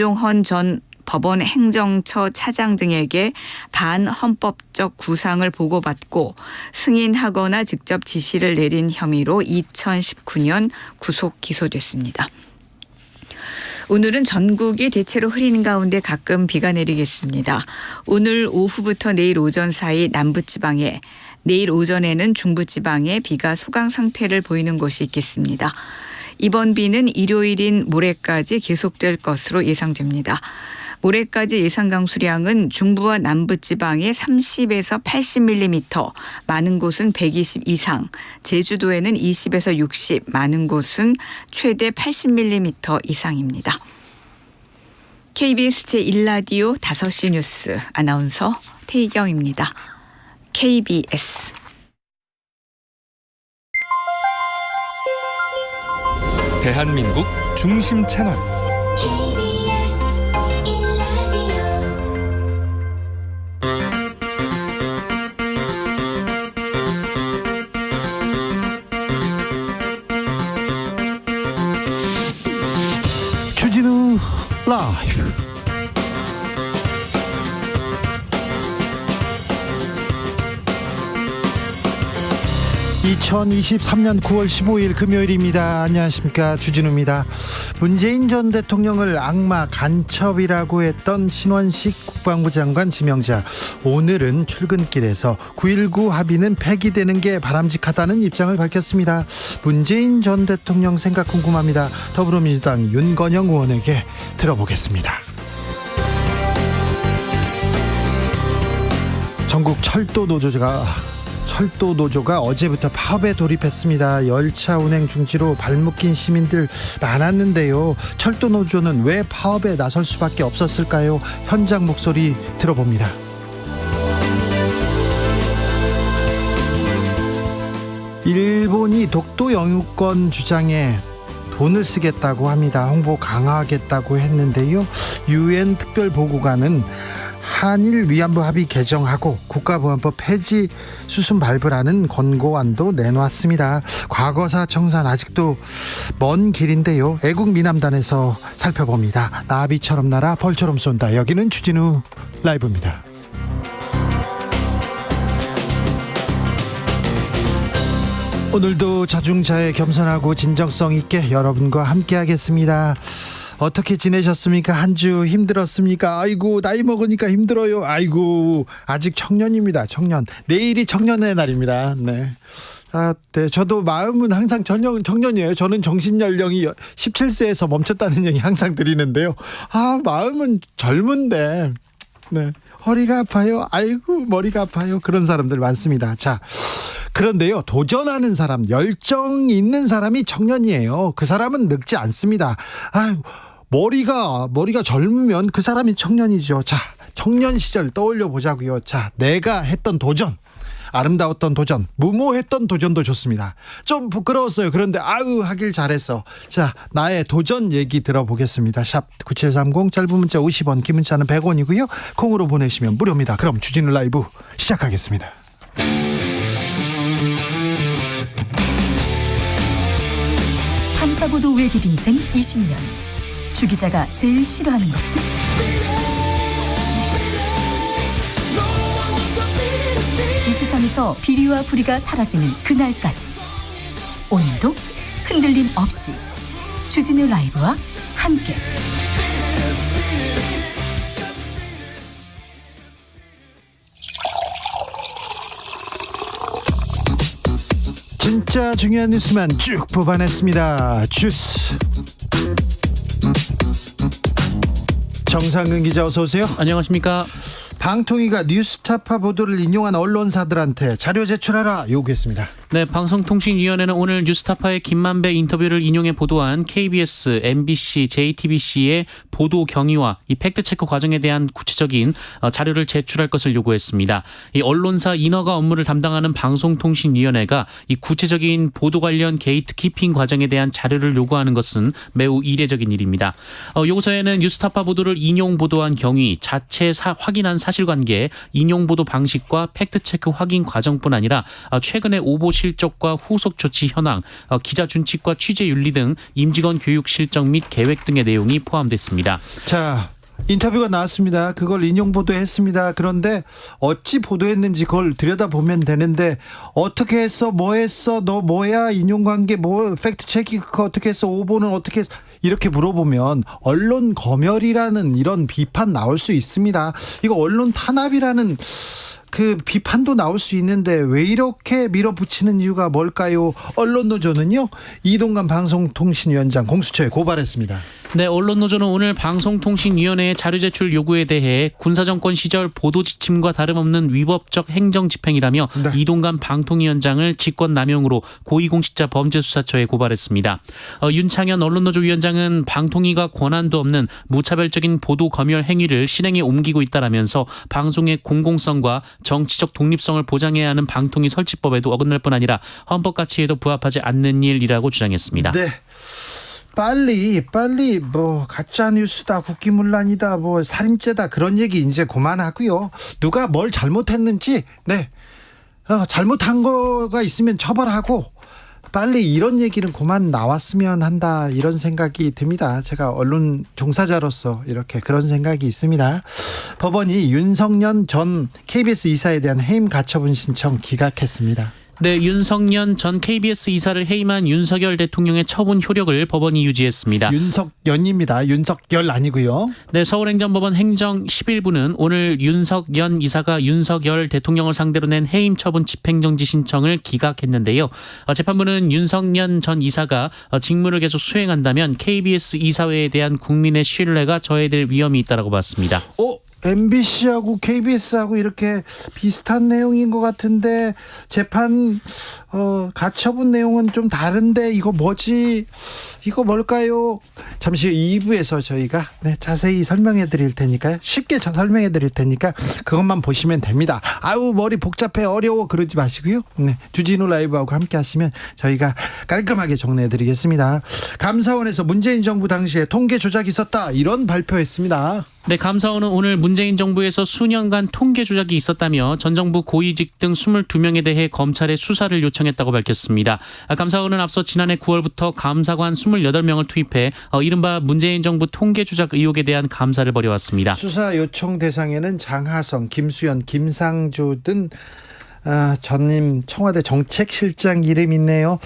윤종헌 전 법원 행정처 차장 등에게 반헌법적 구상을 보고받고 승인하거나 직접 지시를 내린 혐의로 2019년 구속 기소됐습니다. 오늘은 전국이 대체로 흐린 가운데 가끔 비가 내리겠습니다. 오늘 오후부터 내일 오전 사이 남부지방에, 내일 오전에는 중부지방에 비가 소강 상태를 보이는 곳이 있겠습니다. 이번 비는 일요일인 모레까지 계속될 것으로 예상됩니다. 모레까지 예상 강수량은 중부와 남부지방에 30에서 80mm, 많은 곳은 120 이상, 제주도에는 20에서 60, 많은 곳은 최대 80mm 이상입니다. KBS 제1라디오 5시 뉴스 아나운서 태희경입니다. KBS 대한민국 중심 채널 주진우 라이브. (2023년 9월 15일) 금요일입니다. 안녕하십니까, 주진우입니다. 문재인 전 대통령을 악마 간첩이라고 했던 신원식 국방부 장관 지명자, 오늘은 출근길에서 9.19 합의는 폐기되는 게 바람직하다는 입장을 밝혔습니다. 문재인 전 대통령 생각 궁금합니다. 더불어민주당 윤건영 의원에게 들어보겠습니다. 전국 철도 노조가 어제부터 파업에 돌입했습니다. 열차 운행 중지로 발묶인 시민들 많았는데요. 철도 노조는 왜 파업에 나설 수밖에 없었을까요? 현장 목소리 들어봅니다. 일본이 독도 영유권 주장에 돈을 쓰겠다고 합니다. 홍보 강화하겠다고 했는데요. 유엔 특별보고관은 한일 위안부 합의 개정하고 국가보안법 폐지 수순 밟으라는 권고안도 내놓았습니다. 과거사 청산 아직도 먼 길인데요. 애국 미남단에서 살펴봅니다. 나비처럼 날아 벌처럼 쏜다. 여기는 주진우 라이브입니다. 오늘도 자중자애, 겸손하고 진정성 있게 여러분과 함께 하겠습니다. 어떻게 지내셨습니까? 한 주 힘들었습니까? 아이고, 나이 먹으니까 힘들어요. 아이고, 아직 청년입니다. 청년. 내일이 청년의 날입니다. 네. 네. 저도 마음은 항상 청년이에요. 저는 정신연령이 17세에서 멈췄다는 얘기 항상 드리는데요. 마음은 젊은데, 네. 허리가 아파요. 아이고, 머리가 아파요. 그런 사람들 많습니다. 자, 그런데요, 도전하는 사람, 열정 있는 사람이 청년이에요. 그 사람은 늙지 않습니다. 머리가 젊으면 그 사람이 청년이죠. 자, 청년 시절 떠올려 보자고요. 자, 내가 했던 도전, 아름다웠던 도전, 무모했던 도전도 좋습니다. 좀 부끄러웠어요. 그런데 하길 잘했어. 자, 나의 도전 얘기 들어보겠습니다. 샵 9730, 짧은 문자 50원, 긴 문자는 100원이고요. 콩으로 보내시면 무료입니다. 그럼 주진우 라이브 시작하겠습니다. 탐사보도 외길 인생 20년. 주 기자가 제일 싫어하는 것은? 이 세상에서 비리와 부리가 사라지는 그날까지, 오늘도 흔들림 없이 주진우 라이브와 함께 진짜 중요한 뉴스만 쭉 뽑아냈습니다. 주스 정상근 기자, 어서 오세요. 안녕하십니까. 방통위가 뉴스타파 보도를 인용한 언론사들한테 자료 제출하라 요구했습니다. 네, 방송통신위원회는 오늘 뉴스타파의 김만배 인터뷰를 인용해 보도한 KBS, MBC, JTBC의 보도 경위와 이 팩트체크 과정에 대한 구체적인 자료를 제출할 것을 요구했습니다. 이 언론사 인허가 업무를 담당하는 방송통신위원회가 이 구체적인 보도 관련 게이트키핑 과정에 대한 자료를 요구하는 것은 매우 이례적인 일입니다. 요구서에는 뉴스타파 보도를 인용 보도한 경위, 자체 확인한 사실관계, 인용 보도 방식과 팩트체크 확인 과정뿐 아니라 최근의 오보 실적과 후속 조치 현황, 기자 준칙과 취재 윤리 등 임직원 교육 실적 및 계획 등의 내용이 포함됐습니다. 자, 인터뷰가 나왔습니다. 그걸 인용 보도했습니다. 그런데 어찌 보도했는지 그걸 들여다보면 되는데 어떻게 했어? 뭐 했어? 너 뭐야? 인용관계 뭐 팩트 체크 어떻게 했어? 오보는 어떻게 했어? 이렇게 물어보면 언론 검열이라는 이런 비판 나올 수 있습니다. 이거 언론 탄압이라는 그 비판도 나올 수 있는데 왜 이렇게 밀어붙이는 이유가 뭘까요? 언론노조는요, 이동관 방송통신위원장 공수처에 고발했습니다. 네, 언론노조는 오늘 방송통신위원회의 자료 제출 요구에 대해 군사정권 시절 보도 지침과 다름없는 위법적 행정 집행이라며 네. 이동관 방통위원장을 직권남용으로 고위공직자 범죄수사처에 고발했습니다. 윤창현 언론노조 위원장은 방통위가 권한도 없는 무차별적인 보도 검열 행위를 실행에 옮기고 있다라면서 방송의 공공성과 정치적 독립성을 보장해야 하는 방통위 설치법에도 어긋날 뿐 아니라 헌법 가치에도 부합하지 않는 일이라고 주장했습니다. 네. 빨리 뭐 가짜 뉴스다, 국기문란이다, 뭐 살인죄다 그런 얘기 이제 그만하고요. 누가 뭘 잘못했는지 잘못한 거가 있으면 처벌하고 빨리 이런 얘기는 그만 나왔으면 한다, 이런 생각이 듭니다. 제가 언론 종사자로서 이렇게 그런 생각이 있습니다. 법원이 윤석년 전 KBS 이사에 대한 해임 가처분 신청 기각했습니다. 네, 윤석년 전 KBS 이사를 해임한 윤석열 대통령의 처분 효력을 법원이 유지했습니다. 윤석연입니다. 윤석열 아니고요. 네, 서울행정법원 행정 11부는 오늘 윤석연 이사가 윤석열 대통령을 상대로 낸 해임 처분 집행정지 신청을 기각했는데요. 재판부는 윤석연 전 이사가 직무를 계속 수행한다면 KBS 이사회에 대한 국민의 신뢰가 저해될 위험이 있다고 봤습니다. MBC하고 KBS하고 이렇게 비슷한 내용인 것 같은데 재판 가처분 내용은 좀 다른데 이거 뭐지? 이거 뭘까요? 잠시 후 2부에서 저희가 자세히 설명해 드릴 테니까요. 쉽게 설명해 드릴 테니까 그것만 보시면 됩니다. 아유, 머리 복잡해 어려워 그러지 마시고요. 주진우 라이브하고 함께 하시면 저희가 깔끔하게 정리해 드리겠습니다. 감사원에서 문재인 정부 당시에 통계 조작이 있었다, 이런 발표했습니다. 네, 감사원은 오늘 문재인 정부에서 수년간 통계 조작이 있었다며 전 정부 고위직 등 22명에 대해 검찰에 수사를 요청했다고 밝혔습니다. 감사원은 앞서 지난해 9월부터 감사관 28명을 투입해 이른바 문재인 정부 통계 조작 의혹에 대한 감사를 벌여왔습니다. 수사 요청 대상에는 장하성, 김수현, 김상조 등 전임 청와대 정책실장 이름 있네요.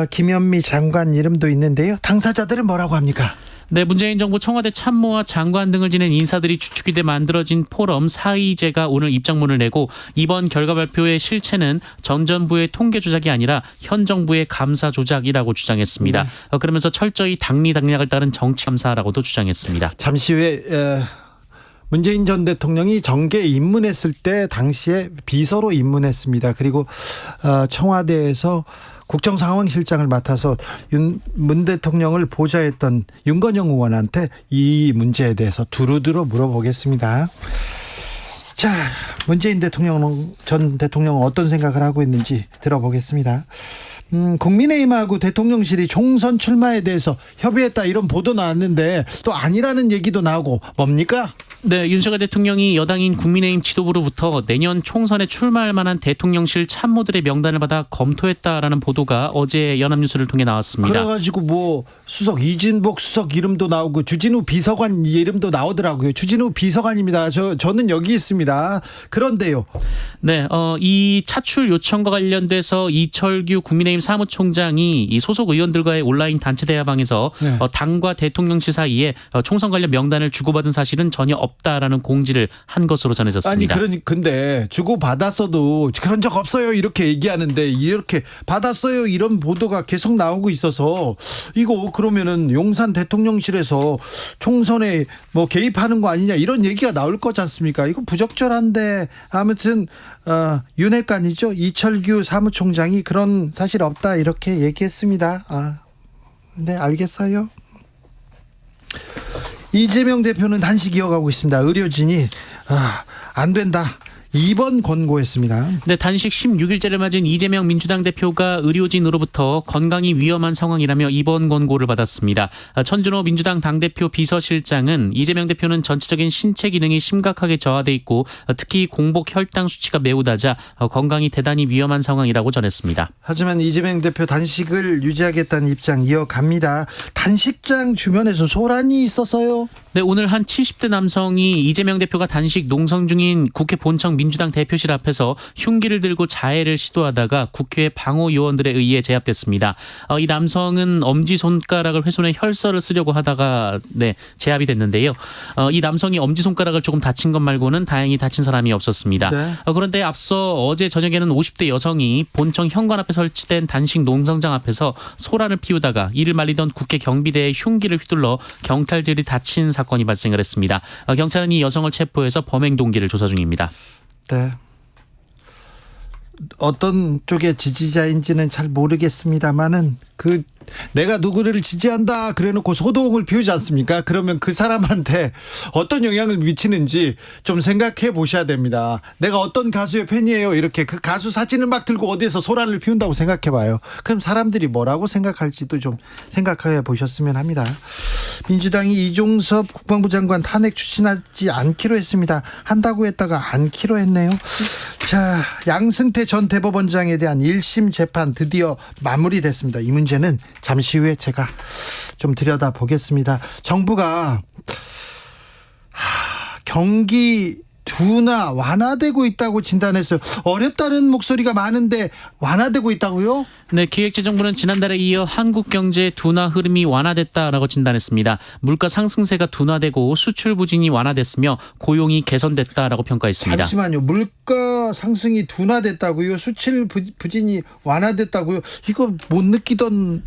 김현미 장관 이름도 있는데요. 당사자들은 뭐라고 합니까? 네, 문재인 정부 청와대 참모와 장관 등을 지낸 인사들이 주축이 돼 만들어진 포럼 사의제가 오늘 입장문을 내고 이번 결과 발표의 실체는 전 정부의 통계 조작이 아니라 현 정부의 감사 조작이라고 주장했습니다. 그러면서 철저히 당리당략을 따른 정치 감사라고도 주장했습니다. 잠시 후에 문재인 전 대통령이 정계 입문했을 때 당시에 비서로 입문했습니다. 그리고 청와대에서 국정상황실장을 맡아서 문 대통령을 보좌했던 윤건영 의원한테 이 문제에 대해서 두루두루 물어보겠습니다. 자, 문재인 전 대통령은 어떤 생각을 하고 있는지 들어보겠습니다. 국민의힘하고 대통령실이 총선 출마에 대해서 협의했다, 이런 보도 나왔는데 또 아니라는 얘기도 나오고, 뭡니까? 네, 윤석열 대통령이 여당인 국민의힘 지도부로부터 내년 총선에 출마할 만한 대통령실 참모들의 명단을 받아 검토했다라는 보도가 어제 연합뉴스를 통해 나왔습니다. 그래가지고 뭐 수석 이진복 수석 이름도 나오고 주진우 비서관 이름도 나오더라고요. 주진우 비서관입니다. 저는 여기 있습니다. 그런데요. 네, 이 차출 요청과 관련돼서 이철규 국민의힘 사무총장이 이 소속 의원들과의 온라인 단체 대화방에서 당과 대통령실 사이에 총선 관련 명단을 주고받은 사실은 전혀 없다라는 공지를 한 것으로 전해졌습니다. 아니, 근데 주고받았어도 그런 적 없어요 이렇게 얘기하는데, 이렇게 받았어요 이런 보도가 계속 나오고 있어서 이거 그러면은 용산 대통령실에서 총선에 뭐 개입하는 거 아니냐, 이런 얘기가 나올 거지 않습니까? 이거 부적절한데, 아무튼 윤핵관이죠, 이철규 사무총장이 그런 사실 없다 이렇게 얘기했습니다. 네, 알겠어요. 이재명 대표는 단식 이어가고 있습니다. 의료진이 안 된다, 2번 권고했습니다. 네, 단식 16일째를 맞은 이재명 민주당 대표가 의료진으로부터 건강이 위험한 상황이라며 입원 권고를 받았습니다. 천준호 민주당 당대표 비서실장은 이재명 대표는 전체적인 신체 기능이 심각하게 저하돼 있고 특히 공복 혈당 수치가 매우 낮아 건강이 대단히 위험한 상황이라고 전했습니다. 하지만 이재명 대표 단식을 유지하겠다는 입장 이어갑니다. 단식장 주변에서 소란이 있었어요. 네, 오늘 한 70대 남성이 이재명 대표가 단식 농성 중인 국회 본청 민주당 대표실 앞에서 흉기를 들고 자해를 시도하다가 국회 방호 요원들에 의해 제압됐습니다. 이 남성은 엄지손가락을 훼손해 혈서를 쓰려고 하다가 제압이 됐는데요. 이 남성이 엄지손가락을 조금 다친 것 말고는 다행히 다친 사람이 없었습니다. 네. 그런데 앞서 어제 저녁에는 50대 여성이 본청 현관 앞에 설치된 단식 농성장 앞에서 소란을 피우다가 이를 말리던 국회 경비대에 흉기를 휘둘러 경찰들이 다친 사건이 발생을 했습니다. 경찰은 이 여성을 체포해서 범행 동기를 조사 중입니다. 네. 어떤 쪽의 지지자인지는 잘 모르겠습니다만은 내가 누구를 지지한다 그래놓고 소동을 피우지 않습니까? 그러면 그 사람한테 어떤 영향을 미치는지 좀 생각해 보셔야 됩니다. 내가 어떤 가수의 팬이에요 이렇게 그 가수 사진을 막 들고 어디에서 소란을 피운다고 생각해 봐요. 그럼 사람들이 뭐라고 생각할지도 좀 생각해 보셨으면 합니다. 민주당이 이종섭 국방부 장관 탄핵 추진하지 않기로 했습니다. 한다고 했다가 않기로 했네요. 자, 양승태 전 대법원장에 대한 1심 재판 드디어 마무리됐습니다. 이 문제는 잠시 후에 제가 좀 들여다보겠습니다. 정부가 경기 둔화 완화되고 있다고 진단했어요. 어렵다는 목소리가 많은데 완화되고 있다고요? 네, 기획재정부는 지난달에 이어 한국 경제 둔화 흐름이 완화됐다라고 진단했습니다. 물가 상승세가 둔화되고 수출 부진이 완화됐으며 고용이 개선됐다라고 평가했습니다. 잠시만요. 물가 상승이 둔화됐다고요? 수출 부진이 완화됐다고요? 이거 못 느끼던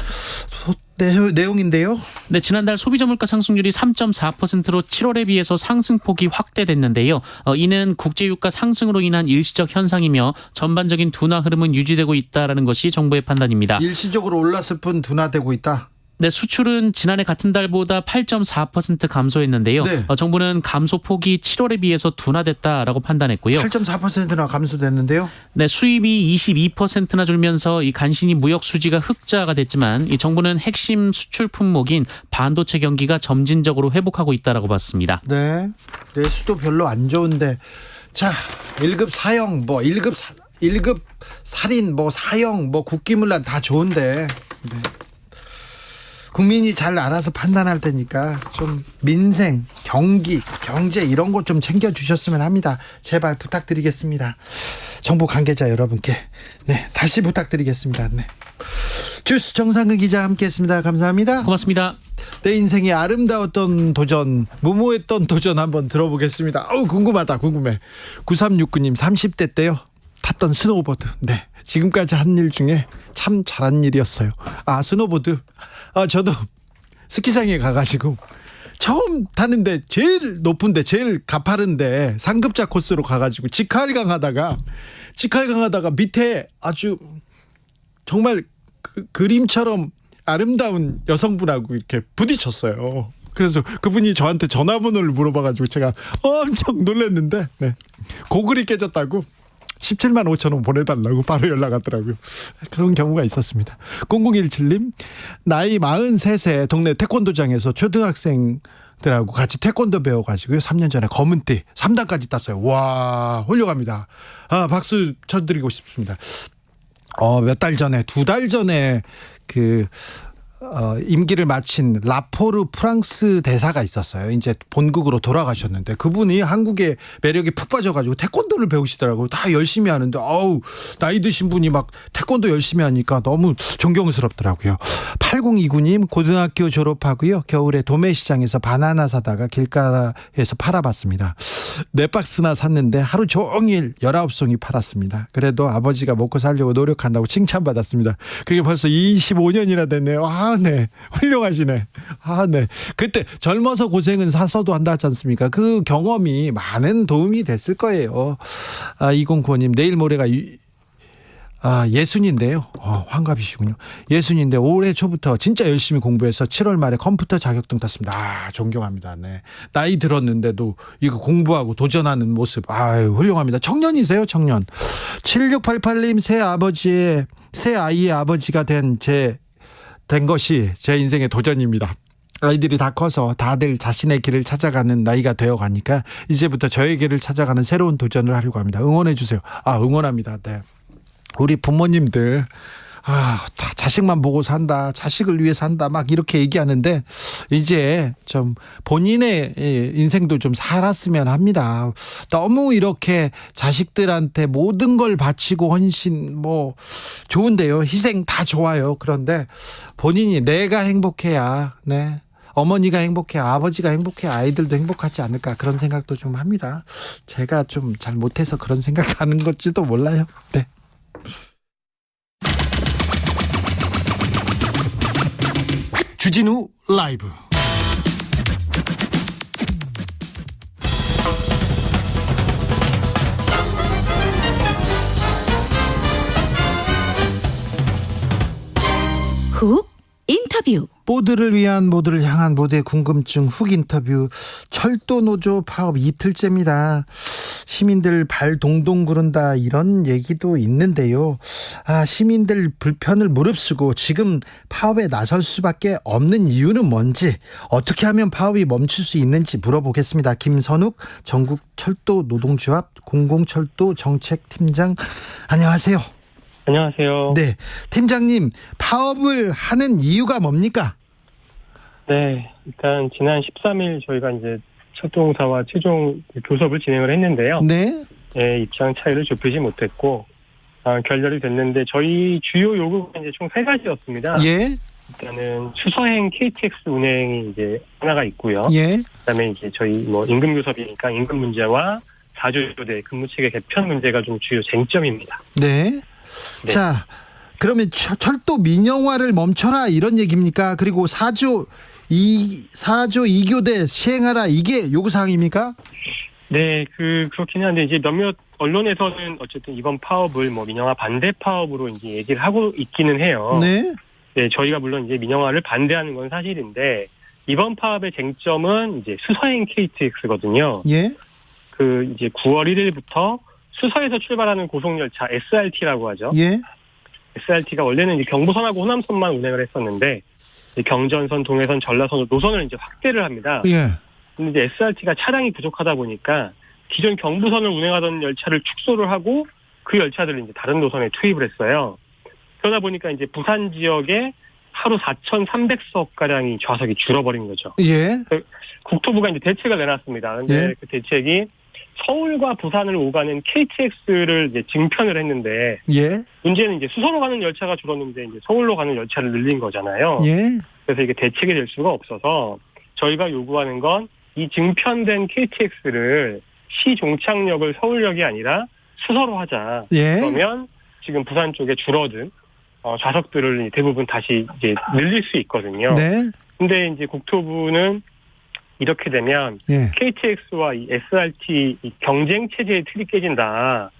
내용인데요. 네, 지난달 소비자 물가 상승률이 3.4%로 7월에 비해서 상승폭이 확대됐는데요. 이는 국제유가 상승으로 인한 일시적 현상이며 전반적인 둔화 흐름은 유지되고 있다라는 것이 정부의 판단입니다. 일시적으로 올랐을 뿐 둔화되고 있다. 네, 수출은 지난해 같은 달보다 8.4% 감소했는데요. 네. 정부는 감소폭이 7월에 비해서 둔화됐다라고 판단했고요. 8.4%나 감소됐는데요. 네, 수입이 22%나 줄면서 이 간신히 무역 수지가 흑자가 됐지만 이 정부는 핵심 수출 품목인 반도체 경기가 점진적으로 회복하고 있다라고 봤습니다. 네. 내수도 별로 안 좋은데 자, 1급 사형 1급 살인 사형 국기문란 다 좋은데 네. 국민이 잘 알아서 판단할 테니까 좀 민생, 경제 이런 것 좀 챙겨주셨으면 합니다. 제발 부탁드리겠습니다. 정부 관계자 여러분께 다시 부탁드리겠습니다. 주스 정상근 기자 함께했습니다. 감사합니다. 고맙습니다. 내 인생의 아름다웠던 도전, 무모했던 도전 한번 들어보겠습니다. 궁금해. 9369님 30대 때요 탔던 스노우보드. 네, 지금까지 한 일 중에 참 잘한 일이었어요. 스노보드. 저도 스키장에 가가지고 처음 타는데 제일 높은데 제일 가파른데 상급자 코스로 가가지고 직할강 하다가 밑에 아주 정말 그림처럼 아름다운 여성분하고 이렇게 부딪혔어요. 그래서 그분이 저한테 전화번호를 물어봐가지고 제가 엄청 놀랐는데 고글이 깨졌다고 17만 5천 원 보내달라고 바로 연락 왔더라고요. 그런 경우가 있었습니다. 0017님 나이 43세 동네 태권도장에서 초등학생들하고 같이 태권도 배워가지고요. 3년 전에 검은띠 3단까지 땄어요. 와, 훌륭합니다. 박수 쳐드리고 싶습니다. 몇 달 전에 2달 전에 임기를 마친 라포르 프랑스 대사가 있었어요. 이제 본국으로 돌아가셨는데 그분이 한국의 매력에 푹 빠져가지고 태권도를 배우시더라고요. 다 열심히 하는데 나이 드신 분이 막 태권도 열심히 하니까 너무 존경스럽더라고요. 8029님 고등학교 졸업하고요. 겨울에 도매시장에서 바나나 사다가 길가에서 팔아봤습니다. 4박스나 샀는데 하루 종일 19송이 팔았습니다. 그래도 아버지가 먹고 살려고 노력한다고 칭찬받았습니다. 그게 벌써 25년이나 됐네요. 네. 훌륭하시네. 네. 그때 젊어서 고생은 사서도 한다 하지 않습니까? 그 경험이 많은 도움이 됐을 거예요. 2095님 내일 모레가 예순인데요. 환갑이시군요. 예순인데 올해 초부터 진짜 열심히 공부해서 7월 말에 컴퓨터 자격증 땄습니다. 존경합니다. 네. 나이 들었는데도 이거 공부하고 도전하는 모습. 훌륭합니다. 청년이세요, 청년. 7688님 새 아이의 아버지가 된 것이 제 인생의 도전입니다. 아이들이 다 커서 다들 자신의 길을 찾아가는 나이가 되어 가니까 이제부터 저의 길을 찾아가는 새로운 도전을 하려고 합니다. 응원해 주세요. 응원합니다. 네. 우리 부모님들 다 자식만 보고 산다, 자식을 위해 산다 막 이렇게 얘기하는데 이제 좀 본인의 인생도 좀 살았으면 합니다. 너무 이렇게 자식들한테 모든 걸 바치고 헌신 좋은데요. 희생 다 좋아요. 그런데 본인이 내가 행복해야 어머니가 행복해야 아버지가 행복해야 아이들도 행복하지 않을까 그런 생각도 좀 합니다. 제가 좀 잘 못해서 그런 생각하는 건지도 몰라요. 네. 주진우 라이브. 훅 인터뷰. 모두를 위한 모두를 향한 모두의 궁금증 훅 인터뷰. 철도 노조 파업 이틀째입니다. 시민들 발 동동 구른다 이런 얘기도 있는데요. 시민들 불편을 무릅쓰고 지금 파업에 나설 수밖에 없는 이유는 뭔지, 어떻게 하면 파업이 멈출 수 있는지 물어보겠습니다. 김선욱 전국철도 노동조합 공공철도 정책팀장, 안녕하세요. 안녕하세요. 네, 팀장님, 파업을 하는 이유가 뭡니까? 네, 일단 지난 13일 저희가 이제 철도공사와 최종 교섭을 진행을 했는데요. 네. 입장 차이를 좁히지 못했고 결렬이 됐는데 저희 주요 요구가 이제 총 3가지였습니다. 예. 일단은 수서행 KTX 운행이 이제 하나가 있고요. 예. 그다음에 이제 저희 임금 교섭이니까 임금 문제와 4조대 근무체계 개편 문제가 좀 주요 쟁점입니다. 네. 네. 자, 그러면 철도 민영화를 멈춰라 이런 얘기입니까? 그리고 4조 2교대 시행하라, 이게 요구사항입니까? 네, 그렇긴 한데 이제 몇몇 언론에서는 어쨌든 이번 파업을 민영화 반대 파업으로 이제 얘기를 하고 있기는 해요. 네. 네, 저희가 물론 이제 민영화를 반대하는 건 사실인데 이번 파업의 쟁점은 이제 수서행 KTX거든요. 예. 이제 9월 1일부터 수서에서 출발하는 고속열차 SRT라고 하죠. 예. SRT가 원래는 이제 경부선하고 호남선만 운행을 했었는데 이제 경전선, 동해선, 전라선 노선을 이제 확대를 합니다. 예. 근데 이제 SRT가 차량이 부족하다 보니까 기존 경부선을 운행하던 열차를 축소를 하고 그 열차들을 이제 다른 노선에 투입을 했어요. 그러다 보니까 이제 부산 지역에 하루 4,300석 가량이 좌석이 줄어버린 거죠. 예. 국토부가 이제 대책을 내놨습니다. 근데 예. 그 대책이 서울과 부산을 오가는 KTX를 이제 증편을 했는데 예. 문제는 이제 수서로 가는 열차가 줄었는데 이제 서울로 가는 열차를 늘린 거잖아요. 예. 그래서 이게 대책이 될 수가 없어서 저희가 요구하는 건 이 증편된 KTX를 시 종착역을 서울역이 아니라 수서로 하자. 예. 그러면 지금 부산 쪽에 줄어든 좌석들을 대부분 다시 이제 늘릴 수 있거든요. 네. 근데 이제 국토부는 이렇게 되면 예. KTX와 이 SRT 이 경쟁 체제의 틀이 깨진다.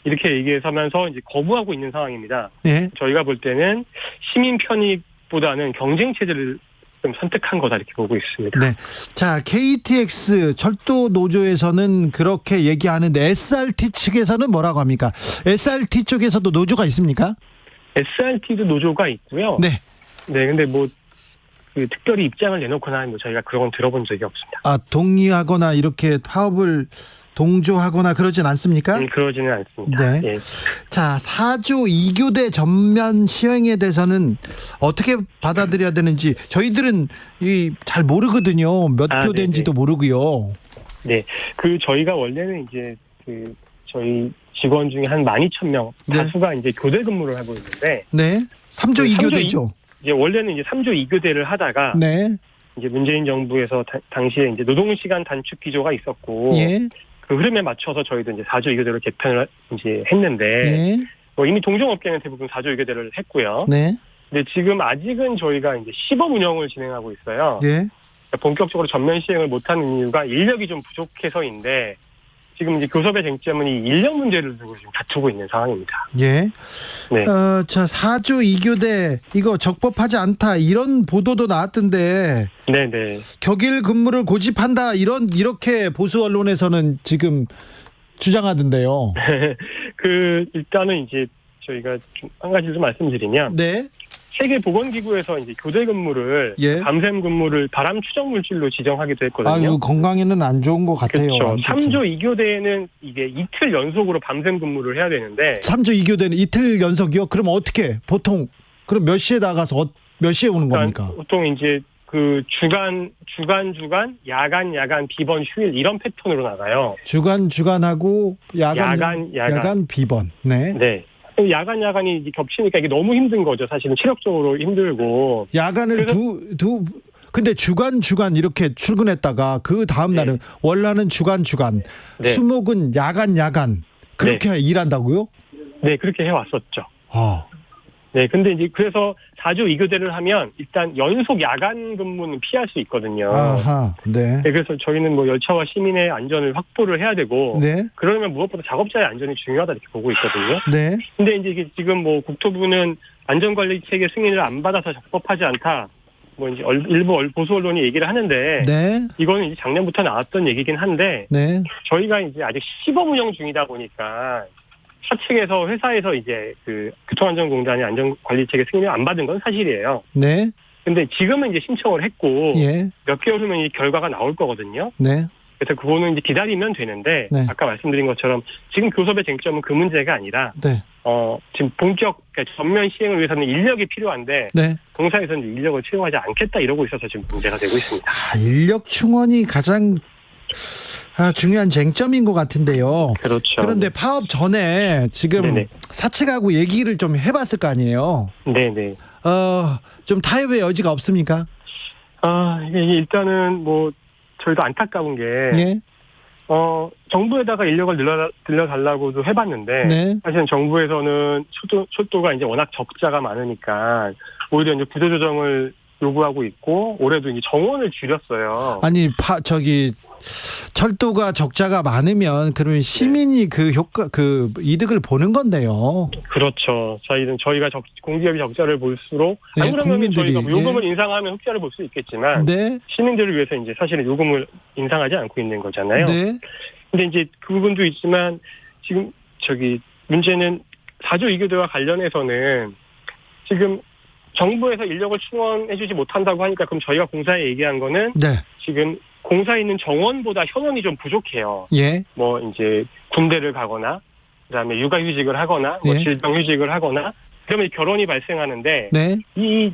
이렇게 얘기하면서 이제 거부하고 있는 상황입니다. 예. 저희가 볼 때는 시민 편익보다는 경쟁 체제를 좀 선택한 거다 이렇게 보고 있습니다. 네. 자, KTX 철도 노조에서는 그렇게 얘기하는데 SRT 측에서는 뭐라고 합니까? SRT 쪽에서도 노조가 있습니까? SRT도 노조가 있고요. 네. 네, 근데 특별히 입장을 내놓거나 저희가 그런 건 들어본 적이 없습니다. 동의하거나 이렇게 파업을 동조하거나 그러진 않습니까? 그러지는 않습니다. 네. 예. 자, 4조 2교대 전면 시행에 대해서는 어떻게 받아들여야 되는지 저희들은 잘 모르거든요. 몇 교대인지도 모르고요. 네. 저희가 원래는 이제 저희 직원 중에 한 12,000명 네. 다수가 이제 교대 근무를 하고 있는데 네. 3조 2교대죠. 이제 원래는 이제 3조 2교대를 하다가 네. 이제 문재인 정부에서 당시에 이제 노동시간 단축 기조가 있었고 예. 그 흐름에 맞춰서 저희도 이제 4조 2교대로 개편을 이제 했는데 예. 이미 동종업계는 대부분 4조 2교대를 했고요. 네. 근데 지금 아직은 저희가 이제 시범 운영을 진행하고 있어요. 예. 본격적으로 전면 시행을 못하는 이유가 인력이 좀 부족해서인데 지금 이제 교섭의 쟁점은 이 인력 문제를 두고 지금 다투고 있는 상황입니다. 예. 네. 자, 4조 2교대 이거 적법하지 않다 이런 보도도 나왔던데 네네. 격일 근무를 고집한다 이렇게 보수 언론에서는 지금 주장하던데요. 일단은 이제 저희가 좀 한 가지 좀 말씀드리면 네. 세계보건기구에서 이제 교대 근무를 예. 밤샘 근무를 바람 추적 물질로 지정하기도 했거든요. 아유, 건강에는 안 좋은 것 같아요. 그렇죠. 안 좋죠. 3조 2교대에는 이게 이틀 연속으로 밤샘 근무를 해야 되는데 3조 2교대는 이틀 연속이요? 그럼 어떻게 보통 그럼 몇 시에 나가서 몇 시에 오는 겁니까? 보통 이제 그 주간, 야간, 비번, 휴일 이런 패턴으로 나가요. 주간하고 야간 비번. 네. 네. 야간이 이제 겹치니까 이게 너무 힘든 거죠. 사실은 체력적으로 힘들고. 야간을 근데 주간 이렇게 출근했다가 그 다음 날은 월라는 주간, 네. 수목은 야간 그렇게 일한다고요? 네, 그렇게 해왔었죠. 아. 네, 근데 이제 그래서 4조 2교대를 하면 일단 연속 야간 근무는 피할 수 있거든요. 아하. 네. 네, 그래서 저희는 뭐 열차와 시민의 안전을 확보를 해야 되고. 네. 그러면 무엇보다 작업자의 안전이 중요하다 이렇게 보고 있거든요. 네. 근데 이제 이게 지금 뭐 국토부는 안전관리 체계 승인을 안 받아서 적법하지 않다. 뭐 이제 일부 보수 언론이 얘기를 하는데. 네. 이거는 이제 작년부터 나왔던 얘기긴 한데. 네. 저희가 이제 아직 시범 운영 중이다 보니까 사측에서 회사에서 이제 그 교통안전공단의 안전관리체계 승인을 안 받은 건 사실이에요. 네. 근데 지금은 이제 신청을 했고 예. 몇 개월 후면 이 결과가 나올 거거든요. 네. 그래서 그거는 이제 기다리면 되는데 네. 아까 말씀드린 것처럼 지금 교섭의 쟁점은 그 문제가 아니라 네. 지금 그러니까 전면 시행을 위해서는 인력이 필요한데 네. 공사에서는 인력을 채용하지 않겠다 이러고 있어서 지금 문제가 되고 있습니다. 인력 충원이 가장 중요한 쟁점인 것 같은데요. 그렇죠. 그런데 파업 전에 지금 네네. 사측하고 얘기를 좀 해봤을 거 아니에요. 네네. 좀 타협의 여지가 없습니까? 이게 일단은 뭐 저희도 안타까운 게 예. 정부에다가 인력을 늘려달라고도 해봤는데 네. 사실은 정부에서는 철도가 이제 워낙 적자가 많으니까 오히려 이제 구조조정을 요구하고 있고 올해도 이제 정원을 줄였어요. 아니 철도가 적자가 많으면 그러면 시민이 그 이득을 보는 건데요. 그렇죠. 저희가 공기업이 적자를 볼수록 안 네, 그러면 국민들이, 저희가 요금을 인상하면 흑자를 볼 수 있겠지만 네. 시민들을 위해서 이제 사실은 요금을 인상하지 않고 있는 거잖아요. 네. 근데 이제 그 부분도 있지만 지금 문제는 4조 2교대와 관련해서는 지금 정부에서 인력을 충원해주지 못한다고 하니까 그럼 저희가 공사에 얘기한 거는 네. 지금 공사에 있는 정원보다 현원이 좀 부족해요. 예. 뭐 이제 군대를 가거나 그다음에 육아휴직을 하거나 뭐 예. 질병휴직을 하거나 그러면 결혼이 발생하는데 네. 이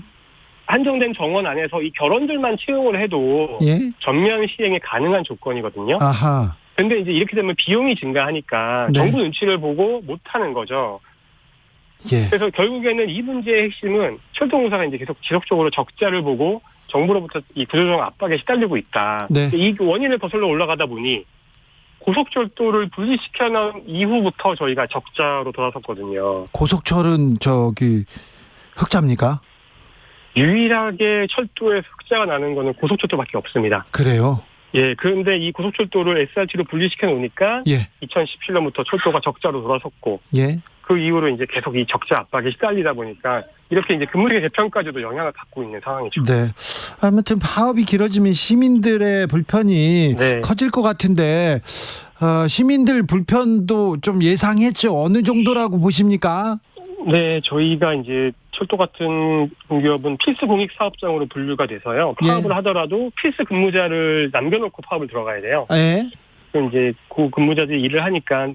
한정된 정원 안에서 이 결혼들만 채용을 해도 예. 전면 시행이 가능한 조건이거든요. 아하. 근데 이제 이렇게 되면 비용이 증가하니까 네. 정부 눈치를 보고 못하는 거죠. 예. 그래서 결국에는 이 문제의 핵심은 철도공사가 이제 계속 지속적으로 적자를 보고 정부로부터 이 구조조정 압박에 시달리고 있다. 네. 이 원인을 거슬러 올라가다 보니 고속철도를 분리시켜 놓은 이후부터 저희가 적자로 돌아섰거든요. 고속철은 흑자입니까? 유일하게 철도에서 흑자가 나는 거는 고속철도밖에 없습니다. 그래요? 예, 그런데 이 고속철도를 SRT로 분리시켜 놓으니까 예. 2017년부터 철도가 적자로 돌아섰고 예. 그 이후로 이제 계속 이 적자 압박에 시달리다 보니까 이렇게 이제 근무계 재편까지도 영향을 받고 있는 상황이죠. 네. 아무튼 파업이 길어지면 시민들의 불편이 네. 커질 것 같은데 시민들 불편도 좀 예상했죠. 어느 정도라고 보십니까? 네, 저희가 이제 철도 같은 공기업은 필수 공익 사업장으로 분류가 돼서요. 파업을 예. 하더라도 필수 근무자를 남겨놓고 파업을 들어가야 돼요. 예. 그럼 이제 그 근무자들이 일을 하니까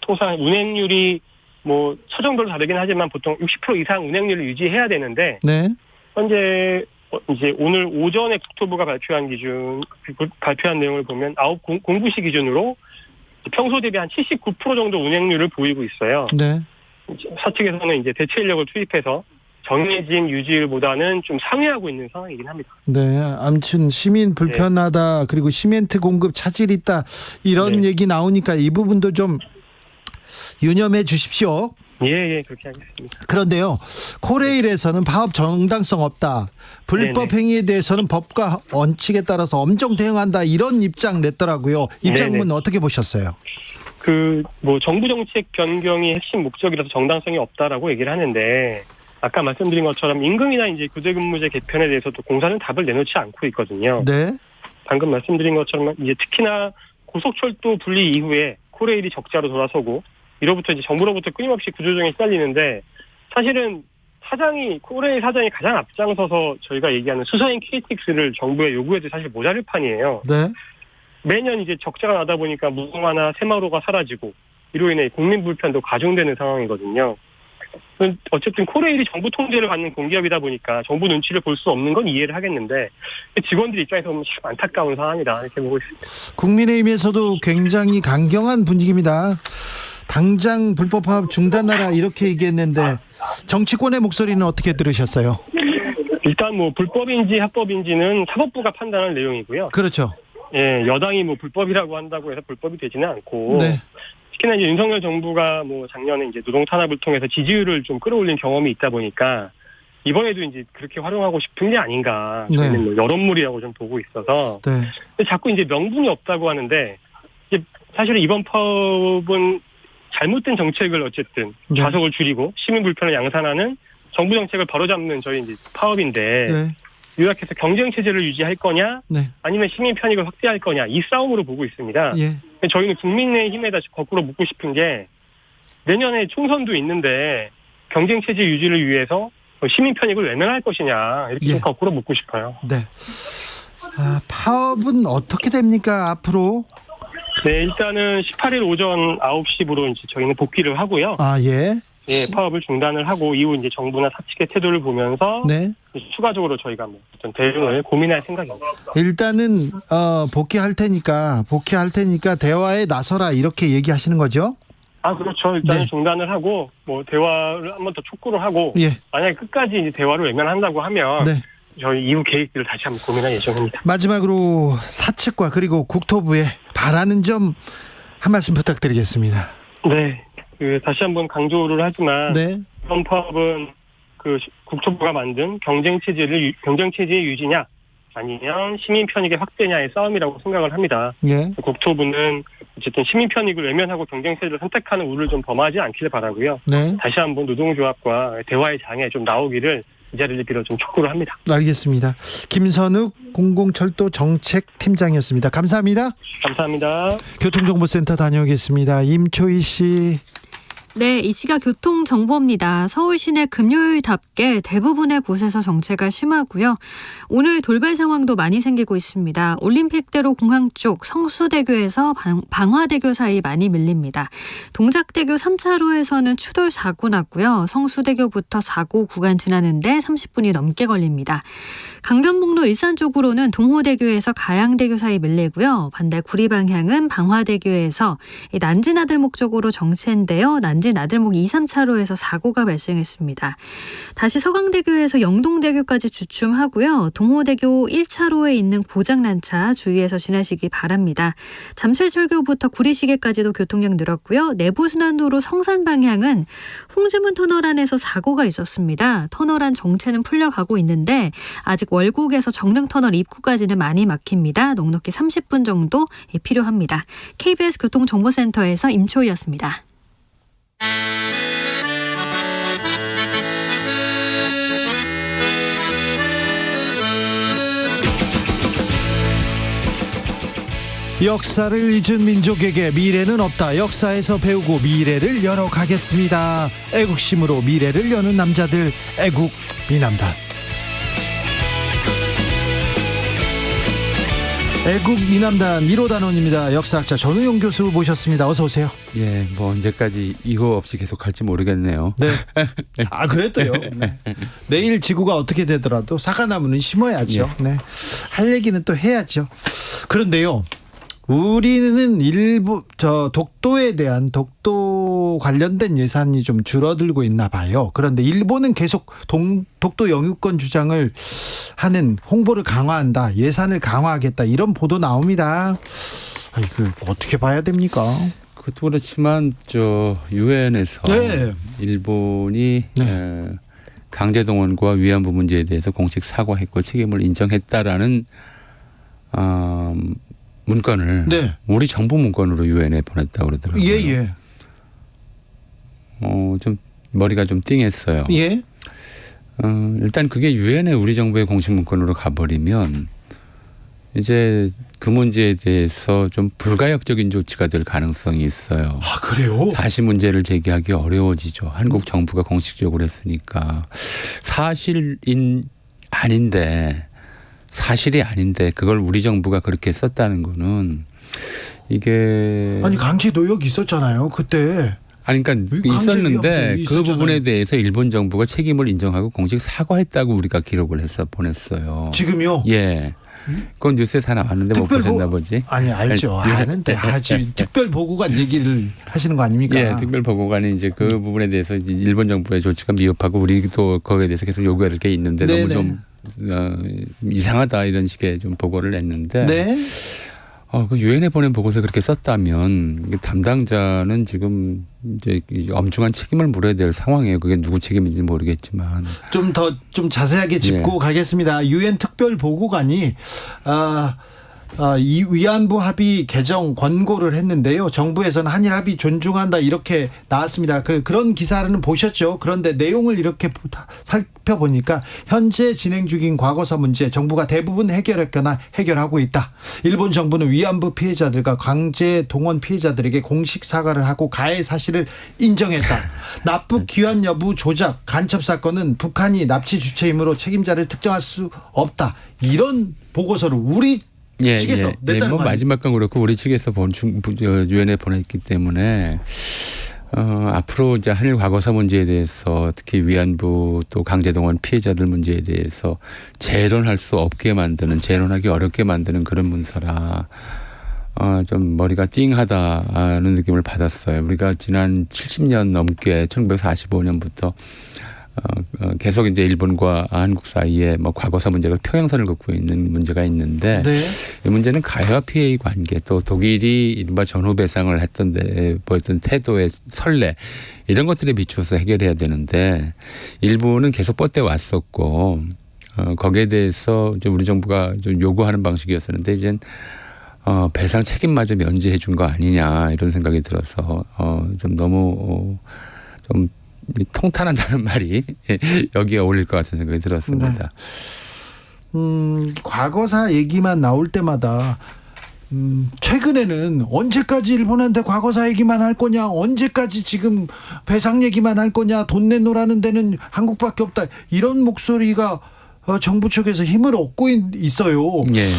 통상 운행률이 뭐 처정별로 다르긴 하지만 보통 60% 이상 운행률을 유지해야 되는데 네. 현재 이제 오늘 오전에 국토부가 발표한 내용을 보면 공부시 기준으로 평소 대비 한 79% 정도 운행률을 보이고 있어요. 네. 사측에서는 이제 대체 인력을 투입해서 정해진 유지율보다는 좀 상회하고 있는 상황이긴 합니다. 네. 아무튼 시민 불편하다. 그리고 시멘트 공급 차질 있다. 이런 네. 얘기 나오니까 이 부분도 좀 유념해 주십시오. 예, 그렇게 하겠습니다. 그런데요, 코레일에서는 파업 정당성 없다. 불법 네네. 행위에 대해서는 법과 원칙에 따라서 엄정 대응한다. 이런 입장 냈더라고요. 입장문 네네. 어떻게 보셨어요? 정부 정책 변경이 핵심 목적이라서 정당성이 없다라고 얘기를 하는데, 아까 말씀드린 것처럼 임금이나 이제 구제근무제 개편에 대해서도 공사는 답을 내놓지 않고 있거든요. 네. 방금 말씀드린 것처럼 이제 특히나 고속철도 분리 이후에 코레일이 적자로 돌아서고 이로부터 이제 정부로부터 끊임없이 구조조정에 시달리는데, 사실은 코레일 사장이 가장 앞장서서 저희가 얘기하는 수서인 KTX를 정부에 요구해도 사실 모자랄 판이에요. 네. 매년 이제 적자가 나다 보니까 무궁화나 새마루가 사라지고 이로 인해 국민 불편도 가중되는 상황이거든요. 어쨌든 코레일이 정부 통제를 받는 공기업이다 보니까 정부 눈치를 볼 수 없는 건 이해를 하겠는데, 직원들 입장에서 보면 참 안타까운 상황이다 이렇게 보고 있습니다. 국민의힘에서도 굉장히 강경한 분위기입니다. 당장 불법 파업 중단하라 이렇게 얘기했는데 정치권의 목소리는 어떻게 들으셨어요? 일단 불법인지 합법인지는 사법부가 판단할 내용이고요. 그렇죠. 예, 여당이 불법이라고 한다고 해서 불법이 되지는 않고, 네. 특히나 이제 윤석열 정부가 작년에 이제 노동 탄압을 통해서 지지율을 좀 끌어올린 경험이 있다 보니까 이번에도 이제 그렇게 활용하고 싶은 게 아닌가, 저희는 여론물이라고 좀 보고 있어서. 네. 근데 자꾸 이제 명분이 없다고 하는데, 이제 사실은 이번 파업은 잘못된 정책을 어쨌든 네. 좌석을 줄이고 시민 불편을 양산하는 정부 정책을 바로잡는 저희 이제 파업인데, 네. 요약해서 경쟁 체제를 유지할 거냐, 네. 아니면 시민 편익을 확대할 거냐, 이 싸움으로 보고 있습니다. 예. 저희는 국민의힘에다 거꾸로 묻고 싶은 게, 내년에 총선도 있는데 경쟁 체제 유지를 위해서 시민 편익을 외면할 것이냐, 이렇게 좀 거꾸로 묻고 싶어요. 네. 파업은 어떻게 됩니까 앞으로? 네, 일단은 18일 오전 9시부로 이제 저희는 복귀를 하고요. 예. 예, 파업을 중단을 하고 이후 이제 정부나 사측의 태도를 보면서 네. 추가적으로 저희가 어떤 대응을 고민할 생각입니다. 일단은 복귀할 테니까 대화에 나서라 이렇게 얘기하시는 거죠? 그렇죠. 일단은 네. 중단을 하고 대화를 한 번 더 촉구를 하고, 예. 만약에 끝까지 이제 대화를 외면한다고 하면 네. 저희 이후 계획들을 다시 한번 고민할 예정입니다. 마지막으로 사측과 그리고 국토부에 바라는 점 한 말씀 부탁드리겠습니다. 네. 다시 한번 강조를 하지만, 네. 이번 파업은 국토부가 만든 경쟁 체제의 유지냐, 아니면 시민 편익의 확대냐의 싸움이라고 생각을 합니다. 예. 국토부는 어쨌든 시민 편익을 외면하고 경쟁 체제를 선택하는 우를 좀 범하지 않기를 바라고요. 네. 다시 한번 노동조합과 대화의 장에 좀 나오기를 이 자리를 빌어 좀 촉구를 합니다. 알겠습니다. 김선욱 공공철도 정책팀장이었습니다. 감사합니다. 감사합니다. 교통정보센터 다녀오겠습니다. 임초희 씨. 네, 이 시각 교통정보입니다. 서울 시내 금요일답게 대부분의 곳에서 정체가 심하고요. 오늘 돌발 상황도 많이 생기고 있습니다. 올림픽대로 공항 쪽 성수대교에서 방화대교 사이 많이 밀립니다. 동작대교 3차로에서는 추돌 사고 났고요. 성수대교부터 사고 구간 지나는데 30분이 넘게 걸립니다. 강변북로 일산 쪽으로는 동호대교에서 가양대교 사이 밀리고요. 반대 구리 방향은 방화대교에서 난지나들목 쪽으로 정체인데요. 난지나들목 2, 3차로에서 사고가 발생했습니다. 다시 서강대교에서 영동대교까지 주춤하고요. 동호대교 1차로에 있는 고장난 차 주의해서 지나시기 바랍니다. 잠실철교부터 구리시계까지도 교통량 늘었고요. 내부순환도로 성산 방향은 홍지문 터널 안에서 사고가 있었습니다. 터널 안 정체는 풀려가고 있는데 아직 월곡에서 정릉터널 입구까지는 많이 막힙니다. 넉넉히 30분 정도 필요합니다. KBS 교통정보센터에서 임초희였습니다. 역사를 잊은 민족에게 미래는 없다. 역사에서 배우고 미래를 열어가겠습니다. 애국심으로 미래를 여는 남자들, 애국 미남단. 애국 미남단 1호 단원입니다. 역사학자 전우용 교수 모셨습니다. 어서 오세요. 예, 언제까지 이거 없이 계속 갈지 모르겠네요. 네. 그래도요. 네. 내일 지구가 어떻게 되더라도 사과나무는 심어야죠. 예. 네. 할 얘기는 또 해야죠. 그런데요. 우리는 독도에 대한 독도 관련된 예산이 좀 줄어들고 있나 봐요. 그런데 일본은 계속 독도 영유권 주장을 하는, 홍보를 강화한다, 예산을 강화하겠다, 이런 보도 나옵니다. 이거 어떻게 봐야 됩니까? 그것도 그렇지만 저 유엔에서 네. 일본이 강제동원과 위안부 문제에 대해서 공식 사과했고 책임을 인정했다라는 문건을 네. 우리 정부 문건으로 유엔에 보냈다고 그러더라고요. 예. 좀 머리가 좀 띵했어요. 예. 일단 그게 유엔에 우리 정부의 공식 문건으로 가버리면 이제 그 문제에 대해서 좀 불가역적인 조치가 될 가능성이 있어요. 아, 그래요? 다시 문제를 제기하기 어려워지죠. 한국 정부가 공식적으로 했으니까. 사실이 아닌데 그걸 우리 정부가 그렇게 썼다는 거는 이게 아니, 강제 노역 있었잖아요. 그때. 그러니까 있었는데 그 있었잖아요. 부분에 대해서 일본 정부가 책임을 인정하고 공식 사과했다고 우리가 기록을 해서 보냈어요. 지금요? 예. 그건 뉴스에 다 나왔는데 못 보셨나 보지? 아니, 알죠. 아는데 지금 특별 보고관 얘기를 하시는 거 아닙니까? 예, 특별 보고관이 이제 그 부분에 대해서 일본 정부의 조치가 미흡하고 우리도 거기에 대해서 계속 요구해야 될 게 있는데 네네. 너무 좀 이상하다 이런 식의 좀 보고를 냈는데 네. 그 유엔에 보낸 보고서 그렇게 썼다면 담당자는 지금 이제 엄중한 책임을 물어야 될 상황이에요. 그게 누구 책임인지 모르겠지만 좀 자세하게 짚고 가겠습니다. 유엔 특별 보고관이 이 위안부 합의 개정 권고를 했는데요. 정부에서는 한일 합의 존중한다 이렇게 나왔습니다. 그런 기사는 보셨죠? 그런데 내용을 이렇게 살펴보니까 현재 진행 중인 과거사 문제 정부가 대부분 해결했거나 해결하고 있다. 일본 정부는 위안부 피해자들과 강제 동원 피해자들에게 공식 사과를 하고 가해 사실을 인정했다. 납북 기한 여부 조작 간첩 사건은 북한이 납치 주체이므로 책임자를 특정할 수 없다. 이런 보고서를 우리 측에서 냈다는 거 마지막 건 그렇고 우리 측에서 유엔에 보냈기 때문에 앞으로 이제 한일 과거사 문제에 대해서 특히 위안부 또 강제동원 피해자들 문제에 대해서 재론할 수 없게 만드는 재론하기 어렵게 만드는 그런 문서라 좀 머리가 띵하다는 느낌을 받았어요. 우리가 지난 70년 넘게 1945년부터 계속 이제 일본과 한국 사이에 뭐 과거사 문제로 평행선을 긋고 있는 문제가 있는데 이 문제는 가해와 피해의 관계 또 독일이 이른바 전후 배상을 했던 데 보였던 태도의 선례 이런 것들에 비추어서 해결해야 되는데 일본은 계속 뻗대 왔었고 거기에 대해서 이제 우리 정부가 좀 요구하는 방식이었었는데 이젠 배상 책임마저 면제해 준 거 아니냐 이런 생각이 들어서 좀 너무 좀 통탄한다는 말이 여기에 어울릴 것 같은 생각이 들었습니다. 과거사 얘기만 나올 때마다 최근에는 언제까지 일본한테 과거사 얘기만 할 거냐, 언제까지 지금 배상 얘기만 할 거냐, 돈 내놓으라는 데는 한국밖에 없다 이런 목소리가 정부 쪽에서 힘을 얻고 있어요. 예.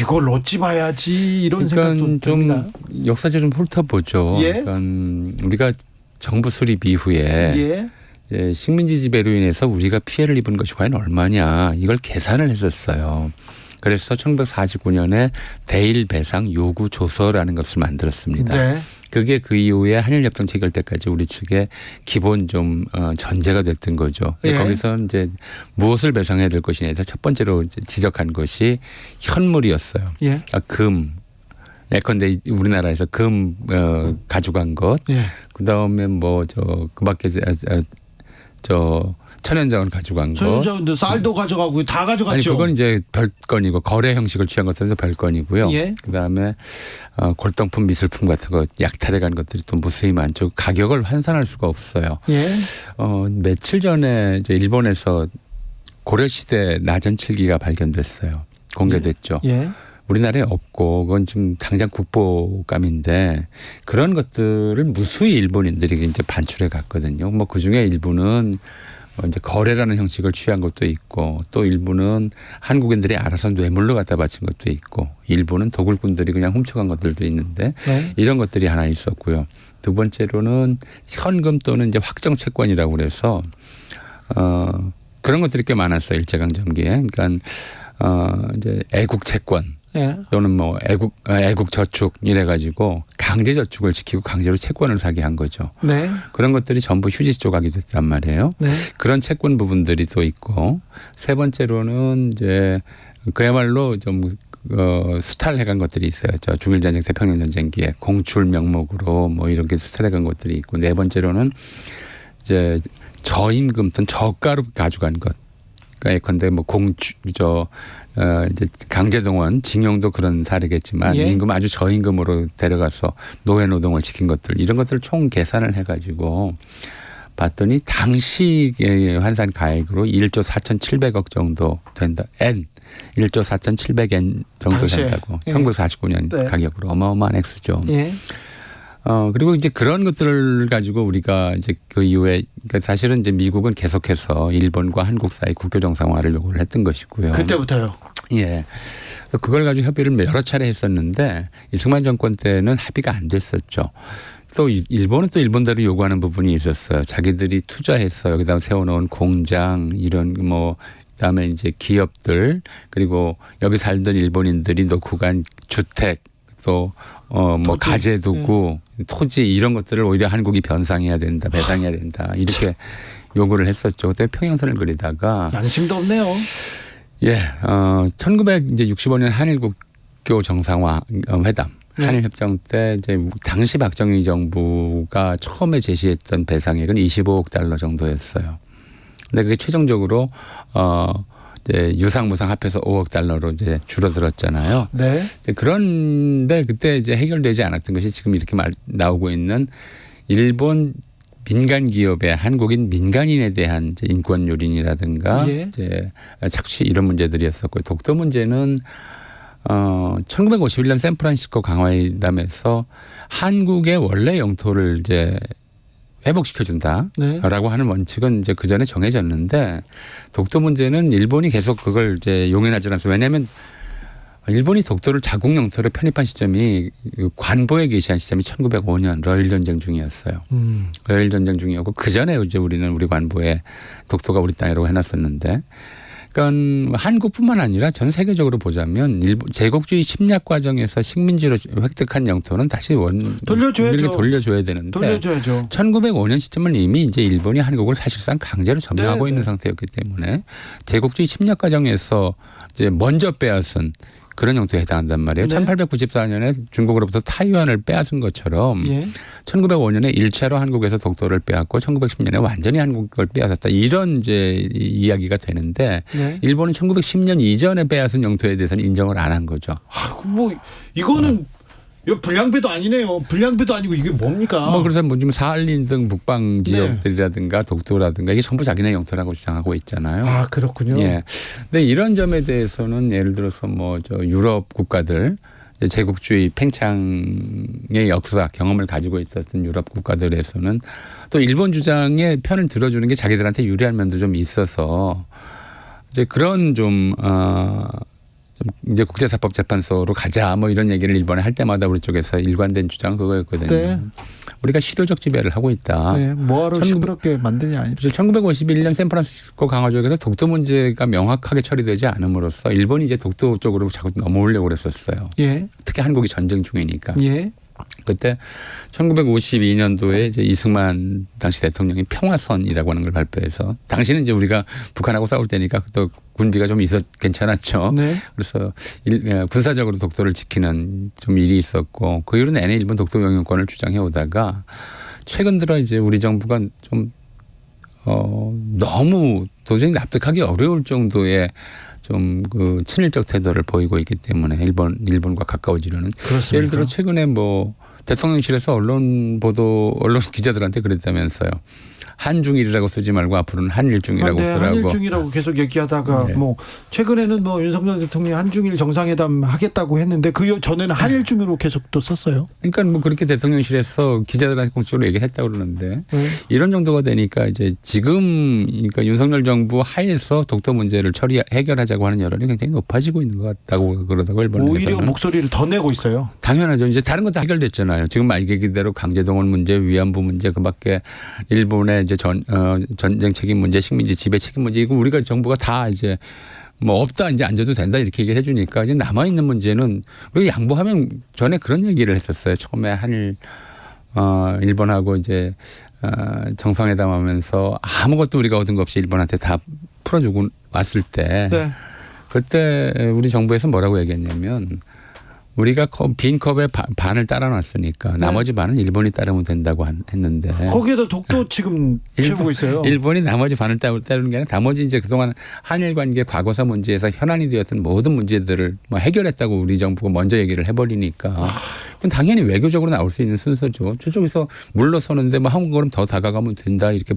이걸 어찌 봐야지 이런 생각도 듭니다. 좀 역사적으로 좀 훑어보죠. 예? 그러니까 우리가 정부 수립 이후에 이제 식민지 지배로 인해서 우리가 피해를 입은 것이 과연 얼마냐 이걸 계산을 했었어요. 그래서 1949년에 대일 배상 요구 조서라는 것을 만들었습니다. 네. 그게 그 이후에 한일협정 체결 때까지 우리 측의 기본 좀 전제가 됐던 거죠. 예. 거기서 이제 무엇을 배상해야 될 것이냐 해서 첫 번째로 지적한 것이 현물이었어요. 예. 금. 예컨대 우리나라에서 금 가져간 것, 그다음에 뭐 그밖에 천연자원 가져간 것, 천연자원도 쌀도 가져가고 다 가져갔죠. 아니 그건 이제 별건이고 거래 형식을 취한 것은 별건이고요. 예. 그다음에 골동품, 미술품 같은 거 약탈해간 것들이 또 무수히 많죠. 가격을 환산할 수가 없어요. 예. 며칠 전에 이제 일본에서 고려시대 나전칠기가 발견됐어요. 공개됐죠. 예. 우리나라에 없고 그건 지금 당장 국보감인데 그런 것들을 무수히 일본인들이 이제 반출해 갔거든요. 뭐 그중에 일부는 이제 거래라는 형식을 취한 것도 있고 또 일부는 한국인들이 알아서 뇌물로 갖다 바친 것도 있고 일부는 도굴꾼들이 그냥 훔쳐간 것들도 있는데 이런 것들이 하나 있었고요. 두 번째로는 현금 또는 이제 확정 채권이라고 그래서 그런 것들이 꽤 많았어요. 일제강점기에. 그러니까 이제 애국 채권. 또는 뭐 애국 저축 이래가지고 강제 저축을 지키고 강제로 채권을 사게 한 거죠. 네. 그런 것들이 전부 휴지 조각이 됐단 말이에요. 네. 그런 채권 부분들이 또 있고 세 번째로는 이제 그야말로 좀 수탈해간 것들이 있어요. 저 중일전쟁, 태평양전쟁기에 공출 명목으로 뭐 이렇게 수탈해간 것들이 있고, 네 번째로는 이제 저임금 또는 저가로 가져간 것. 그러니까 예컨대 뭐 이제 강제동원, 징용도 그런 사례겠지만 예. 임금 아주 저임금으로 데려가서 노예 노동을 시킨 것들, 이런 것들을 총 계산을 해가지고 봤더니 당시의 환산 가액으로 1조 4,700억 정도 된다. 1조 4,700엔 정도 당시에. 된다고. 예. 1949년 네. 가격으로 어마어마한 액수죠. 예. 그리고 이제 그런 것들을 가지고 우리가 이제 그 이후에, 그러니까 사실은 이제 미국은 계속해서 일본과 한국 사이 국교 정상화를 요구를 했던 것이고요. 그때부터요. 예. 그걸 가지고 협의를 여러 차례 했었는데 이승만 정권 때는 합의가 안 됐었죠. 또 일본은 또 일본대로 요구하는 부분이 있었어요. 자기들이 투자해서 여기다 세워놓은 공장, 이런 뭐 그다음에 이제 기업들, 그리고 여기 살던 일본인들이 놓고 간 주택, 또 뭐 가재도구, 토지, 이런 것들을 오히려 한국이 변상해야 된다, 배상해야 된다, 이렇게 요구를 했었죠. 그때 평행선을 그리다가 양심도 없네요. 예, 1965년 한일 국교 정상화 회담, 한일 협정 때 이제 당시 박정희 정부가 처음에 제시했던 배상액은 25억 달러 정도였어요. 근데 그게 최종적으로 이제 유상무상 합해서 5억 달러로 이제 줄어들었잖아요. 네. 그런데 그때 이제 해결되지 않았던 것이 지금 이렇게 나오고 있는 일본 민간 기업의 한국인 민간인에 대한 이제 인권 유린이라든가 예. 이제 착취, 이런 문제들이었었고, 독도 문제는 1951년 샌프란시스코 강화회담에서 한국의 원래 영토를 이제 회복시켜준다라고 네. 하는 원칙은 이제 그 전에 정해졌는데, 독도 문제는 일본이 계속 그걸 이제 용인하지 않았어요. 왜냐하면 일본이 독도를 자국 영토로 편입한 시점이, 관보에 게시한 시점이 1905년 러일 전쟁 중이었어요. 러일 전쟁 중이었고, 그 전에 이제 우리는 우리 관보에 독도가 우리 땅이라고 해놨었는데, 그러니까 한국뿐만 아니라 전 세계적으로 보자면 제국주의 침략 과정에서 식민지로 획득한 영토는 다시 돌려줘야죠. 돌려줘야 되는데, 돌려줘야죠. 1905년 시점은 이미 이제 일본이 한국을 사실상 강제로 점령하고 네, 있는 네. 상태였기 때문에 제국주의 침략 과정에서 이제 먼저 빼앗은 그런 영토에 해당한단 말이에요. 네. 1894년에 중국으로부터 타이완을 빼앗은 것처럼 예. 1905년에 1차로 한국에서 독도를 빼앗고 1910년에 완전히 한국을 빼앗았다, 이런 이제 이야기가 되는데, 네. 일본은 1910년 이전에 빼앗은 영토에 대해서는 인정을 안 한 거죠. 뭐 이거는 이거 불량배도 아니네요. 불량배도 아니고 이게 뭡니까? 뭐 그래서 뭐 지금 사할린 등 북방 지역들이라든가 독도라든가 이게 전부 자기네 영토라고 주장하고 있잖아요. 아, 그렇군요. 예. 근데 이런 점에 대해서는 예를 들어서 뭐 저 유럽 국가들, 제국주의 팽창의 역사 경험을 가지고 있었던 유럽 국가들에서는 또 일본 주장에 편을 들어주는 게 자기들한테 유리한 면도 좀 있어서 이제 그런 좀 이제 국제사법재판소로 가자, 뭐 이런 얘기를 일본에 할 때마다 우리 쪽에서 일관된 주장은 그거였거든요. 네. 우리가 실효적 지배를 하고 있다. 네. 뭐하러 시끄럽게 만드냐 아니죠. 1951년 샌프란시스코 강화조약에서 독도 문제가 명확하게 처리되지 않음으로써 일본이 이제 독도 쪽으로 자꾸 넘어오려고 그랬었어요. 예. 특히 한국이 전쟁 중이니까. 예. 그때 1952년도에 이제 이승만 당시 대통령이 평화선이라고 하는 걸 발표해서, 당시는 이제 우리가 북한하고 싸울 때니까 또 군비가 좀 괜찮았죠. 네. 그래서 군사적으로 독도를 지키는 좀 일이 있었고, 그 이후로 내내 일본 독도 영유권을 주장해 오다가 최근 들어 이제 우리 정부가 좀 너무 도저히 납득하기 어려울 정도의 좀 그 친일적 태도를 보이고 있기 때문에 일본과 가까워지려는. 그렇습니까? 예를 들어 최근에 뭐 대통령실에서 언론 기자들한테 그랬다면서요. 한중일이라고 쓰지 말고 앞으로는 한일중이라고 네, 쓰라고. 한일중이라고 계속 얘기하다가 네. 뭐 최근에는 뭐 윤석열 대통령이 한중일 정상회담 하겠다고 했는데 그 전에는 한일중으로 계속 또 썼어요. 그러니까 뭐 그렇게 대통령실에서 기자들한테 공식적으로 얘기했다고 그러는데, 네. 이런 정도가 되니까 이제 지금 그러니까 윤석열 정부 하에서 독도 문제를 해결하자고 하는 여론이 굉장히 높아지고 있는 것 같다고 그러다고 일본에서는. 오히려 목소리를 더 내고 있어요. 당연하죠. 이제 다른 것도 해결됐잖아요. 지금 말 얘기대로 강제동원 문제, 위안부 문제, 그밖에 일본의 이제 전쟁 책임 문제, 식민지 지배 책임 문제, 이거 우리가 정부가 다 이제 뭐 없다, 이제 앉아도 된다, 이렇게 얘기를 해주니까 이제 남아 있는 문제는 우리가 양보하면, 전에 그런 얘기를 했었어요. 처음에 일본하고 이제 정상회담하면서 아무것도 우리가 얻은 거 없이 일본한테 다 풀어주고 왔을 때. 네. 그때 우리 정부에서 뭐라고 얘기했냐면 우리가 빈 컵에 반을 따라놨으니까 나머지 반은 일본이 따르면 된다고 했는데 거기에도 독도 지금 채우고 있어요. 일본이 나머지 반을 따르는 게 아니라 나머지 이제 그동안 한일 관계 과거사 문제에서 현안이 되었던 모든 문제들을 뭐 해결했다고 우리 정부가 먼저 얘기를 해버리니까 그건 당연히 외교적으로 나올 수 있는 순서죠. 저쪽에서 물러서는데 뭐 한 걸음 더 다가가면 된다 이렇게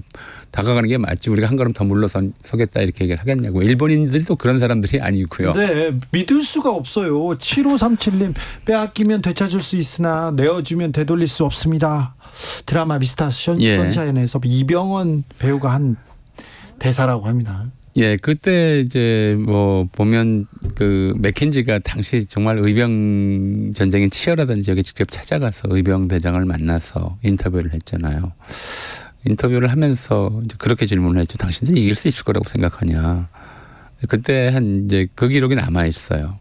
다가가는 게 맞지 우리가 한 걸음 더 물러서겠다 이렇게 얘기를 하겠냐고. 일본인들이 또 그런 사람들이 아니고요. 네, 믿을 수가 없어요. 7537님 빼앗기면 되찾을 수 있으나 내어주면 되돌릴 수 없습니다. 드라마 미스터 선샤인에서 이병헌 배우가 한 대사라고 합니다. 예, 그때 이제 뭐 보면 그 맥켄지가 당시 정말 의병 전쟁이 치열하던 지역에 직접 찾아가서 의병 대장을 만나서 인터뷰를 했잖아요. 인터뷰를 하면서 이제 그렇게 질문을 했죠. 당신들이 이길 수 있을 거라고 생각하냐. 그때 한 이제 그 기록이 남아 있어요.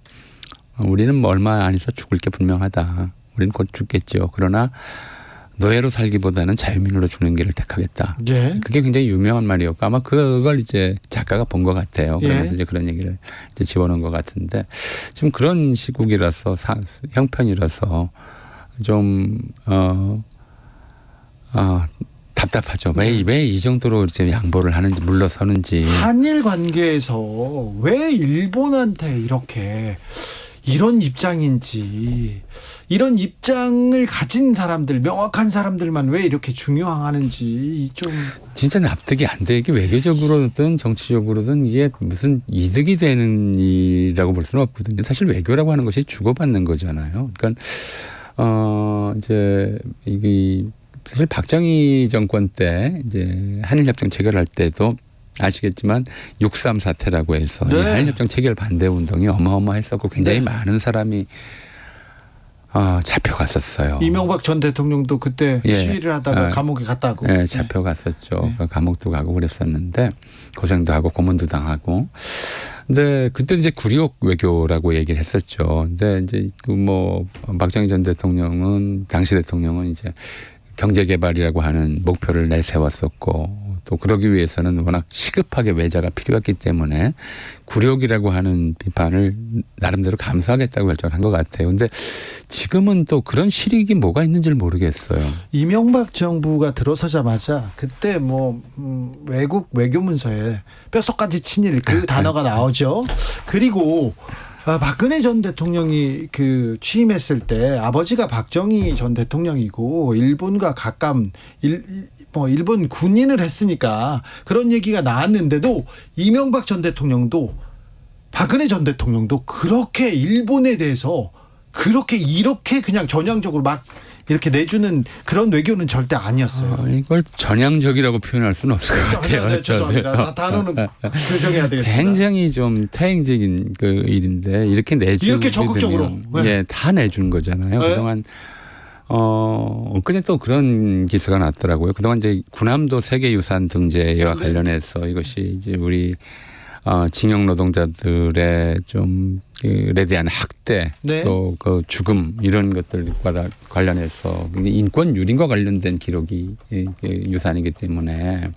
우리는 뭐 얼마 안에서 죽을 게 분명하다. 우리는 곧 죽겠죠. 그러나 노예로 살기보다는 자유민으로 죽는 길을 택하겠다. 예. 그게 굉장히 유명한 말이었고 아마 그걸 이제 작가가 본 것 같아요. 그러면서 예. 이제 그런 얘기를 이제 집어넣은 것 같은데 지금 그런 시국이라서 형편이라서 좀 답답하죠. 왜 이 정도로 이제 양보를 하는지 물러서는지. 한일 관계에서 왜 일본한테 이렇게 이런 입장인지 이런 입장을 가진 사람들 명확한 사람들만 왜 이렇게 중요하는지 좀 진짜 납득이 안 돼. 이게 외교적으로든 정치적으로든 이게 무슨 이득이 되는 일이라고 볼 수는 없거든요. 사실 외교라고 하는 것이 주고받는 거잖아요. 그러니까 이제 이게 사실 박정희 정권 때 이제 한일협정 체결할 때도 아시겠지만 6.3 사태라고 해서 네. 이 한일협정 체결 반대 운동이 어마어마했었고 굉장히 네. 많은 사람이 잡혀갔었어요. 이명박 전 대통령도 그때 예. 시위를 하다가 감옥에 갔다고. 네, 잡혀갔었죠. 네. 감옥도 가고 그랬었는데 고생도 하고 고문도 당하고. 근데 그때 이제 굴욕 외교라고 얘기를 했었죠. 근데 이제 그 뭐 박정희 전 대통령은 당시 대통령은 이제 경제 개발이라고 하는 목표를 내세웠었고 또 그러기 위해서는 워낙 시급하게 외자가 필요했기 때문에 굴욕이라고 하는 비판을 나름대로 감수하겠다고 결정한 것 같아요. 그런데 지금은 또 그런 실익이 뭐가 있는지를 모르겠어요. 이명박 정부가 들어서자마자 그때 뭐 외국 외교문서에 뼛속까지 친일 그 단어가 나오죠. 그리고 박근혜 전 대통령이 그 취임했을 때 아버지가 박정희 전 대통령이고 일본과 가까운 일본 군인을 했으니까 그런 얘기가 나왔는데도 이명박 전 대통령도 박근혜 전 대통령도 그렇게 일본에 대해서 이렇게 그냥 전향적으로 막 이렇게 내주는 그런 외교는 절대 아니었어요. 이걸 전향적이라고 표현할 수는 없을 것 같아요. 네, 죄송합니다. 단어는 교정해야 되겠습니다. 굉장히 좀 퇴행적인 그 일인데 이렇게 내주게 이렇게 적극적으로 되면, 예, 다 내준 거잖아요. 네. 그동안 엊그제 또 그런 기사가 났더라고요. 그동안 이제 군함도 세계유산 등재와 네. 관련해서 이것이 이제 우리 징용 노동자들의 좀 에 대한 학대 네. 또 그 죽음 이런 것들과 관련해서 인권 유린과 관련된 기록이 유산이기 때문에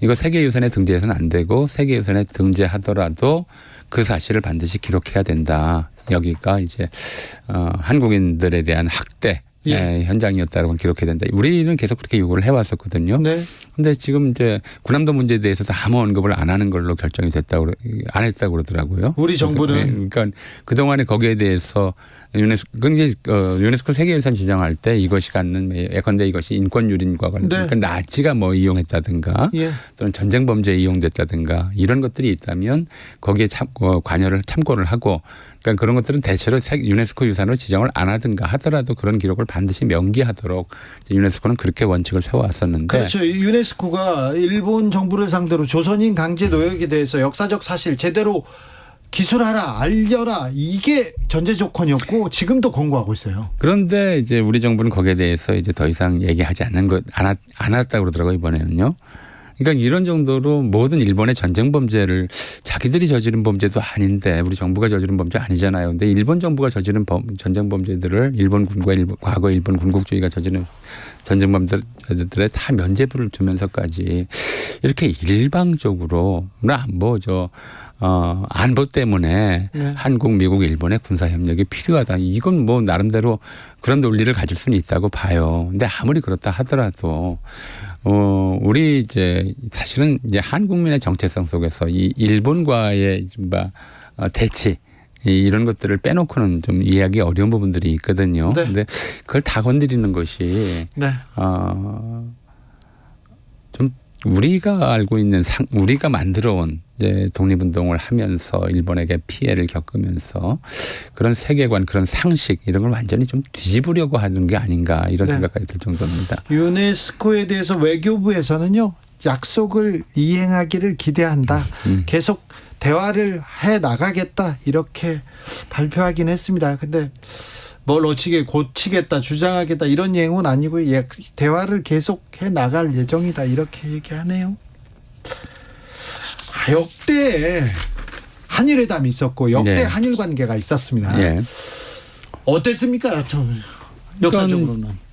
이거 세계유산에 등재해서는 안 되고 세계유산에 등재하더라도 그 사실을 반드시 기록해야 된다. 여기가 이제 한국인들에 대한 학대 예. 현장이었다고 기록해야 된다. 우리는 계속 그렇게 요구를 해왔었거든요. 네. 근데 지금 이제 군함도 문제에 대해서도 아무 언급을 안 하는 걸로 결정이 됐다고 안 했다고 그러더라고요. 우리 정부는 그러니까 그동안에 거기에 대해서 유네스코 세계유산 지정할 때 이것이 갖는 예컨대 이것이 인권 유린과 관련 네. 그러니까 나치가 뭐 이용했다든가 예. 또는 전쟁 범죄에 이용됐다든가 이런 것들이 있다면 거기에 관여를 참고를 하고 그러니까 그런 것들은 대체로 유네스코 유산으로 지정을 안 하든가 하더라도 그런 기록을 반드시 명기하도록 유네스코는 그렇게 원칙을 세워왔었는데 그렇죠. 유네스코가 일본 정부를 상대로 조선인 강제 노역에 대해서 역사적 사실 제대로 기술하라, 알려라 이게 전제 조건이었고 지금도 권고하고 있어요. 그런데 이제 우리 정부는 거기에 대해서 이제 더 이상 얘기하지 안 했다고 그러더라고요 이번에는요. 그러니까 이런 정도로 모든 일본의 전쟁 범죄를 자기들이 저지른 범죄도 아닌데 우리 정부가 저지른 범죄 아니잖아요. 근데 일본 정부가 저지른 전쟁 범죄들을 일본군과 과거 일본 군국주의가 저지른 전쟁 범죄들에 다 면죄부를 주면서까지 이렇게 일방적으로 안보 때문에 네. 한국, 미국, 일본의 군사 협력이 필요하다. 이건 뭐 나름대로 그런 논리를 가질 수는 있다고 봐요. 근데 아무리 그렇다 하더라도 우리 이제 사실은 이제 한국민의 정체성 속에서 이 일본과의 대치 이런 것들을 빼놓고는 좀 이해하기 어려운 부분들이 있거든요. 네. 근데 그걸 다 건드리는 것이 네. 좀 우리가 알고 있는 우리가 만들어온 이제 독립운동을 하면서 일본에게 피해를 겪으면서 그런 세계관, 그런 상식 이런 걸 완전히 좀 뒤집으려고 하는 게 아닌가 이런 네. 생각까지 들 정도입니다. 유네스코에 대해서 외교부에서는요, 약속을 이행하기를 기대한다. 계속 대화를 해 나가겠다 이렇게 발표하긴 했습니다. 근데 뭘 고치겠다, 주장하겠다 이런 내용은 아니고 대화를 계속 해 나갈 예정이다 이렇게 얘기하네요. 역대 한일회담이 있었고 역대 네. 한일 관계가 있었습니다. 예. 어땠습니까? 역사적으로는.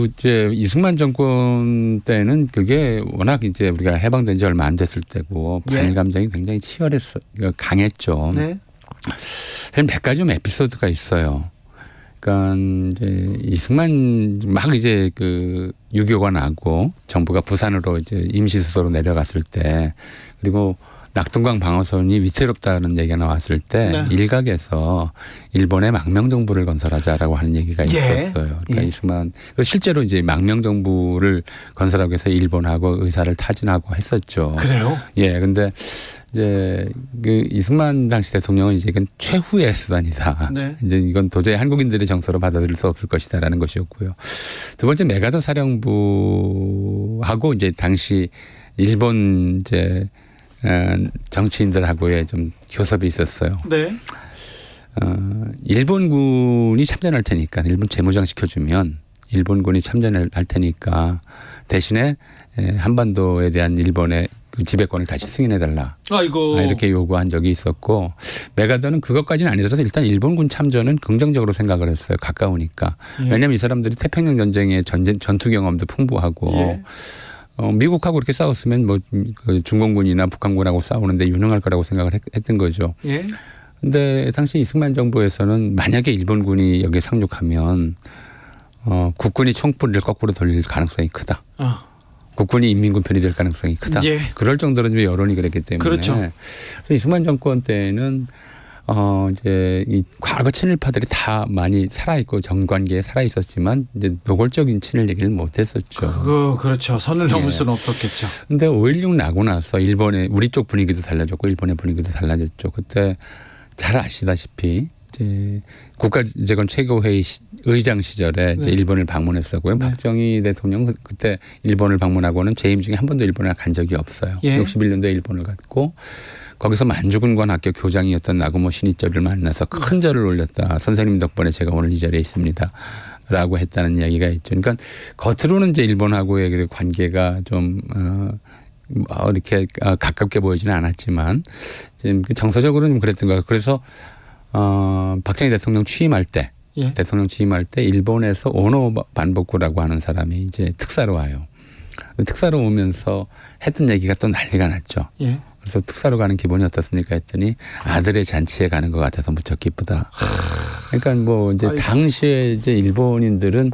이제 이승만 정권 때는 그게 워낙 이제 우리가 해방된 지 얼마 안 됐을 때고 반일 감정이 굉장히 강했죠. 네. 사실 몇 가지 좀 에피소드가 있어요. 그러니까 이제 이승만 막 이제 6.25가 나고 정부가 부산으로 이제 임시수도로 내려갔을 때 그리고 낙동강 방어선이 위태롭다는 얘기가 나왔을 때 네. 일각에서 일본의 망명 정부를 건설하자라고 하는 얘기가 있었어요. 그러니까 이승만 실제로 이제 망명 정부를 건설하기 위해서 일본하고 의사를 타진하고 했었죠. 그래요? 예, 근데 이제 이승만 당시 대통령은 이제 이건 최후의 수단이다. 네. 이제 이건 도저히 한국인들의 정서로 받아들일 수 없을 것이다라는 것이었고요. 두 번째 메가더 사령부하고 이제 당시 일본 이제 정치인들하고의 좀 교섭이 있었어요. 네. 일본군이 참전할 테니까 일본 재무장 시켜주면 일본군이 참전할 테니까 대신에 한반도에 대한 일본의 지배권을 다시 승인해달라. 아이고. 이렇게 요구한 적이 있었고 메가더는 그것까지는 아니더라도 일단 일본군 참전은 긍정적으로 생각을 했어요. 가까우니까. 왜냐하면 이 사람들이 태평양 전쟁의 전투 경험도 풍부하고 미국하고 이렇게 싸웠으면 중공군이나 북한군하고 싸우는데 유능할 거라고 생각을 했던 거죠. 예. 근데 당시 이승만 정부에서는 만약에 일본군이 여기에 상륙하면 국군이 총불을 거꾸로 돌릴 가능성이 크다. 국군이 인민군 편이 될 가능성이 크다. 예. 그럴 정도로 좀 여론이 그랬기 때문에. 그렇죠. 그래서 이승만 정권 때는 이제 이 과거 친일파들이 다 많이 살아있고 정관계에 살아있었지만 이제 노골적인 친일 얘기를 못했었죠. 그렇죠. 선을 넘을 수는 없었겠죠. 근데 5.16 나고 나서 일본의 우리 쪽 분위기도 달라졌고 일본의 분위기도 달라졌죠. 그때 잘 아시다시피 이제 국가재건 최고회의 의장 시절에 이제 일본을 방문했었고요. 박정희 대통령 그때 일본을 방문하고는 재임 중에 한 번도 일본을 간 적이 없어요. 61년도에 일본을 갔고 거기서 만주군관 학교 교장이었던 나고모 신이철을 만나서 큰 절을 올렸다. 선생님 덕분에 제가 오늘 이 자리에 있습니다. 라고 했다는 이야기가 있죠. 그러니까 겉으로는 이제 일본하고의 관계가 좀 이렇게 가깝게 보이지는 않았지만 지금 정서적으로는 좀 그랬던 것 같아요. 그래서 박정희 대통령 취임할 때 일본에서 오노 반복구라고 하는 사람이 이제 특사로 와요. 특사로 오면서 했던 얘기가 또 난리가 났죠. 예. 그래서 특사로 가는 기분이 어떻습니까 했더니 아들의 잔치에 가는 것 같아서 무척 기쁘다. 그러니까 뭐 이제 당시에 이제 일본인들은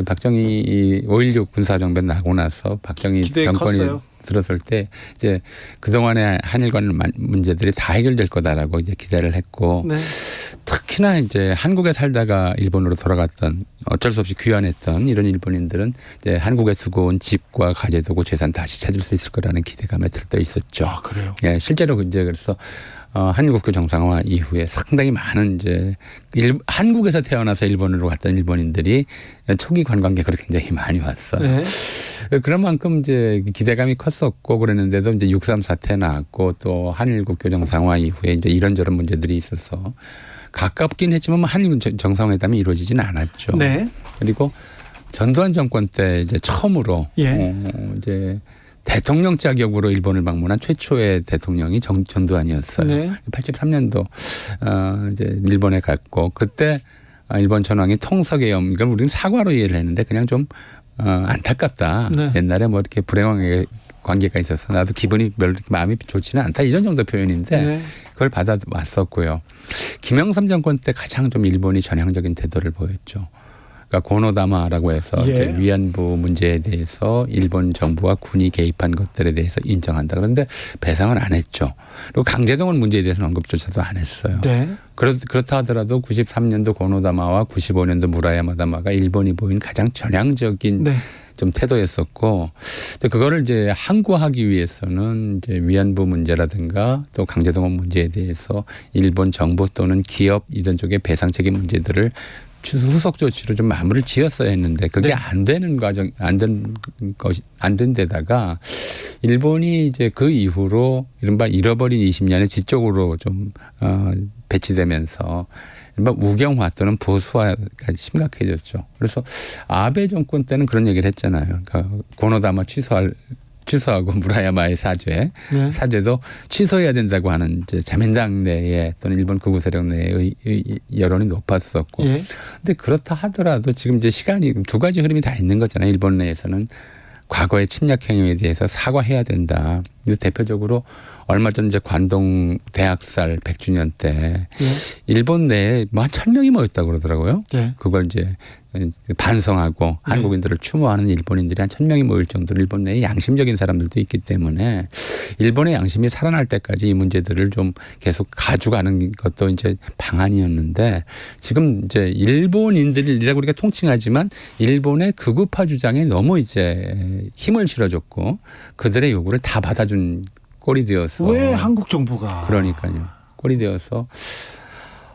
박정희 5.16 군사정변 나고 나서 박정희 정권이 컸어요. 들었을 때 이제 그동안의 한일 간 문제들이 다 해결될 거다라고 이제 기대를 했고 특히나 이제 한국에 살다가 일본으로 돌아갔던 어쩔 수 없이 귀환했던 이런 일본인들은 이제 한국에 두고 온 집과 가재도구 재산 다시 찾을 수 있을 거라는 기대감에 들떠 있었죠. 아, 그래요? 예, 실제로 이제 그래서 한국교 정상화 이후에 상당히 많은 이제 한국에서 태어나서 일본으로 갔던 일본인들이 초기 관광객으로 굉장히 많이 왔어요. 그런 만큼 이제 기대감이 컸었고 그랬는데도 이제 6.3 사태 나왔고 또 한일국교 정상화 이후에 이제 이런저런 문제들이 있어서 가깝긴 했지만 한일 정상회담이 이루어지지는 않았죠. 그리고 전두환 정권 때 이제 처음으로 이제 대통령 자격으로 일본을 방문한 최초의 대통령이 전두환이었어요. 83년도 이제 일본에 갔고 그때 일본 전황이 통서계엄 이걸 우리는 사과로 이해를 했는데 그냥 좀 안타깝다. 옛날에 뭐 이렇게 관계가 있어서 나도 기분이 별로 마음이 좋지는 않다 이런 정도 표현인데 네. 그걸 받아왔었고요. 김영삼 정권 때 가장 좀 일본이 전향적인 태도를 보였죠. 그러니까 고노다마라고 해서 예. 이제 위안부 문제에 대해서 일본 정부와 군이 개입한 것들에 대해서 인정한다. 그런데 배상은 안 했죠. 그리고 강제동원 문제에 대해서는 언급조차도 안 했어요. 네. 그렇다 하더라도 93년도 고노다마와 95년도 무라야마다마가 일본이 보인 가장 전향적인 네. 좀 태도였었고, 근데 그거를 이제 항구하기 위해서는 이제 위안부 문제라든가 또 강제동원 문제에 대해서 일본 정부 또는 기업 이런 쪽의 배상 책임 문제들을 후속 조치로 좀 마무리를 지었어야 했는데 그게 네. 안 되는 과정, 안 된 데다가 일본이 이제 그 이후로 이른바 잃어버린 20년의 뒤쪽으로 좀 배치되면서 이른바 우경화 또는 보수화가 심각해졌죠. 그래서 아베 정권 때는 그런 얘기를 했잖아요. 그러니까 고노다마 취소하고 무라야마의 사죄도 취소해야 된다고 하는 이제 자민당 내에 또는 일본 극우 세력 내의 여론이 높았었고. 예. 근데 그렇다 하더라도 지금 이제 시간이 두 가지 흐름이 다 있는 거잖아요. 일본 내에서는 과거의 침략 행위에 대해서 사과해야 된다. 대표적으로 얼마 전 이제 관동 대학살 100주년 때 일본 내에 뭐 한 1,000명이 모였다고 그러더라고요. 예. 그걸 이제 반성하고 한국인들을 추모하는 일본인들이 한 1,000명이 모일 정도로 일본 내에 양심적인 사람들도 있기 때문에 일본의 양심이 살아날 때까지 이 문제들을 좀 계속 가져가는 것도 이제 방안이었는데 지금 이제 일본인들이라고 우리가 통칭하지만 일본의 극우파 주장에 너무 이제 힘을 실어줬고 그들의 요구를 다 받아준 꼴이 되어서 왜 한국 정부가 그러니까요. 꼴이 되어서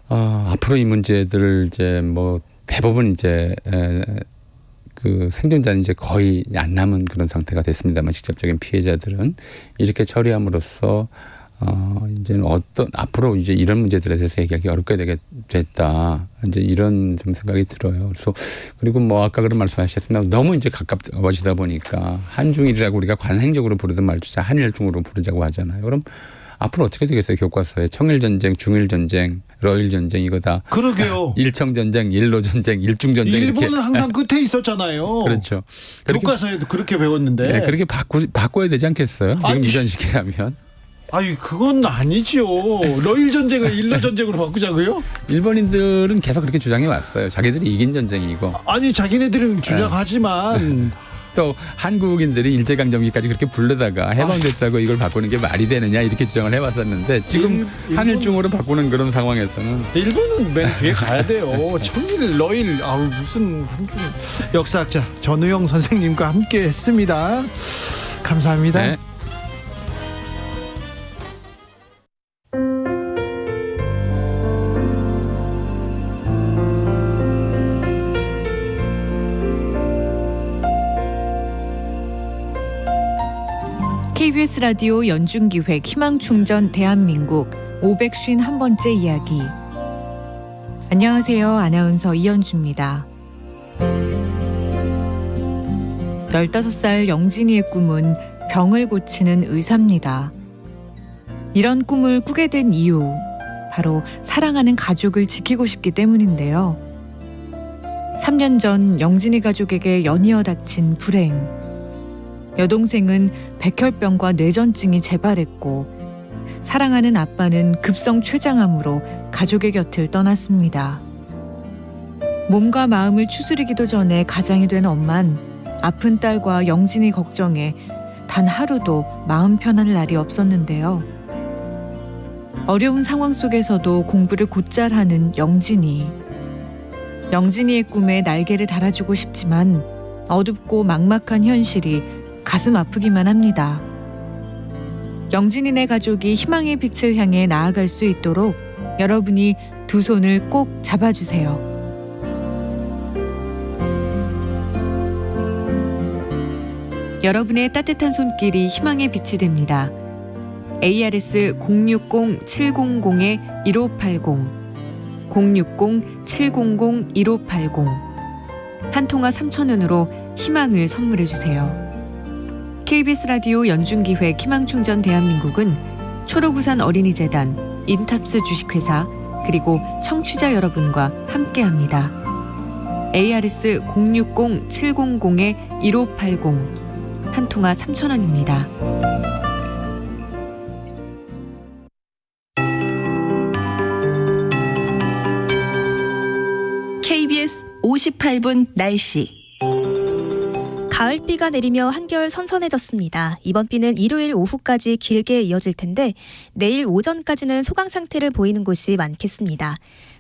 앞으로 이 문제들을 이제 뭐 대부분 이제 그 생존자는 이제 거의 안 남은 그런 상태가 됐습니다만 직접적인 피해자들은 이렇게 처리함으로써 이제는 앞으로 이제 이런 문제들에 대해서 얘기하기 어렵게 됐다. 이제 이런 좀 생각이 들어요. 그래서 그리고 뭐 아까 그런 말씀하셨습니다. 너무 이제 가까워지다 보니까 한중일이라고 우리가 관행적으로 부르던 말조차 한일중으로 부르자고 하잖아요. 그럼 앞으로 어떻게 되겠어요? 교과서에 청일전쟁, 중일전쟁, 러일전쟁 이거 다 그러게요. 일청전쟁, 일로전쟁, 일중전쟁 일본은 이렇게. 항상 끝에 있었잖아요. 그렇죠. 교과서에도 그렇게 배웠는데. 네, 그렇게 바꿔야 되지 않겠어요? 지금 아니, 이런 식이라면. 아유 그건 아니죠. 러일 전쟁을 일로 전쟁으로 바꾸자고요? 일본인들은 계속 그렇게 주장해 왔어요. 자기들이 이긴 전쟁이고. 아니 자기네들은 주장하지만 또 한국인들이 일제강점기까지 그렇게 부르다가 해방됐다고 이걸 바꾸는 게 말이 되느냐 이렇게 주장을 해왔었는데 지금 한일중으로 바꾸는 그런 상황에서는 일본은 맨 뒤에 가야 돼요. 청일 러일 무슨 역사학자 전우영 선생님과 함께 했습니다. 감사합니다. 네. KBS 라디오 연중기획 희망충전 대한민국 551번째 이야기. 안녕하세요. 아나운서 이현주입니다. 15살 영진이의 꿈은 병을 고치는 의사입니다. 이런 꿈을 꾸게 된 이유, 바로 사랑하는 가족을 지키고 싶기 때문인데요. 3년 전 영진이 가족에게 연이어 닥친 불행. 여동생은 백혈병과 뇌전증이 재발했고 사랑하는 아빠는 급성 췌장암으로 가족의 곁을 떠났습니다. 몸과 마음을 추스리기도 전에 가장이 된 엄만 아픈 딸과 영진이 걱정에 단 하루도 마음 편할 날이 없었는데요. 어려운 상황 속에서도 공부를 곧잘 하는 영진이. 영진이의 꿈에 날개를 달아주고 싶지만 어둡고 막막한 현실이 가슴 아프기만 합니다. 영진이네 가족이 희망의 빛을 향해 나아갈 수 있도록 여러분이 두 손을 꼭 잡아주세요. 여러분의 따뜻한 손길이 희망의 빛이 됩니다. ARS 060-700-1580 060-700-1580 한 통화 3,000원으로 희망을 선물해 주세요. KBS 라디오 연중기획 희망충전 대한민국은 초록우산 어린이재단, 인탑스 주식회사 그리고 청취자 여러분과 함께합니다. ARS 060-700-1580 한 통화 3,000원입니다. KBS 58분 날씨. 가을비가 내리며 한결 선선해졌습니다. 이번 비는 일요일 오후까지 길게 이어질 텐데 내일 오전까지는 소강 상태를 보이는 곳이 많겠습니다.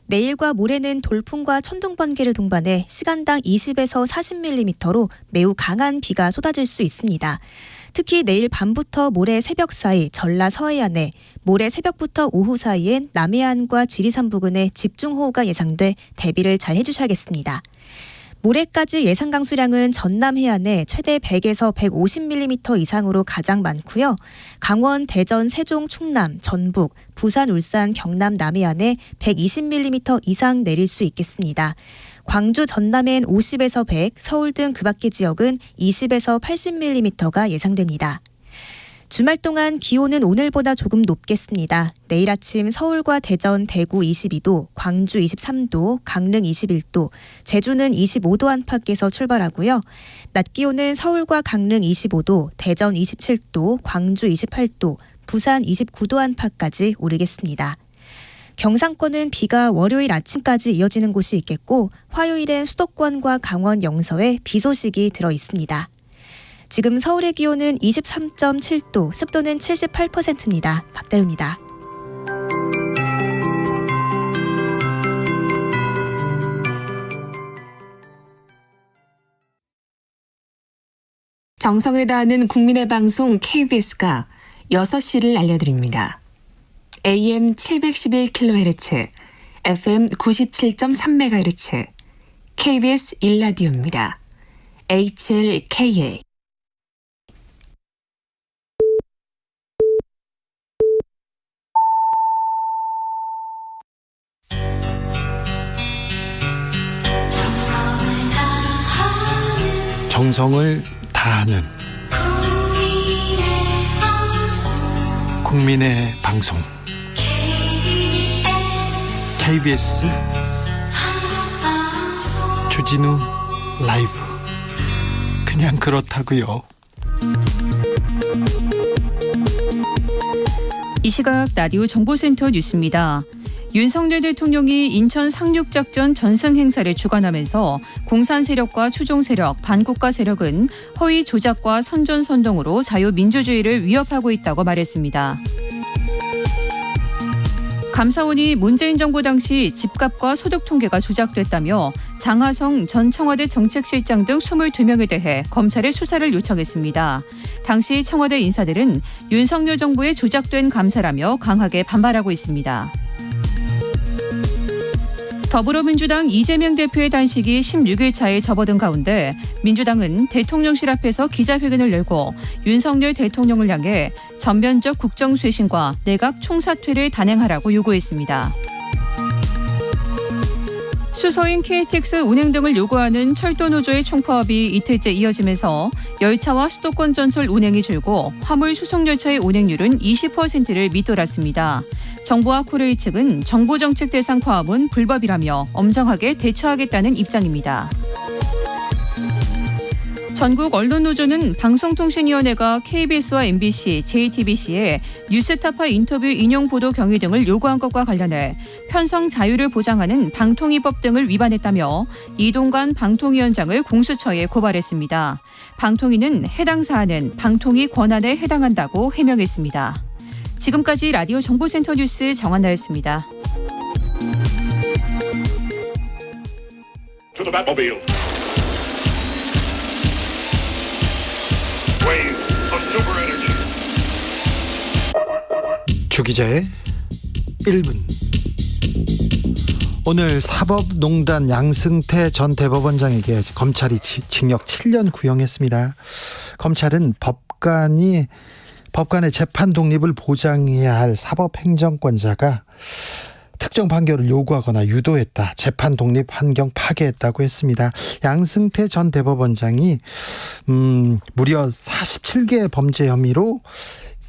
내일과 모레는 돌풍과 천둥 번개를 동반해 시간당 20에서 40mm로 매우 강한 비가 쏟아질 수 있습니다. 특히 내일 밤부터 모레 새벽 사이 전라 서해안에, 모레 새벽부터 오후 사이엔 남해안과 지리산 부근에 집중호우가 예상돼 대비를 잘 해주셔야겠습니다. 모레까지 예상 강수량은 전남 해안에 최대 100에서 150mm 이상으로 가장 많고요. 강원, 대전, 세종, 충남, 전북, 부산, 울산, 경남 남해안에 120mm 이상 내릴 수 있겠습니다. 광주, 전남엔 50에서 100, 서울 등 그 밖의 지역은 20에서 80mm가 예상됩니다. 주말 동안 기온은 오늘보다 조금 높겠습니다. 내일 아침 서울과 대전, 대구 22도, 광주 23도, 강릉 21도, 제주는 25도 안팎에서 출발하고요. 낮 기온은 서울과 강릉 25도, 대전 27도, 광주 28도, 부산 29도 안팎까지 오르겠습니다. 경상권은 비가 월요일 아침까지 이어지는 곳이 있겠고 화요일엔 수도권과 강원 영서에 비 소식이 들어 있습니다. 지금 서울의 기온은 23.7도, 습도는 78%입니다. 박다유입니다. 정성을 다하는 국민의 방송 KBS가 6시를 알려드립니다. AM 711kHz, FM 97.3MHz, KBS 1라디오입니다. HLKA. 정성을 다하는 국민의 방송 KBS 주진우 라이브. 그냥 그렇다고요. 이 시각 라디오 정보센터 뉴스입니다. 윤석열 대통령이 인천 상륙작전 전승 행사를 주관하면서 공산 세력과 추종 세력, 반국가 세력은 허위 조작과 선전선동으로 자유민주주의를 위협하고 있다고 말했습니다. 감사원이 문재인 정부 당시 집값과 소득 통계가 조작됐다며 장하성 전 청와대 정책실장 등 22명에 대해 검찰에 수사를 요청했습니다. 당시 청와대 인사들은 윤석열 정부의 조작된 감사라며 강하게 반발하고 있습니다. 더불어민주당 이재명 대표의 단식이 16일 차에 접어든 가운데 민주당은 대통령실 앞에서 기자회견을 열고 윤석열 대통령을 향해 전면적 국정쇄신과 내각 총사퇴를 단행하라고 요구했습니다. 수서인 KTX 운행 등을 요구하는 철도노조의 총파업이 이틀째 이어지면서 열차와 수도권 전철 운행이 줄고 화물 수송열차의 운행률은 20%를 밑돌았습니다. 정부와 코레일 측은 정부 정책 대상 파업은 불법이라며 엄정하게 대처하겠다는 입장입니다. 전국 언론노조는 방송통신위원회가 KBS와 MBC, JTBC에 뉴스타파 인터뷰 인용 보도 경위 등을 요구한 것과 관련해 편성 자유를 보장하는 방통위법 등을 위반했다며 이동관 방통위원장을 공수처에 고발했습니다. 방통위는 해당 사안은 방통위 권한에 해당한다고 해명했습니다. 지금까지 라디오 정보센터 뉴스 정한나였습니다. 주기자의 1분. 오늘 사법농단 양승태 전 대법원장에게 검찰이 징역 7년 구형했습니다. 검찰은 법관의 재판 독립을 보장해야 할 사법행정권자가 특정 판결을 요구하거나 유도했다, 재판 독립 환경 파괴했다고 했습니다. 양승태 전 대법원장이 무려 47개의 범죄 혐의로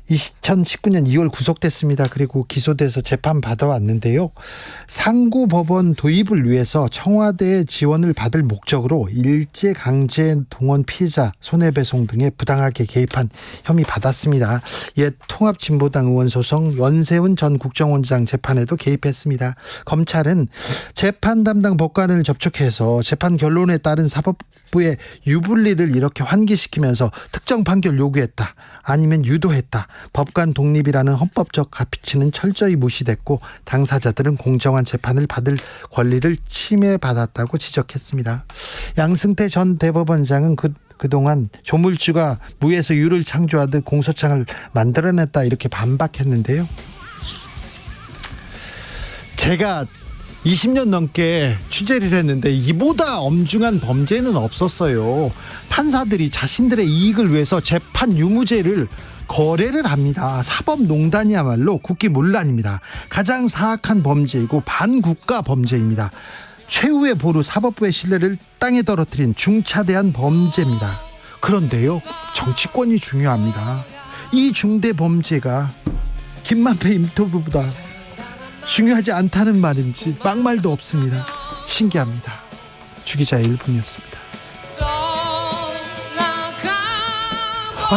2019년 2월 구속됐습니다. 그리고 기소돼서 재판 받아왔는데요. 상고법원 도입을 위해서 청와대의 지원을 받을 목적으로 일제강제동원 피해자 손해배송 등에 부당하게 개입한 혐의 받았습니다. 옛 통합진보당 의원 소송 연세훈 전 국정원장 재판에도 개입했습니다. 검찰은 재판 담당 법관을 접촉해서 재판 결론에 따른 사법부의 유불리를 이렇게 환기시키면서 특정 판결 요구했다. 아니면 유도했다. 법관 독립이라는 헌법적 가치는 철저히 무시됐고 당사자들은 공정한 재판을 받을 권리를 침해받았다고 지적했습니다. 양승태 전 대법원장은 그동안 조물주가 무에서 유를 창조하듯 공소장을 만들어냈다 이렇게 반박했는데요. 제가 20년 넘게 취재를 했는데 이보다 엄중한 범죄는 없었어요. 판사들이 자신들의 이익을 위해서 재판 유무죄를 거래를 합니다. 사법농단이야말로 국기문란입니다. 가장 사악한 범죄이고 반국가 범죄입니다. 최후의 보루 사법부의 신뢰를 땅에 떨어뜨린 중차대한 범죄입니다. 그런데요, 정치권이 중요합니다. 이 중대 범죄가 김만배 인터뷰보다 중요하지 않다는 말인지 막말도 없습니다. 신기합니다. 주기자의 1분이었습니다.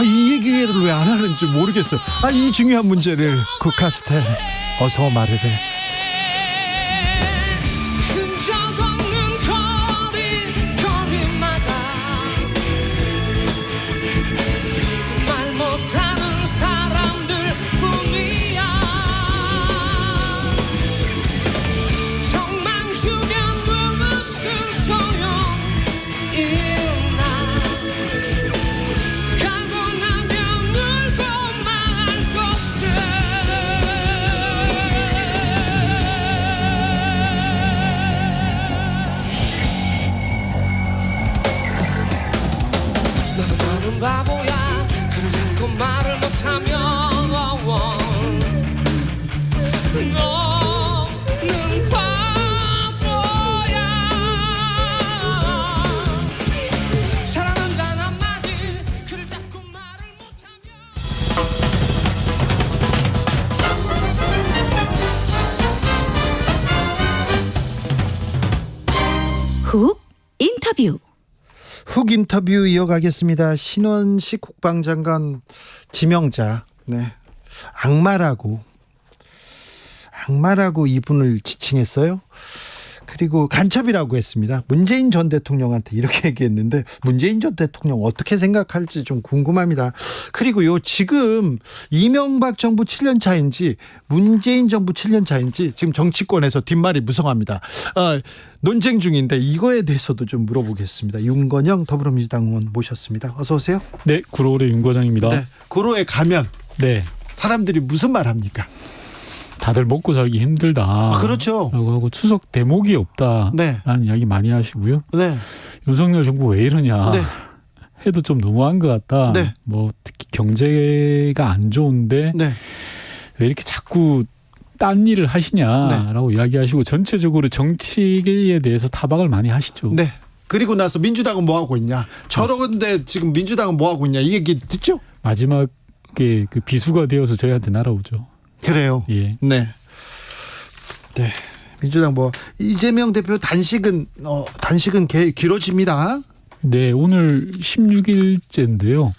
이 얘기를 왜 안 하는지 모르겠어요. 이 중요한 문제를 국카스텔 어서 말을 해. 바보야 그를 자꾸 말을 못하면 너는 바보야 사랑은 단 한마디 그를 자꾸 말을 못하면 훅 인터뷰. 훅 인터뷰 이어가겠습니다. 신원식 국방장관 지명자, 악마라고 이분을 지칭했어요. 그리고 간첩이라고 했습니다. 문재인 전 대통령한테 이렇게 얘기했는데 문재인 전 대통령 어떻게 생각할지 좀 궁금합니다. 그리고요, 지금 이명박 정부 7년 차인지 문재인 정부 7년 차인지 지금 정치권에서 뒷말이 무성합니다. 논쟁 중인데 이거에 대해서도 좀 물어보겠습니다. 윤건영 더불어민주당 의원 모셨습니다. 어서 오세요. 네, 구로의 윤건영입니다. 네, 구로에 가면 네, 사람들이 무슨 말 합니까? 다들 먹고 살기 힘들다. 그렇죠. 라고 하고 추석 대목이 없다. 네. 라는 이야기 많이 하시고요. 네. 윤석열 정부 왜 이러냐. 네. 해도 좀 너무한 것 같다. 네. 특히 경제가 안 좋은데 네. 왜 이렇게 자꾸 딴 일을 하시냐라고 이야기하시고 전체적으로 정치계에 대해서 타박을 많이 하시죠. 네. 그리고 나서 민주당은 뭐 하고 있냐. 저런데 지금 민주당은 뭐 하고 있냐. 이 얘기 듣죠? 마지막에 그 비수가 되어서 저희한테 날아오죠. 그래요. 예. 네. 네. 민주당 이재명 대표 단식은 길어집니다. 네, 오늘 16일째인데요.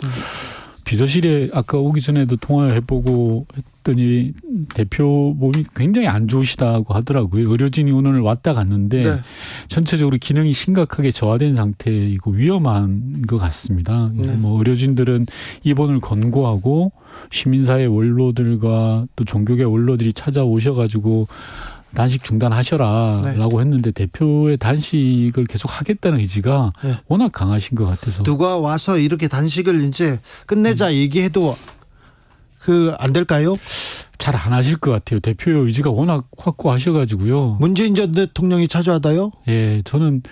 비서실에 아까 오기 전에도 통화를 해보고 했더니 대표 몸이 굉장히 안 좋으시다고 하더라고요. 의료진이 오늘 왔다 갔는데 네. 전체적으로 기능이 심각하게 저하된 상태이고 위험한 것 같습니다. 그래서 의료진들은 입원을 권고하고 시민사회 원로들과 또 종교계 원로들이 찾아오셔가지고 단식 중단하셔라라고 했는데 대표의 단식을 계속 하겠다는 의지가 워낙 강하신 것 같아서 누가 와서 이렇게 단식을 이제 끝내자 얘기해도 안 될까요? 잘 안 하실 것 같아요. 대표의 의지가 워낙 확고하셔가지고요. 문재인 전 대통령이 찾아와다요? 예, 저는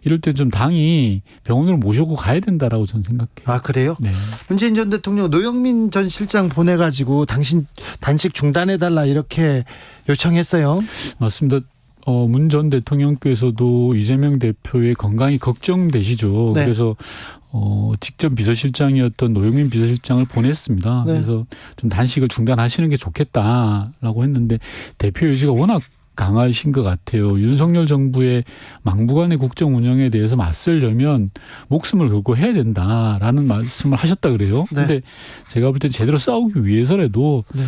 이럴 때 좀 당이 병원으로 모셔고 가야 된다라고 저는 생각해요. 아, 그래요? 네. 문재인 전 대통령 노영민 전 실장 보내가지고 당신 단식 중단해달라 이렇게 요청했어요. 맞습니다. 문 전 대통령께서도 이재명 대표의 건강이 걱정되시죠. 네. 그래서 직전 비서실장이었던 노영민 비서실장을 보냈습니다. 네. 그래서 좀 단식을 중단하시는 게 좋겠다라고 했는데 대표 의지가 워낙 강하신 것 같아요. 윤석열 정부의 막무가내 국정 운영에 대해서 맞서려면 목숨을 걸고 해야 된다라는 말씀을 하셨다 그래요. 그런데 네. 제가 볼 때 제대로 싸우기 위해서라도 네.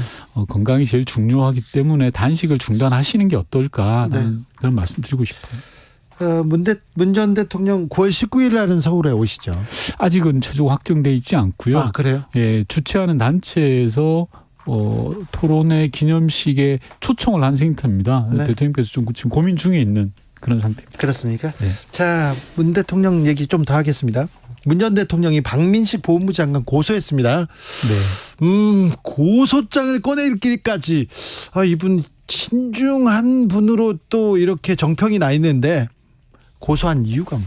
건강이 제일 중요하기 때문에 단식을 중단하시는 게 어떨까라는 그런 말씀 드리고 싶어요. 문 전 대통령 9월 19일 날은 서울에 오시죠. 아직은 최종 확정돼 있지 않고요. 아, 그래요? 예, 주최하는 단체에서 토론회 기념식에 초청을 한 상태입니다. 네. 대통령께서 좀 지금 고민 중에 있는 그런 상태입니다. 그렇습니까? 네. 자, 문 대통령 얘기 좀 더 하겠습니다. 문 전 대통령이 박민식 법무부 장관 고소했습니다. 네. 고소장을 꺼내기까지 이분 신중한 분으로 또 이렇게 정평이 나 있는데 고소한 이유가 뭐?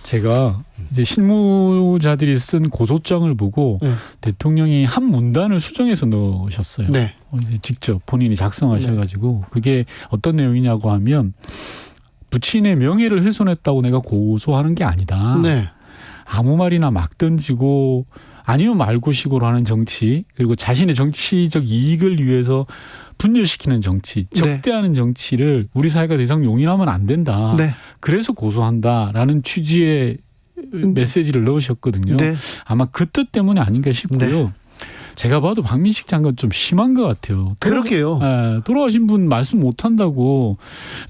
제가 이제 실무자들이 쓴 고소장을 보고 대통령이 한 문단을 수정해서 넣으셨어요. 네. 이제 직접 본인이 작성하셔가지고 그게 어떤 내용이냐고 하면 부친의 명예를 훼손했다고 내가 고소하는 게 아니다. 네. 아무 말이나 막 던지고 아니면 말고식으로 하는 정치 그리고 자신의 정치적 이익을 위해서 분열시키는 정치, 적대하는 정치를 우리 사회가 더 이상 용인하면 안 된다. 네. 그래서 고소한다라는 취지의 메시지를 넣으셨거든요. 네. 아마 그 뜻 때문이 아닌가 싶고요. 네. 제가 봐도 박민식 장관 좀 심한 것 같아요. 그러게요. 돌아가신 분 말씀 못한다고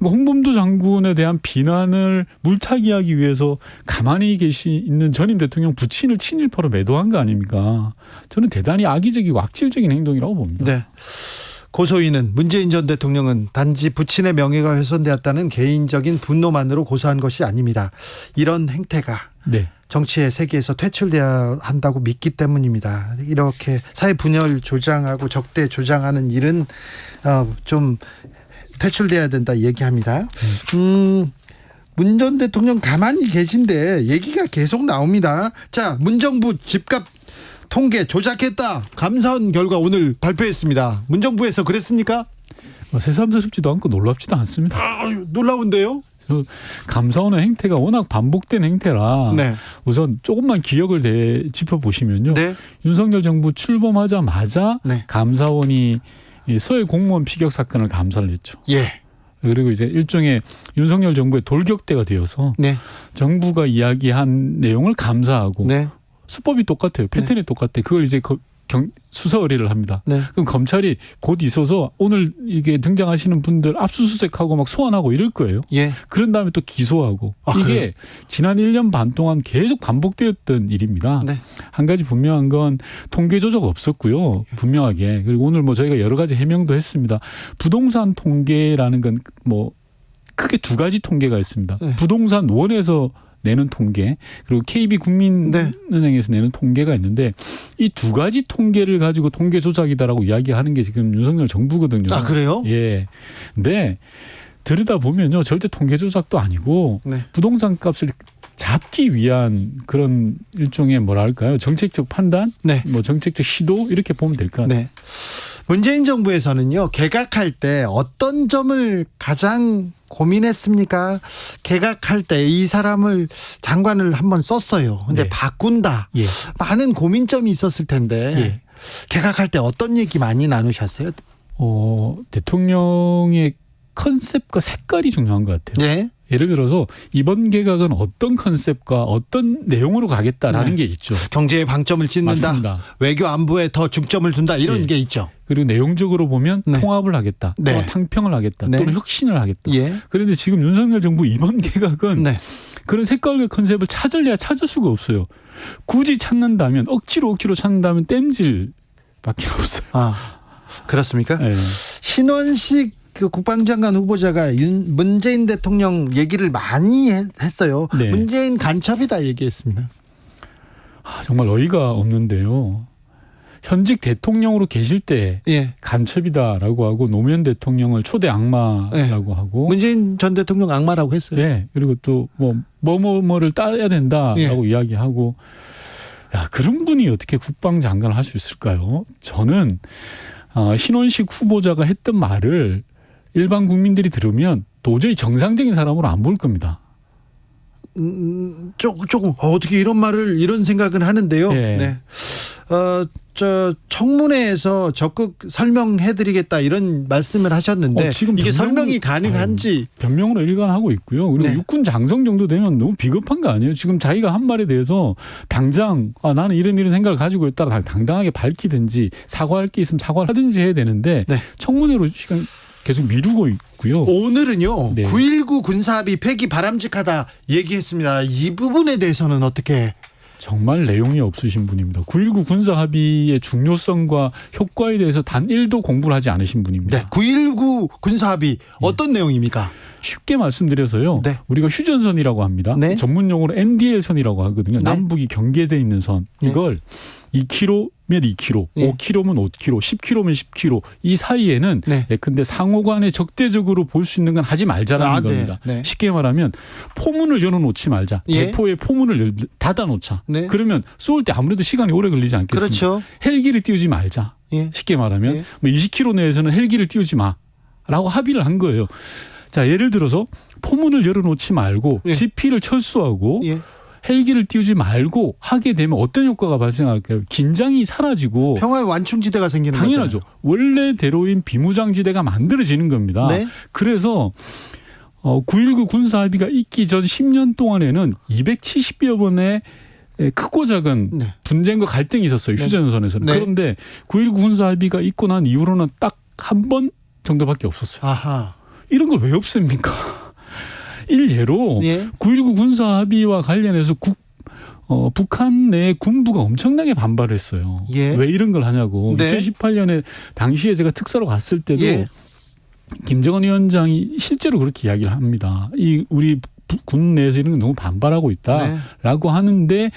홍범도 장군에 대한 비난을 물타기하기 위해서 가만히 있는 전임 대통령 부친을 친일파로 매도한 거 아닙니까? 저는 대단히 악의적이고 악질적인 행동이라고 봅니다. 네. 고소인은 문재인 전 대통령은 단지 부친의 명예가 훼손되었다는 개인적인 분노만으로 고소한 것이 아닙니다. 이런 행태가 네. 정치의 세계에서 퇴출돼야 한다고 믿기 때문입니다. 이렇게 사회 분열 조장하고 적대 조장하는 일은 좀 퇴출돼야 된다 얘기합니다. 문 전 대통령 가만히 계신데 얘기가 계속 나옵니다. 자, 문정부 집값 통계 조작했다. 감사원 결과 오늘 발표했습니다. 문정부에서 그랬습니까? 새삼스럽지도 않고 놀랍지도 않습니다. 놀라운데요? 감사원의 행태가 워낙 반복된 행태라 네. 우선 조금만 기억을 짚어보시면요. 네. 윤석열 정부 출범하자마자 네. 감사원이 서해 공무원 피격 사건을 감사를 했죠. 예. 그리고 이제 일종의 윤석열 정부의 돌격대가 되어서 네. 정부가 이야기한 내용을 감사하고 네. 수법이 똑같아요. 패턴이 똑같아요. 그걸 이제 수사 의뢰를 합니다. 네. 그럼 검찰이 곧 있어서 오늘 이게 등장하시는 분들 압수수색하고 막 소환하고 이럴 거예요. 예. 그런 다음에 또 기소하고 이게 그래요? 지난 1년 반 동안 계속 반복되었던 일입니다. 네. 한 가지 분명한 건 통계 조작 없었고요. 분명하게. 그리고 오늘 저희가 여러 가지 해명도 했습니다. 부동산 통계라는 건 크게 두 가지 통계가 있습니다. 네. 부동산 원에서 내는 통계 그리고 KB국민은행에서 내는 통계가 있는데 이 두 가지 통계를 가지고 통계 조작이다라고 이야기하는 게 지금 윤석열 정부거든요. 아, 그래요? 예. 근데 들여다 보면요, 절대 통계 조작도 아니고 네. 부동산 값을 잡기 위한 그런 일종의 뭐랄까요, 정책적 판단, 네. 정책적 시도 이렇게 보면 될 것 같아요. 네. 문재인 정부에서는요, 개각할 때 어떤 점을 가장 고민했습니까? 개각할 때 이 사람을 장관을 한번 썼어요. 근데 네. 바꾼다. 예. 많은 고민점이 있었을 텐데 예. 개각할 때 어떤 얘기 많이 나누셨어요? 대통령의 컨셉과 색깔이 중요한 것 같아요. 네. 예를 들어서 이번 개각은 어떤 컨셉과 어떤 내용으로 가겠다라는 네. 게 있죠. 경제에 방점을 찍는다. 맞습니다. 외교 안보에 더 중점을 둔다. 이런 예. 게 있죠. 그리고 내용적으로 보면 네. 통합을 하겠다. 네. 또는 탕평을 하겠다. 네. 또는 혁신을 하겠다. 예. 그런데 지금 윤석열 정부 이번 개각은 네. 그런 색깔과 컨셉을 찾을 수가 없어요. 굳이 찾는다면 억지로 찾는다면 땜질밖에 없어요. 아, 그렇습니까? 네. 신원식 국방장관 후보자가 문재인 대통령 얘기를 많이 했어요. 네. 문재인 간첩이다 얘기했습니다. 정말 어이가 없는데요. 현직 대통령으로 계실 때 예. 간첩이다라고 하고 노무현 대통령을 초대 악마라고 하고 문재인 전 대통령 악마라고 했어요. 예. 그리고 또 뭐를 따야 된다라고 이야기하고 그런 분이 어떻게 국방장관을 할 수 있을까요? 저는 신원식 후보자가 했던 말을 일반 국민들이 들으면 도저히 정상적인 사람으로 안 볼 겁니다. 조금 어떻게 이런 말을 이런 생각은 하는데요. 예. 네. 청문회에서 적극 설명해드리겠다 이런 말씀을 하셨는데 지금 이게 설명이 가능한지 변명으로 일관하고 있고요. 그리고 네. 육군 장성 정도 되면 너무 비겁한 거 아니에요? 지금 자기가 한 말에 대해서 당장 나는 이런 생각을 가지고 있다 당당하게 밝히든지 사과할 게 있으면 사과를 하든지 해야 되는데 네. 청문회로 시간 계속 미루고 있고요. 오늘은요. 네. 9.19 군사합의 폐기 바람직하다 얘기했습니다. 이 부분에 대해서는 어떻게? 정말 내용이 없으신 분입니다. 9.19 군사합의의 중요성과 효과에 대해서 단 1도 공부를 하지 않으신 분입니다. 네. 9.19 군사합의 어떤 내용입니까? 쉽게 말씀드려서요. 네. 우리가 휴전선이라고 합니다. 네. 전문용어로 MDL선이라고 하거든요. 네. 남북이 경계돼 있는 선. 이걸 2km면 2km, 네. 5km면 5km, 10km면 10km 이 사이에는 네. 근데 상호간에 적대적으로 볼 수 있는 건 하지 말자라는 겁니다. 네. 네. 쉽게 말하면 포문을 열어놓지 말자. 예. 대포의 포문을 닫아놓자. 네. 그러면 쏠 때 아무래도 시간이 오래 걸리지 않겠습니까? 그렇죠. 헬기를 띄우지 말자. 예. 쉽게 말하면 예. 뭐 20km 내에서는 헬기를 띄우지 마라고 합의를 한 거예요. 자, 예를 들어서 포문을 열어놓지 말고 예. 지피를 철수하고 예. 헬기를 띄우지 말고 하게 되면 어떤 효과가 발생할까요? 긴장이 사라지고 평화의 완충지대가 생기는 거죠. 당연하죠. 원래대로인 비무장지대가 만들어지는 겁니다. 네. 그래서 9.19 군사합의가 있기 전 10년 동안에는 270여 번의 크고 작은 네. 분쟁과 갈등이 있었어요. 네. 휴전선에서는. 네. 그런데 9.19 군사합의가 있고 난 이후로는 딱 한 번 정도밖에 없었어요. 아하. 이런 걸 왜 없앱니까? 일예로 예. 9.19 군사합의와 관련해서 북한 내 군부가 엄청나게 반발했어요. 예. 왜 이런 걸 하냐고. 네. 2018년에 당시에 제가 특사로 갔을 때도 예. 김정은 위원장이 실제로 그렇게 이야기를 합니다. 우리 군 내에서 이런 건 너무 반발하고 있다라고 네. 하는데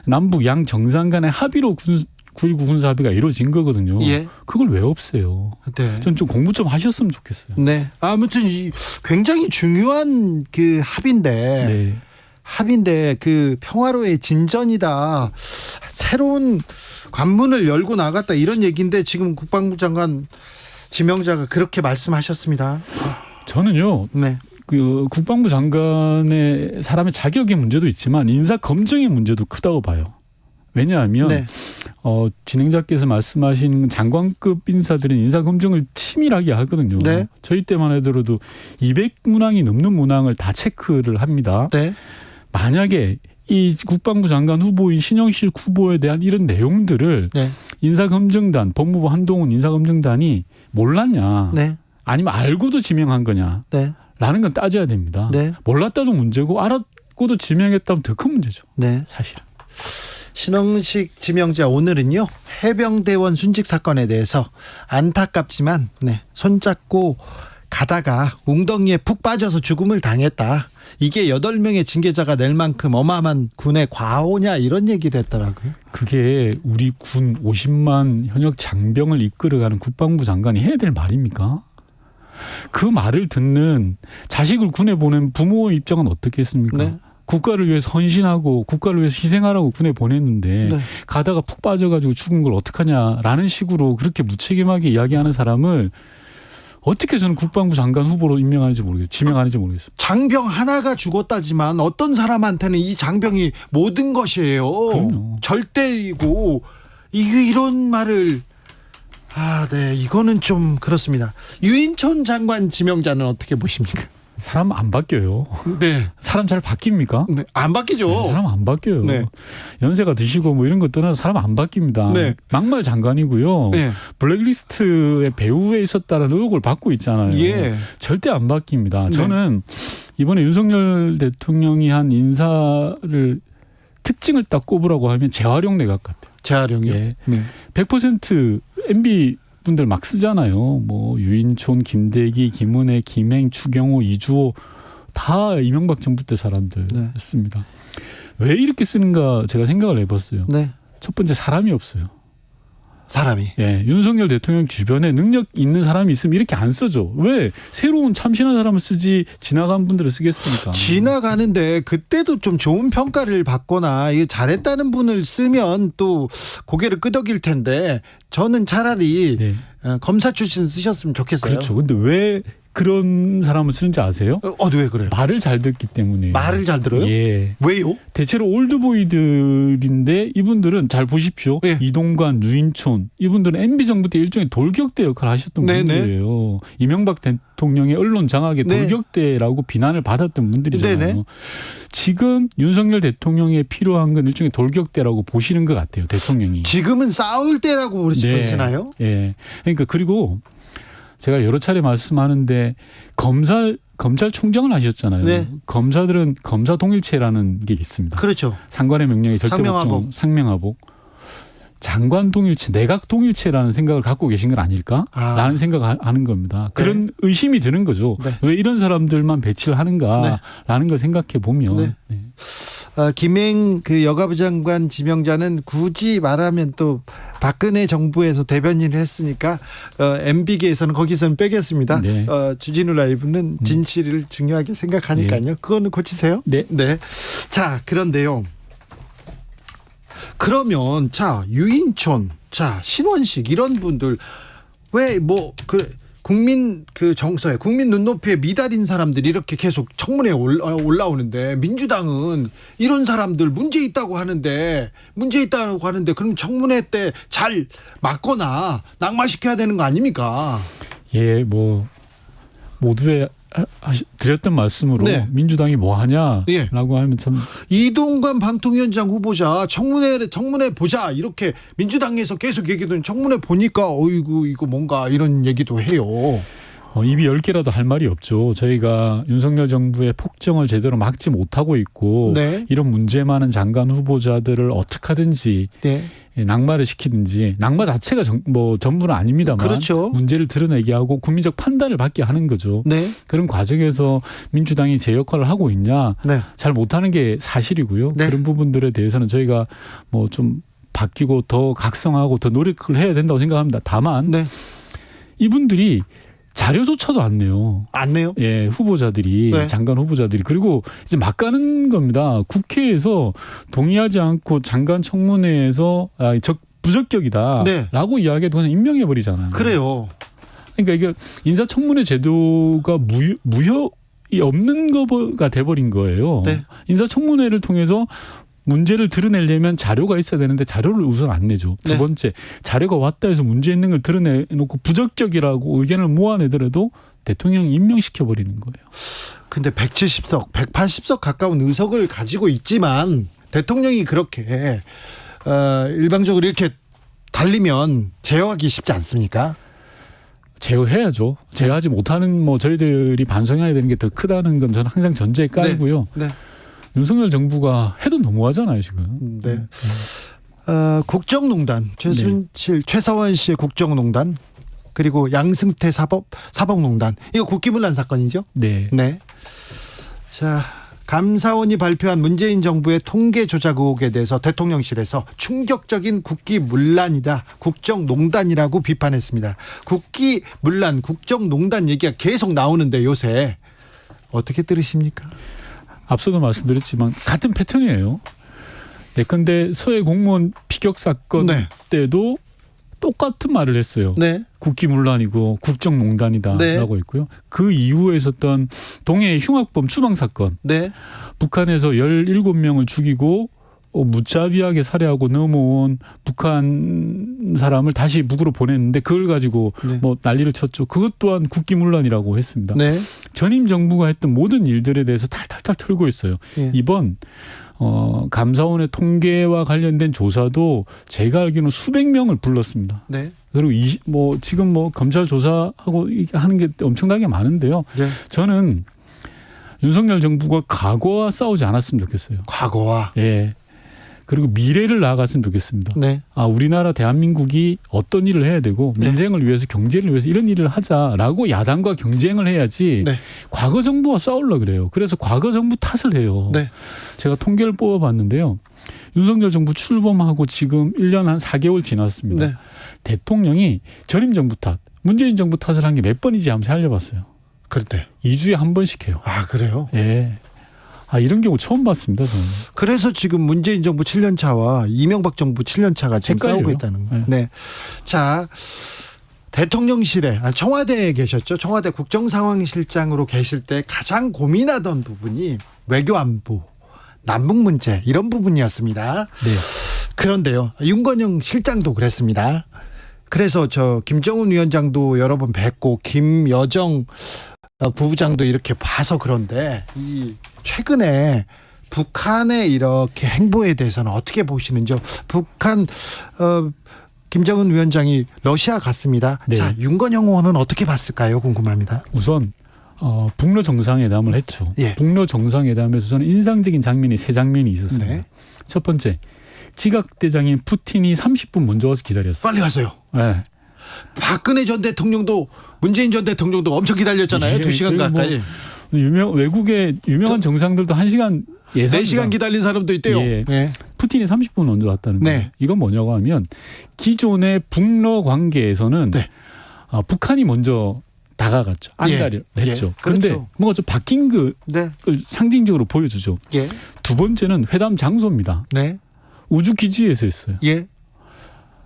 남북 양 정상 간의 합의로 9.19 군사합의가 이루어진 거거든요. 예. 그걸 왜 없애요? 네. 전 좀 공부 좀 하셨으면 좋겠어요. 네. 아무튼 굉장히 중요한 그 네. 합의인데 그 평화로의 진전이다. 새로운 관문을 열고 나갔다 이런 얘기인데 지금 국방부 장관 지명자가 그렇게 말씀하셨습니다. 저는요. 네. 그 국방부 장관의 사람의 자격의 문제도 있지만 인사 검증의 문제도 크다고 봐요. 왜냐하면 네. 진행자께서 말씀하신 장관급 인사들은 인사 검증을 치밀하게 하거든요. 네. 저희 때만 해도 200문항이 넘는 문항을 다 체크를 합니다. 네. 만약에 이 국방부 장관 후보인 신영실 후보에 대한 이런 내용들을 네. 인사검증단, 법무부 한동훈 인사검증단이 몰랐냐, 네. 아니면 알고도 지명한 거냐, 네. 라는 건 따져야 됩니다. 네. 몰랐다도 문제고 알았고도 지명했다면 더 큰 문제죠. 네. 사실은. 신흥식 지명자 오늘은요 해병대원 순직 사건에 대해서 안타깝지만 손잡고 가다가 웅덩이에 푹 빠져서 죽음을 당했다. 이게 8명의 징계자가 낼 만큼 어마어마한 군의 과오냐 이런 얘기를 했더라고요. 그게 우리 군 50만 현역 장병을 이끌어가는 국방부 장관이 해야 될 말입니까? 그 말을 듣는 자식을 군에 보낸 부모의 입장은 어떻겠습니까? 네. 국가를 위해서 헌신하고 국가를 위해서 희생하라고 군에 보냈는데 네. 가다가 푹 빠져가지고 죽은 걸 어떡하냐라는 식으로 그렇게 무책임하게 이야기하는 사람을 어떻게 저는 국방부 장관 후보로 임명하는지 모르겠어요. 지명하는지 모르겠어요. 장병 하나가 죽었다지만 어떤 사람한테는 이 장병이 모든 것이에요. 그럼요. 절대이고 이런 말을 네, 이거는 좀 그렇습니다. 유인촌 장관 지명자는 어떻게 보십니까? 사람 안 바뀌어요. 네. 사람 잘 바뀝니까? 네, 안 바뀌죠. 네, 사람 안 바뀌어요. 네. 연세가 드시고 뭐 이런 것 떠나서 사람 안 바뀝니다. 네. 막말 장관이고요. 네. 블랙리스트에 배후에 있었다는 의혹을 받고 있잖아요. 예. 절대 안 바뀝니다. 네. 저는 이번에 윤석열 대통령이 한 인사를 특징을 딱 꼽으라고 하면 재활용 내각 같아요. 재활용이요? 예. 네. 100% MB 분들 막 쓰잖아요. 뭐 유인촌, 김대기, 김은혜, 김행, 추경호, 이주호 다 이명박 정부 때 사람들였습니다. 왜 이렇게 쓰는가 제가 생각을 해봤어요. 네. 첫 번째 사람이 없어요. 사람이. 예, 윤석열 대통령 주변에 능력 있는 사람이 있으면 이렇게 안 쓰죠. 왜 새로운 참신한 사람을 쓰지 지나간 분들을 쓰겠습니까? 지나가는데 그때도 좀 좋은 평가를 받거나 이게 잘했다는 분을 쓰면 또 고개를 끄덕일 텐데 저는 차라리 네. 검사 출신 쓰셨으면 좋겠어요. 그렇죠. 근데 왜 그런 사람을 쓰는지 아세요? 왜 그래요? 말을 잘 듣기 때문에. 말을 잘 들어요? 예. 왜요? 대체로 올드보이들인데 이분들은 잘 보십시오. 예. 이동관, 유인촌 이분들은 MB 정부 때 일종의 돌격대 역할을 하셨던 네네. 분들이에요. 이명박 대통령의 언론 장악의 네. 돌격대라고 비난을 받았던 분들이잖아요. 네네. 지금 윤석열 대통령에 필요한 건 일종의 돌격대라고 보시는 것 같아요. 대통령이. 지금은 싸울 때라고 보시나요? 예. 그러니까 그리고 제가 여러 차례 말씀하는데 검찰총장을 하셨잖아요. 네. 검사들은 검사 동일체라는 게 있습니다. 그렇죠. 상관의 명령에 절대복종, 상명하복. 장관 동일체, 내각 동일체라는 생각을 갖고 계신 건 아닐까라는 생각을 하는 겁니다. 그런 의심이 드는 거죠. 네. 왜 이런 사람들만 배치를 하는가라는 걸 생각해 보면. 네. 김행 그 여가부 장관 지명자는 굳이 말하면 또 박근혜 정부에서 대변인을 했으니까 MB계에서는 거기서는 빼겠습니다. 네. 주진우 라이브는 진실을 중요하게 생각하니까요. 그거는 고치세요. 네. 네. 자, 그런데요. 그러면 유인촌, 신원식 이런 분들 왜 국민 정서에 국민 눈높이에 미달인 사람들이 이렇게 계속 청문회에 올라오는데 민주당은 이런 사람들 문제 있다고 하는데 그럼 청문회 때 잘 막거나 낙마시켜야 되는 거 아닙니까? 예, 모두의 드렸던 말씀으로 네. 민주당이 뭐 하냐라고 하면 참 이동관 방통위원장 후보자 청문회 보자 이렇게 민주당에서 계속 얘기하던 청문회 보니까 어이구 이거 뭔가 이런 얘기도 해요. 입이 10개라도 할 말이 없죠. 저희가 윤석열 정부의 폭정을 제대로 막지 못하고 있고 네. 이런 문제 많은 장관 후보자들을 어떻게 하든지 네. 낙마를 시키든지 낙마 자체가 전부는 아닙니다만 그렇죠. 문제를 드러내게 하고 국민적 판단을 받게 하는 거죠. 네. 그런 과정에서 민주당이 제 역할을 하고 있냐 네. 잘 못하는 게 사실이고요. 네. 그런 부분들에 대해서는 저희가 좀 바뀌고 더 각성하고 더 노력을 해야 된다고 생각합니다. 다만 네. 이분들이 자료조차도 안 내요. 안 내요? 예, 후보자들이 네. 장관 후보자들이 그리고 이제 막 가는 겁니다. 국회에서 동의하지 않고 장관 청문회에서 부적격이다라고 네. 이야기해도 그냥 임명해 버리잖아요. 그래요. 그러니까 이게 인사청문회 제도가 무효이 없는 거가 돼버린 거예요. 네. 인사청문회를 통해서 문제를 드러내려면 자료가 있어야 되는데 자료를 우선 안 내죠. 두 네. 번째, 자료가 왔다 해서 문제 있는 걸 드러내놓고 부적격이라고 의견을 모아내더라도 대통령이 임명시켜버리는 거예요. 근데 170석, 180석 가까운 의석을 가지고 있지만 대통령이 그렇게 일방적으로 이렇게 달리면 제어하기 쉽지 않습니까? 제어해야죠. 제어하지 못하는 저희들이 반성해야 되는 게 더 크다는 건 저는 항상 전제에 깔고요. 네. 윤석열 정부가 해도 너무하잖아요 지금. 네. 국정농단 최서원 씨의 국정농단 그리고 양승태 사법농단 이거 국기문란 사건이죠? 네. 네. 자, 감사원이 발표한 문재인 정부의 통계 조작 의혹에 대해서 대통령실에서 충격적인 국기문란이다, 국정농단이라고 비판했습니다. 국기문란, 국정농단 얘기가 계속 나오는데 요새 어떻게 들으십니까? 앞서도 말씀드렸지만 같은 패턴이에요. 예컨대 서해 공무원 피격 사건 때도 똑같은 말을 했어요. 네. 국기문란이고 국정농단이다라고 했고요. 그 이후에 있었던 동해 흉악범 추방 사건. 네. 북한에서 17명을 죽이고 무자비하게 살해하고 넘어온 북한 사람을 다시 북으로 보냈는데 그걸 가지고 난리를 쳤죠. 그것 또한 국기문란이라고 했습니다. 네. 전임 정부가 했던 모든 일들에 대해서 탈탈탈 털고 있어요. 예. 이번 감사원의 통계와 관련된 조사도 제가 알기로는 수백 명을 불렀습니다. 네. 그리고 지금 검찰 조사하고 하는 게 엄청나게 많은데요. 네. 저는 윤석열 정부가 과거와 싸우지 않았으면 좋겠어요. 과거와. 예. 그리고 미래를 나아갔으면 좋겠습니다. 네. 우리나라 대한민국이 어떤 일을 해야 되고 민생을 위해서 경제를 위해서 이런 일을 하자라고 야당과 경쟁을 해야지 과거 정부와 싸우려고 그래요. 그래서 과거 정부 탓을 해요. 네. 제가 통계를 뽑아봤는데요. 윤석열 정부 출범하고 지금 1년 한 4개월 지났습니다. 네. 대통령이 전임 정부 탓, 문재인 정부 탓을 한 게 몇 번인지 한번 살려봤어요. 그런데 2주에 한 번씩 해요. 아, 그래요? 예. 이런 경우 처음 봤습니다, 저는. 그래서 지금 문재인 정부 7년 차와 이명박 정부 7년 차가 지금 싸우고 있다는 거예요. 네. 자, 대통령실에 청와대에 계셨죠. 청와대 국정상황실장으로 계실 때 가장 고민하던 부분이 외교안보, 남북 문제 이런 부분이었습니다. 네. 그런데요, 윤건영 실장도 그랬습니다. 그래서 김정은 위원장도 여러 번 뵙고 김여정 부부장도 이렇게 봐서 그런데 이 최근에 북한의 이렇게 행보에 대해서는 어떻게 보시는지요? 북한 김정은 위원장이 러시아 갔습니다. 네. 자, 윤건영 의원은 어떻게 봤을까요? 궁금합니다. 우선 북러 정상회담을 했죠. 예. 북러 정상회담에서 저는 인상적인 장면이 세 장면이 있었습니다. 네. 첫 번째, 지각대장인 푸틴이 30분 먼저 와서 기다렸어요. 빨리 가세요. 네. 박근혜 전 대통령도 문재인 전 대통령도 엄청 기다렸잖아요. 예, 2시간 가까이. 외국의 유명한 정상들도 1시간 예상 4시간 기다린 사람도 있대요. 예. 네. 푸틴이 30분 먼저 왔다는 거예요. 네. 이건 뭐냐고 하면 기존의 북러 관계에서는 네. 북한이 먼저 다가갔죠. 안달을 예. 했죠. 예. 그런데 그렇죠. 뭔가 좀 바뀐 네. 상징적으로 보여주죠. 예. 두 번째는 회담 장소입니다. 네. 우주 기지에서 했어요. 예.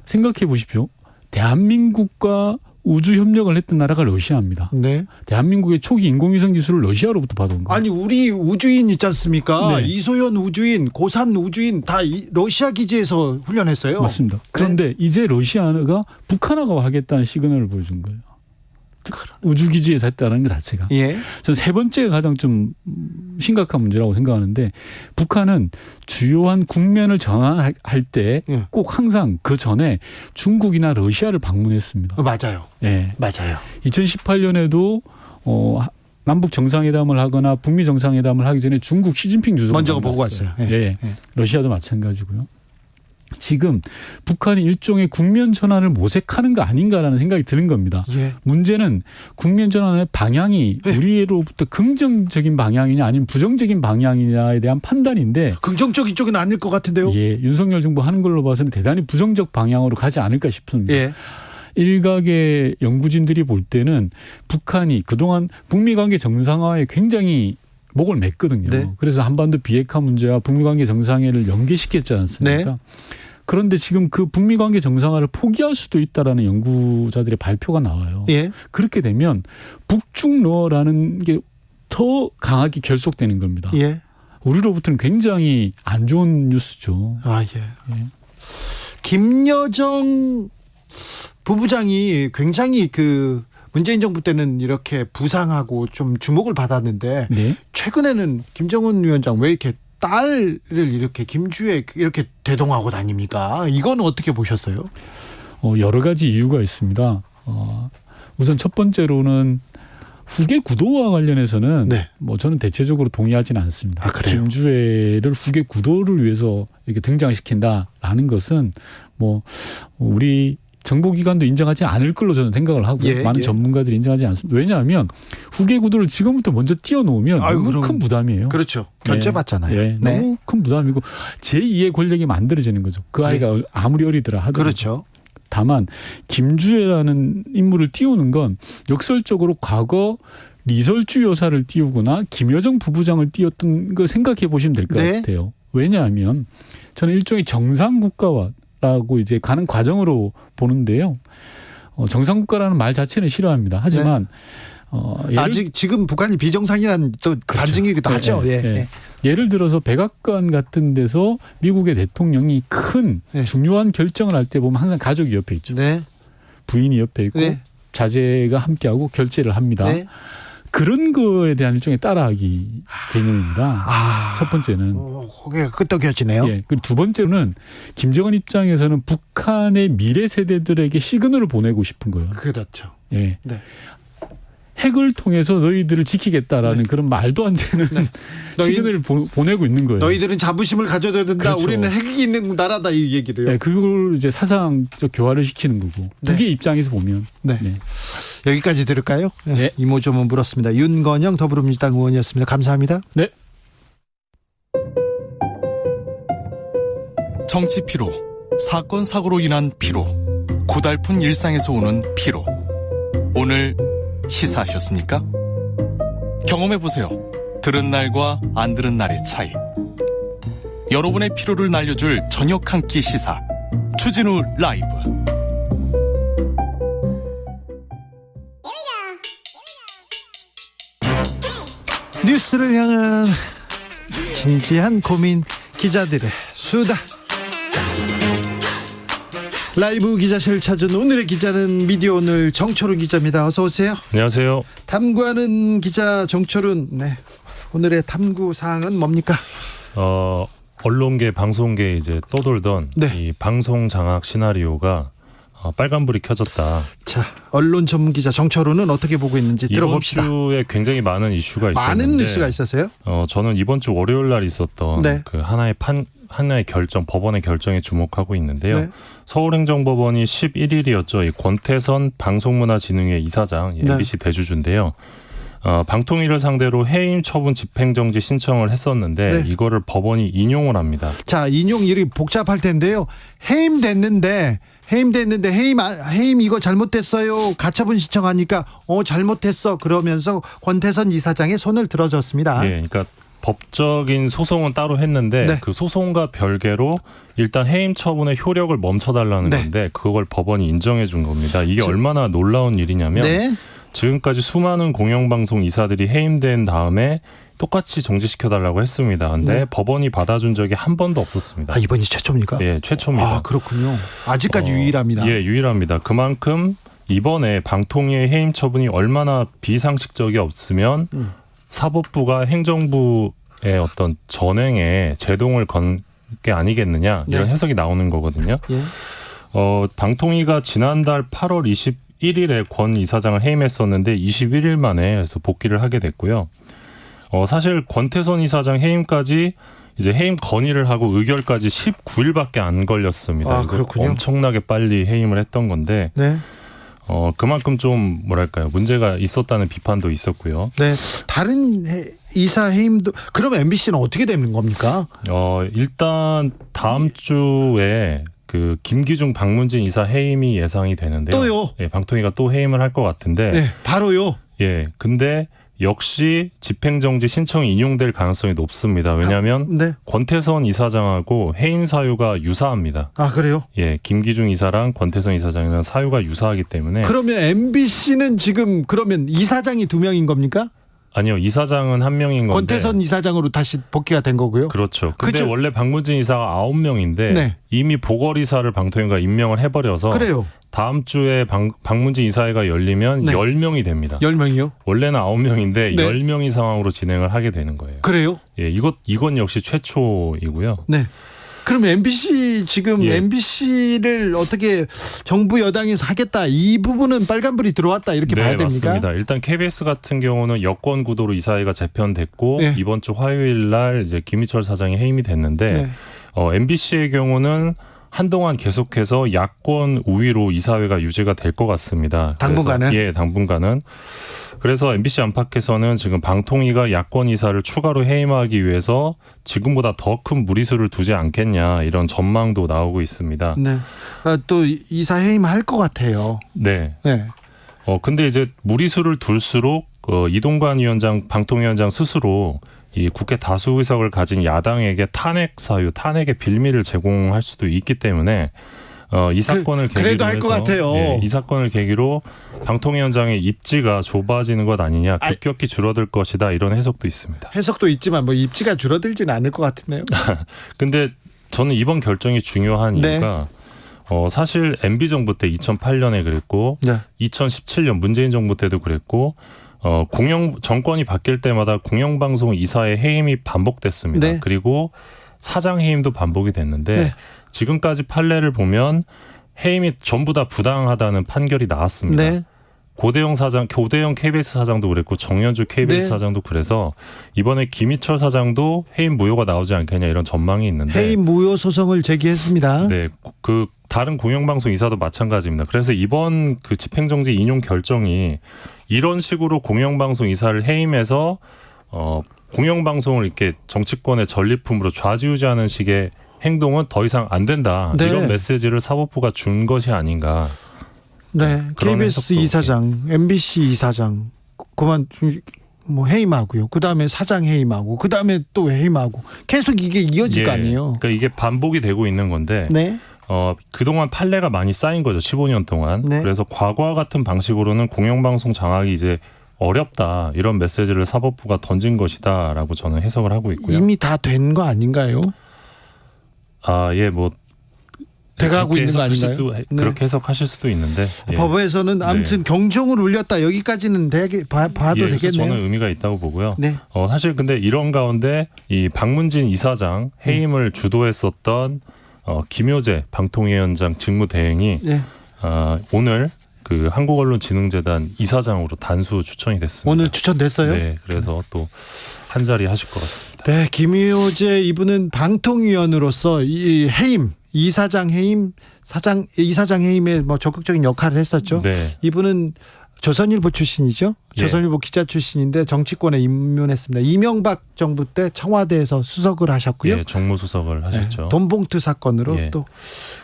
생각해 보십시오. 대한민국과 우주 협력을 했던 나라가 러시아입니다. 네. 대한민국의 초기 인공위성 기술을 러시아로부터 받아온 거예요. 아니 우리 우주인 있지 않습니까? 네. 이소연 우주인, 고산 우주인 다 러시아 기지에서 훈련했어요. 맞습니다. 그런데 이제 러시아가 북한하고 하겠다는 시그널을 보여준 거예요. 우주 기지에서 했다는 것 자체가. 예. 저는 세 번째가 가장 좀 심각한 문제라고 생각하는데 북한은 주요한 국면을 전환할 때 꼭 항상 그 전에 중국이나 러시아를 방문했습니다. 맞아요. 예. 맞아요. 2018년에도 남북 정상회담을 하거나 북미 정상회담을 하기 전에 중국 시진핑 주석을 먼저 보고 왔어요. 예. 예. 러시아도 마찬가지고요. 지금 북한이 일종의 국면 전환을 모색하는 거 아닌가라는 생각이 드는 겁니다. 예. 문제는 국면 전환의 방향이 우리로부터 긍정적인 방향이냐 아니면 부정적인 방향이냐에 대한 판단인데 긍정적인 쪽은 아닐 것 같은데요. 예, 윤석열 정부 하는 걸로 봐서는 대단히 부정적 방향으로 가지 않을까 싶습니다. 예. 일각의 연구진들이 볼 때는 북한이 그동안 북미 관계 정상화에 굉장히 목을 맸거든요. 네. 그래서 한반도 비핵화 문제와 북미 관계 정상회를 연계시켰지 않습니까? 네. 그런데 지금 그 북미 관계 정상화를 포기할 수도 있다라는 연구자들의 발표가 나와요. 예. 그렇게 되면 북중러라는 게 더 강하게 결속되는 겁니다. 예. 우리로부터는 굉장히 안 좋은 뉴스죠. 아, 예. 예. 김여정 부부장이 굉장히 문재인 정부 때는 이렇게 부상하고 좀 주목을 받았는데 네. 최근에는 김정은 위원장 왜 이렇게 딸을 이렇게 김주에 이렇게 대동하고 다닙니까? 이건 어떻게 보셨어요? 여러 가지 이유가 있습니다. 우선 첫 번째로는 후계 구도와 관련해서는 네. 저는 대체적으로 동의하지는 않습니다. 아, 그래요? 김주애를 후계 구도를 위해서 이렇게 등장시킨다라는 것은 우리 정보기관도 인정하지 않을 걸로 저는 생각을 하고 예, 많은 예. 전문가들이 인정하지 않습니다. 왜냐하면 후계 구도를 지금부터 먼저 띄워놓으면 너무 큰 부담이에요. 그렇죠. 견제받잖아요. 네. 네. 너무 큰 부담이고 제2의 권력이 만들어지는 거죠. 그 아이가 아무리 어리더라 하더라도. 그렇죠. 다만 김주애라는 인물을 띄우는 건 역설적으로 과거 리설주 여사를 띄우거나 김여정 부부장을 띄웠던 거 생각해 보시면 될 것 네. 같아요. 왜냐하면 저는 일종의 정상국가라고 이제 가는 과정으로 보는데요. 정상국가라는 말 자체는 싫어합니다. 하지만 아직 지금 북한이 비정상이라는 또 반증이기도 하죠. 예. 예. 예를 들어서 백악관 같은 데서 미국의 대통령이 큰 중요한 결정을 할 때 보면 항상 가족이 옆에 있죠. 네. 부인이 옆에 있고 자제가 함께하고 결제를 합니다. 네. 그런 거에 대한 일종의 따라하기 개념입니다. 첫 번째는. 그게 끄떡여지네요. 예. 그리고 두 번째는 김정은 입장에서는 북한의 미래 세대들에게 시그널을 보내고 싶은 거예요. 그렇죠. 예. 네. 핵을 통해서 너희들을 지키겠다라는 그런 말도 안 되는 시그널을 보내고 있는 거예요. 너희들은 자부심을 가져야 된다. 그렇죠. 우리는 핵이 있는 나라다 이 얘기를요. 네, 그걸 이제 사상적 교화를 시키는 거고. 북의 입장에서 보면. 네. 여기까지 들을까요? 네. 이모저모 물었습니다. 윤건영 더불어민주당 의원이었습니다. 감사합니다. 네. 정치 피로, 사건 사고로 인한 피로, 고달픈 일상에서 오는 피로. 오늘 시사하셨습니까? 경험해보세요. 들은 날과 안 들은 날의 차이. 여러분의 피로를 날려줄 저녁 한 끼 시사. 추진우 라이브. 뉴스를 향한 진지한 고민, 기자들의 수다. 라이브 기자실 찾은 오늘의 기자는 미디어오늘 정철훈 기자입니다. 어서 오세요. 안녕하세요. 탐구하는 기자 정철훈. 네. 오늘의 탐구 사항은 뭡니까? 언론계, 방송계에 이제 떠돌던 이 방송 장악 시나리오가 빨간불이 켜졌다. 자, 언론 전문 기자 정철훈은 어떻게 보고 있는지 들어봅시다. 이번 주에 굉장히 많은 이슈가 있었는데 많은 뉴스가 있었어요? 저는 이번 주 월요일 날 있었던 그 하나의 결정, 법원의 결정에 주목하고 있는데요. 네. 서울행정법원이 11일이었죠. 이 권태선 방송문화진흥회 이사장, MBC 대주주인데요. 방통위를 상대로 해임 처분 집행정지 신청을 했었는데 이거를 법원이 인용을 합니다. 자, 인용 일이 복잡할 텐데요. 해임됐는데 해임 이거 잘못됐어요. 가처분 신청하니까 잘못했어 그러면서 권태선 이사장의 손을 들어줬습니다. 예, 그러니까 법적인 소송은 따로 했는데 그 소송과 별개로 일단 해임 처분의 효력을 멈춰달라는 건데 그걸 법원이 인정해 준 겁니다. 이게 얼마나 놀라운 일이냐면 지금까지 수많은 공영방송 이사들이 해임된 다음에 똑같이 정지시켜달라고 했습니다. 근데 법원이 받아준 적이 한 번도 없었습니다. 이번이 최초입니까? 네, 최초입니다. 그렇군요. 아직까지 유일합니다. 예, 유일합니다. 그만큼 이번에 방통위의 해임 처분이 얼마나 비상식적이었으면 사법부가 행정부의 어떤 전행에 제동을 건 게 아니겠느냐 이런 해석이 나오는 거거든요. 방통위가 지난달 8월 21일에 권 이사장을 해임했었는데 21일 만에 해서 복귀를 하게 됐고요. 사실 권태선 이사장 해임까지 이제 해임 건의를 하고 의결까지 19일밖에 안 걸렸습니다. 그렇군요. 엄청나게 빨리 해임을 했던 건데 그만큼 좀 뭐랄까요, 문제가 있었다는 비판도 있었고요. 네, 다른 이사 해임도. 그럼 MBC는 어떻게 되는 겁니까? 일단 다음 주에 그 김기중 박문진 이사 해임이 예상이 되는데요. 또요? 예, 방통위가 또 해임을 할 것 같은데. 네, 바로요. 예, 근데 역시 집행정지 신청이 인용될 가능성이 높습니다. 왜냐하면 권태선 이사장하고 해임 사유가 유사합니다. 그래요? 예, 김기중 이사랑 권태선 이사장이랑 사유가 유사하기 때문에. 그러면 MBC는 지금 그러면 이사장이 2명인 겁니까? 아니요, 이사장은 1명인 건데. 권태선 이사장으로 다시 복귀가 된 거고요. 그렇죠. 근데 원래 박문진 이사가 9명인데 이미 보궐이사를 방통위가 임명을 해버려서 다음 주에 박문진 이사회가 열리면 10명이 됩니다. 10명이요? 원래는 9명인데 10명이 상황으로 진행을 하게 되는 거예요. 그래요? 예, 이건 역시 최초이고요. 네. 그럼 MBC 지금 MBC를 어떻게 정부 여당에서 하겠다, 이 부분은 빨간불이 들어왔다 이렇게 봐야 됩니까? 맞습니다. 일단 KBS 같은 경우는 여권 구도로 이사회가 재편됐고 이번 주 화요일 날 이제 김희철 사장이 해임이 됐는데 MBC의 경우는 한동안 계속해서 야권 우위로 이사회가 유지가 될 것 같습니다. 당분간은? 예, 당분간은. 그래서 MBC 안팎에서는 지금 방통위가 야권 이사를 추가로 해임하기 위해서 지금보다 더 큰 무리수를 두지 않겠냐 이런 전망도 나오고 있습니다. 네. 또 이사 해임할 것 같아요. 네. 근데 이제 무리수를 둘수록 이동관 위원장, 방통위원장 스스로 이 국회 다수 의석을 가진 야당에게 탄핵 사유, 탄핵의 빌미를 제공할 수도 있기 때문에 이 사건을 계기로 그래도 할 것 같아요. 예, 이 사건을 계기로 방통위원장의 입지가 좁아지는 것 아니냐, 급격히 줄어들 것이다 이런 해석도 있습니다. 해석도 있지만 뭐 입지가 줄어들지는 않을 것 같은데요. 근데 저는 이번 결정이 중요한 이유가 사실 MB 정부 때 2008년에 그랬고 2017년 문재인 정부 때도 그랬고 정권이 바뀔 때마다 공영방송 이사의 해임이 반복됐습니다. 그리고 사장 해임도 반복이 됐는데 지금까지 판례를 보면 해임이 전부 다 부당하다는 판결이 나왔습니다. 고대영 KBS 사장도 그랬고 정연주 KBS 사장도 그래서 이번에 김희철 사장도 해임 무효가 나오지 않겠냐 이런 전망이 있는데 해임 무효 소송을 제기했습니다. 네, 그 다른 공영방송 이사도 마찬가지입니다. 그래서 이번 그 집행정지 인용 결정이 이런 식으로 공영방송 이사를 해임해서 공영방송을 이렇게 정치권의 전리품으로 좌지우지하는 식의 행동은 더 이상 안 된다. 이런 메시지를 사법부가 준 것이 아닌가. 네, KBS 이사장, MBC 이사장 그만 해임하고요. 그 다음에 사장 해임하고, 그 다음에 또 해임하고, 계속 이게 이어질 거 아니에요. 그러니까 이게 반복이 되고 있는 건데, 그동안 판례가 많이 쌓인 거죠. 15년 동안. 그래서 과거와 같은 방식으로는 공영방송 장악이 이제 어렵다 이런 메시지를 사법부가 던진 것이다라고 저는 해석을 하고 있고요. 이미 다 된 거 아닌가요? 뭐 돼가고 있는 거 아닌가요? 그렇게 해석하실 수도 있는데 법에서는 아무튼 경종을 울렸다 여기까지는 봐도 되겠네요. 저는 의미가 있다고 보고요. 네. 사실 근데 이런 가운데 이 박문진 이사장 해임을 주도했었던 김효재 방통위원장 직무대행이 오늘 그 한국언론진흥재단 이사장으로 단수 추천이 됐습니다. 오늘 추천됐어요? 네, 그래서 또 한 자리 하실 것 같습니다. 네, 김효재 이분은 방통위원으로서 이 해임, 이사장 해임에 뭐 적극적인 역할을 했었죠. 네. 이분은 조선일보 출신이죠. 조선일보 기자 출신인데 정치권에 입문했습니다. 이명박 정부 때 청와대에서 수석을 하셨고요. 정무수석을 하셨죠. 네, 돈봉투 사건으로 또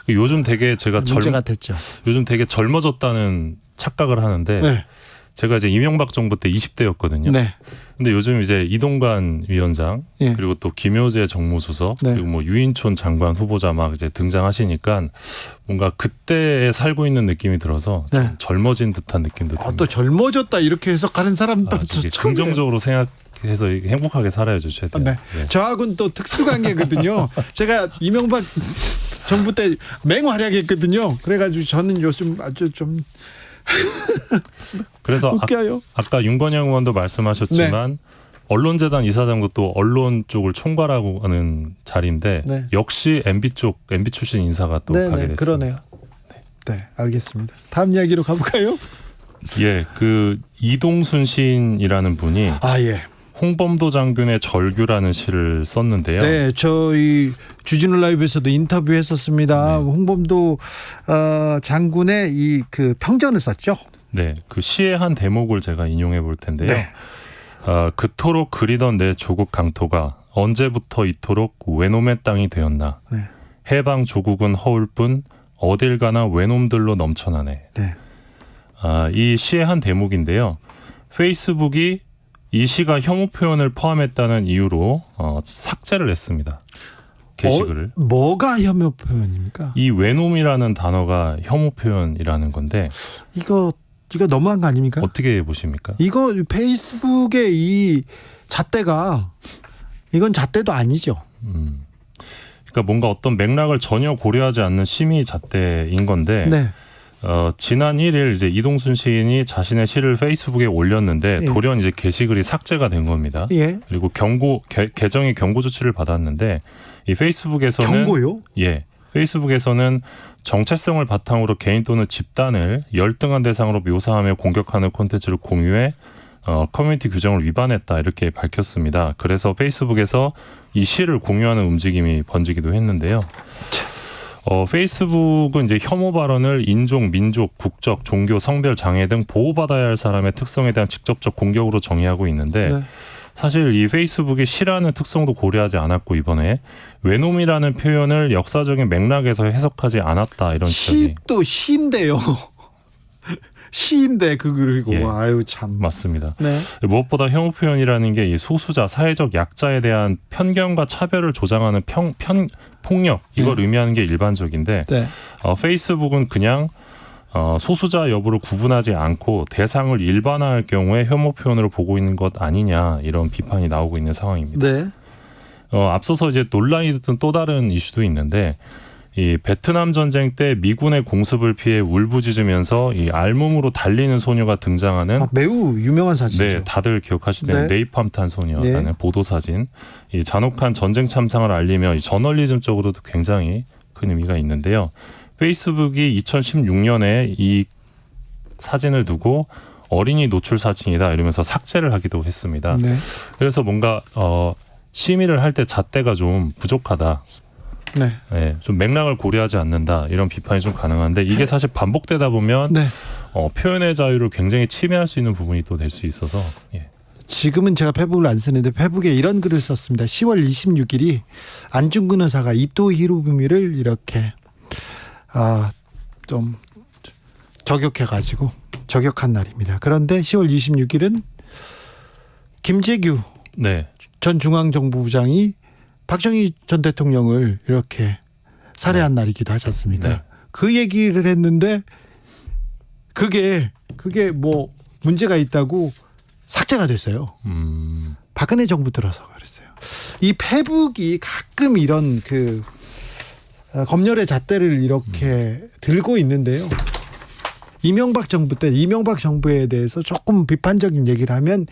요즘 되게 제가 문제가 됐죠. 요즘 되게 젊어졌다는 착각을 하는데 제가 이제 이명박 정부 때 20대였거든요. 네. 근데 요즘 이제 이동관 위원장 그리고 또 김효재 정무수석 그리고 뭐 유인촌 장관 후보자 막 이제 등장하시니까 뭔가 그때에 살고 있는 느낌이 들어서 좀 젊어진 듯한 느낌도 듭니다. 또 젊어졌다 이렇게 해석하는 사람도 긍정적으로 생각해서 행복하게 살아야죠, 최대한. 네. 저하고는 또 특수관계거든요. 제가 이명박 정부 때 맹활약했거든요. 그래가지고 저는 요즘 아주 좀 그래서 웃겨요. 아까 윤건영 의원도 말씀하셨지만 언론재단 이사장도 또 언론 쪽을 총괄하고 하는 자리인데 역시 MB 출신 인사가 또 가게 됐습니다. 그러네요. 네, 알겠습니다. 다음 이야기로 가볼까요? 그 이동순 시인이라는 분이 홍범도 장군의 절규라는 시를 썼는데요. 네, 저희 주진우 라이브에서도 인터뷰했었습니다. 홍범도 장군의 이 그 평전을 썼죠. 네, 그 시의 한 대목을 제가 인용해 볼 텐데요. 그토록 그리던 내 조국 강토가 언제부터 이토록 외놈의 땅이 되었나. 해방 조국은 허울 뿐 어딜 가나 외놈들로 넘쳐나네. 이 시의 한 대목인데요. 페이스북이 이 시가 혐오 표현을 포함했다는 이유로 삭제를 했습니다. 게시글을. 뭐가 혐오 표현입니까? 이 외놈이라는 단어가 혐오 표현이라는 건데 이거 너무한 거 아닙니까? 어떻게 보십니까? 이거 페이스북의 이 잣대가 이건 잣대도 아니죠. 그러니까 뭔가 어떤 맥락을 전혀 고려하지 않는 심의 잣대인 건데 지난 1일 이제 이동순 시인이 자신의 시를 페이스북에 올렸는데 돌연 이제 게시글이 삭제가 된 겁니다. 그리고 계정이 경고 조치를 받았는데 이 페이스북에서는 경고요? 페이스북에서는 정체성을 바탕으로 개인 또는 집단을 열등한 대상으로 묘사하며 공격하는 콘텐츠를 공유해 커뮤니티 규정을 위반했다 이렇게 밝혔습니다. 그래서 페이스북에서 이 시를 공유하는 움직임이 번지기도 했는데요. 페이스북은 이제 혐오 발언을 인종, 민족, 국적, 종교, 성별, 장애 등 보호받아야 할 사람의 특성에 대한 직접적 공격으로 정의하고 있는데 사실 이 페이스북이 시라는 특성도 고려하지 않았고 이번에 외놈이라는 표현을 역사적인 맥락에서 해석하지 않았다 이런 지적이. 시도 시인데요. 시인데 그리고 아유 참 맞습니다. 무엇보다 혐오 표현이라는 게 이 소수자, 사회적 약자에 대한 편견과 차별을 조장하는 폭력 이걸 의미하는 게 일반적인데 페이스북은 그냥 소수자 여부를 구분하지 않고 대상을 일반화할 경우에 혐오 표현으로 보고 있는 것 아니냐 이런 비판이 나오고 있는 상황입니다. 앞서서 이제 논란이 됐던 또 다른 이슈도 있는데 이 베트남 전쟁 때 미군의 공습을 피해 울부짖으면서 이 알몸으로 달리는 소녀가 등장하는 매우 유명한 사진이죠. 네, 다들 기억하실 텐데 네이팜탄 소녀라는 보도 사진. 이 잔혹한 전쟁 참상을 알리며 이 저널리즘적으로도 굉장히 큰 의미가 있는데요. 페이스북이 2016년에 이 사진을 두고 어린이 노출 사진이다 이러면서 삭제를 하기도 했습니다. 그래서 뭔가 심의를 할 때 잣대가 좀 부족하다. 좀 맥락을 고려하지 않는다 이런 비판이 좀 가능한데 이게 사실 반복되다 보면 표현의 자유를 굉장히 침해할 수 있는 부분이 또 될 수 있어서 지금은 제가 페북을 안 쓰는데 페북에 이런 글을 썼습니다. 10월 26일이 안중근 의사가 이토 히로부미를 이렇게 좀 저격한 날입니다. 그런데 10월 26일은 김재규 전 중앙정보부장이 박정희 전 대통령을 이렇게 살해한 날이기도 하지 않습니까? 그 얘기를 했는데 그게 뭐 문제가 있다고 삭제가 됐어요. 박근혜 정부 들어서 그랬어요. 이 페북이 가끔 이런 그 검열의 잣대를 이렇게 들고 있는데요. 이명박 정부 때 이명박 정부에 대해서 조금 비판적인 얘기를 하면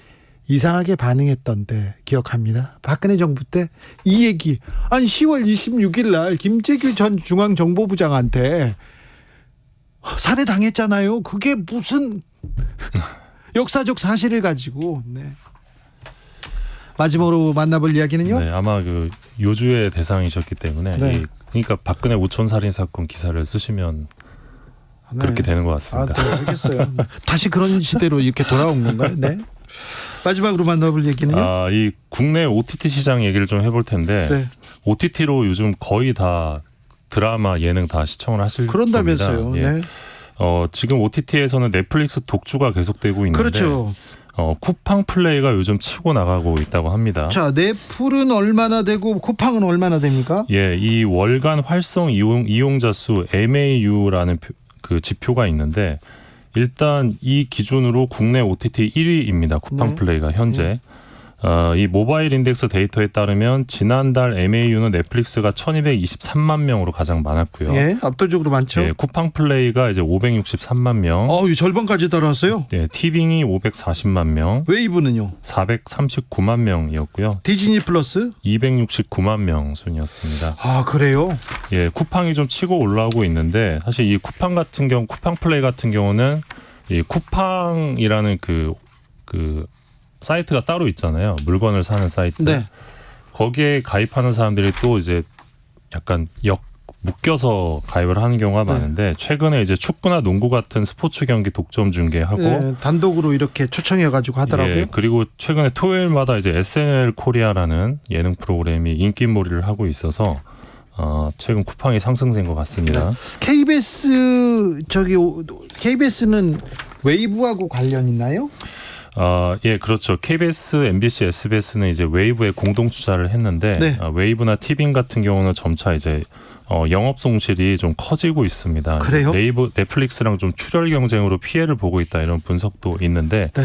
이상하게 반응했던데 기억합니다. 박근혜 정부 때 이 얘기, 아니 10월 26일 날 김재규 전 중앙정보부장한테 살해당했잖아요. 그게 무슨 역사적 사실을 가지고. 네. 마지막으로 만나볼 이야기는요? 네, 아마 그 요주의 대상이셨기 때문에 네. 그러니까 박근혜 오촌 살인 사건 기사를 쓰시면 그렇게 되는 것 같습니다. 네, 알겠어요. 다시 그런 시대로 이렇게 돌아온 건가요? 네. 마지막으로 만나볼 얘기는요? 이 국내 OTT 시장 얘기를 좀 해볼 텐데 네. OTT로 요즘 거의 다 드라마, 예능 다 시청을 하실 그런다면서요. 겁니다. 예. 네. 지금 OTT에서는 넷플릭스 독주가 계속되고 있는데 그렇죠. 쿠팡 플레이가 요즘 치고 나가고 있다고 합니다. 자, 넷플은 얼마나 되고 쿠팡은 얼마나 됩니까? 예, 이 월간 활성 이용자 수 MAU라는 그 지표가 있는데 일단 이 기준으로 국내 OTT 1위입니다. 쿠팡 플레이가 현재. 이 모바일 인덱스 데이터에 따르면 지난달 MAU는 넷플릭스가 1223만 명으로 가장 많았고요. 예, 압도적으로 많죠. 예, 쿠팡 플레이가 이제 563만 명. 이 절반까지 따라왔어요? 네, 티빙이 540만 명. 웨이브는요? 439만 명이었고요. 디즈니 플러스? 269만 명 순이었습니다. 아, 그래요? 예, 쿠팡이 좀 치고 올라오고 있는데 사실 이 쿠팡 플레이 같은 경우는 이 쿠팡이라는 그 사이트가 따로 있잖아요. 물건을 사는 사이트. 네. 거기에 가입하는 사람들이 또 이제 약간 묶여서 가입을 하는 경우가 많은데 최근에 이제 축구나 농구 같은 스포츠 경기 독점 중계하고 네, 단독으로 이렇게 초청해가지고 하더라고요. 예, 그리고 최근에 토요일마다 이제 SNL 코리아라는 예능 프로그램이 인기몰이를 하고 있어서 최근 쿠팡이 상승된 것 같습니다. 네. KBS는 웨이브하고 관련 있나요? 예, 그렇죠. KBS, MBC, SBS는 이제 웨이브에 공동 투자를 했는데 네. 웨이브나 티빙 같은 경우는 점차 이제 영업 손실이 좀 커지고 있습니다. 그래요? 넷플릭스랑 좀 출혈 경쟁으로 피해를 보고 있다 이런 분석도 있는데 네.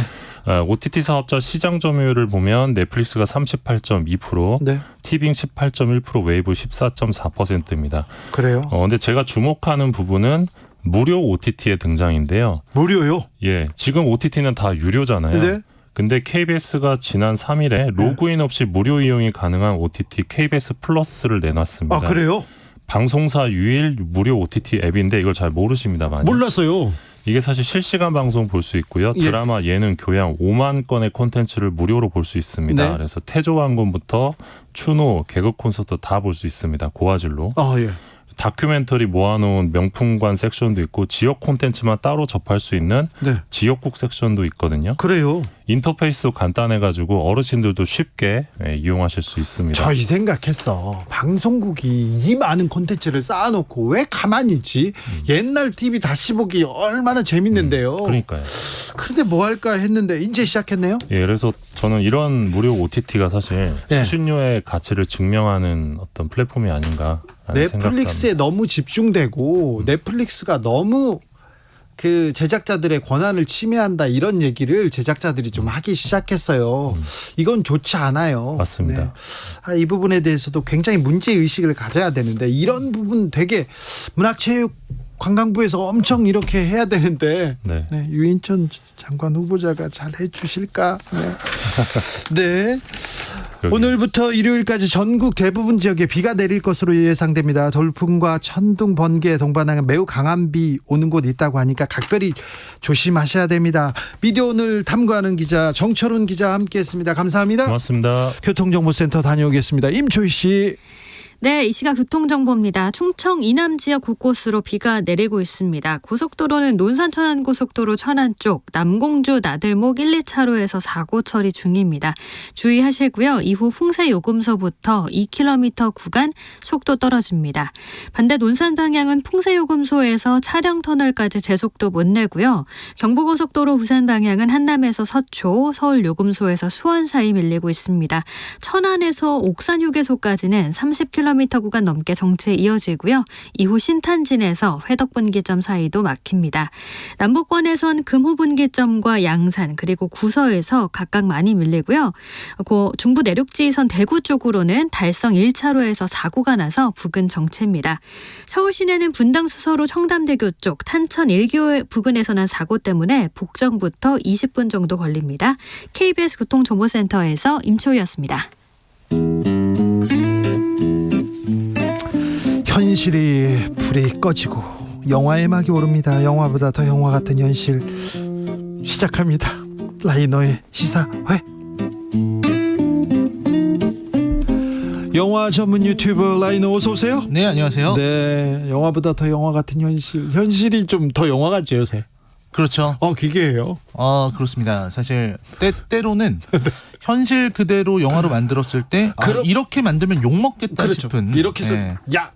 OTT 사업자 시장 점유율을 보면 넷플릭스가 38.2%, 네. 티빙 18.1%, 웨이브 14.4%입니다. 그래요? 근데 제가 주목하는 부분은 무료 OTT의 등장인데요. 무료요? 예, 지금 OTT는 다 유료잖아요. 네. 근데 KBS가 지난 3일에 로그인 없이 무료 이용이 가능한 OTT KBS 플러스를 내놨습니다. 아, 그래요? 방송사 유일 무료 OTT 앱인데 이걸 잘 모르십니다, 많이. 몰랐어요. 이게 사실 실시간 방송 볼 수 있고요. 드라마, 예능, 교양 5만 건의 콘텐츠를 무료로 볼 수 있습니다. 네. 그래서 태조왕건부터 추노, 개그 콘서트 다 볼 수 있습니다. 고화질로. 예. 다큐멘터리 모아놓은 명품관 섹션도 있고 지역 콘텐츠만 따로 접할 수 있는 네. 지역국 섹션도 있거든요. 그래요. 인터페이스도 간단해가지고 어르신들도 쉽게 이용하실 수 있습니다. 저 이 생각했어. 방송국이 이 많은 콘텐츠를 쌓아놓고 왜 가만히 있지? 옛날 TV 다시 보기 얼마나 재밌는데요. 그러니까요. 그런데 뭐 할까 했는데 이제 시작했네요. 예, 그래서 저는 이런 무료 OTT가 사실 수신료의 가치를 증명하는 어떤 플랫폼이 아닌가. 넷플릭스에 너무 집중되고 넷플릭스가 너무 그 제작자들의 권한을 침해한다 이런 얘기를 제작자들이 좀 하기 시작했어요. 이건 좋지 않아요. 맞습니다. 네. 이 부분에 대해서도 굉장히 문제의식을 가져야 되는데 이런 부분 되게 문화체육관광부에서 엄청 이렇게 해야 되는데 네. 유인천 장관 후보자가 잘 해주실까? 네. 오늘부터 일요일까지 전국 대부분 지역에 비가 내릴 것으로 예상됩니다. 돌풍과 천둥, 번개, 동반하는 매우 강한 비 오는 곳 있다고 하니까 각별히 조심하셔야 됩니다. 미디어 오늘 탐구하는 기자 정철훈 기자 함께했습니다. 감사합니다. 고맙습니다. 교통정보센터 다녀오겠습니다. 임초희 씨. 네, 이 시각 교통정보입니다. 충청 이남 지역 곳곳으로 비가 내리고 있습니다. 고속도로는 논산 천안고속도로 천안 쪽 남공주 나들목 1, 2차로에서 사고 처리 중입니다. 주의하시고요. 이후 풍세요금소부터 2km 구간 속도 떨어집니다. 반대 논산 방향은 풍세요금소에서 차량터널까지 제속도 못 내고요. 경부고속도로 부산 방향은 한남에서 서초, 서울요금소에서 수원 사이 밀리고 있습니다. 천안에서 옥산휴게소까지는 30km 3km 구간 넘게 정체 이어지고요. 이후 신탄진에서 회덕분기점 사이도 막힙니다. 남북권에선 금호분기점과 양산 그리고 구서에서 각각 많이 밀리고요. 중부 내륙지선 대구 쪽으로는 달성 1차로에서 사고가 나서 부근 정체입니다. 서울 시내는 분당 수서로 청담대교 쪽 탄천 1교 부근에서 난 사고 때문에 복정부터 20분 정도 걸립니다. KBS 교통정보센터에서 임초희였습니다. 현실이 불이 꺼지고 영화의 막이 오릅니다. 영화보다 더 영화 같은 현실 시작합니다. 라이너의 시사회. 영화 전문 유튜버 라이너 어서 오세요. 네, 안녕하세요. 네, 영화보다 더 영화 같은 현실. 현실이 좀 더 영화 같죠 요새. 그렇죠. 기계예요. 그렇습니다. 사실 때로는 현실 그대로 영화로 만들었을 때 이렇게 만들면 욕 먹겠다 그렇죠. 싶은. 이렇게 해서 야,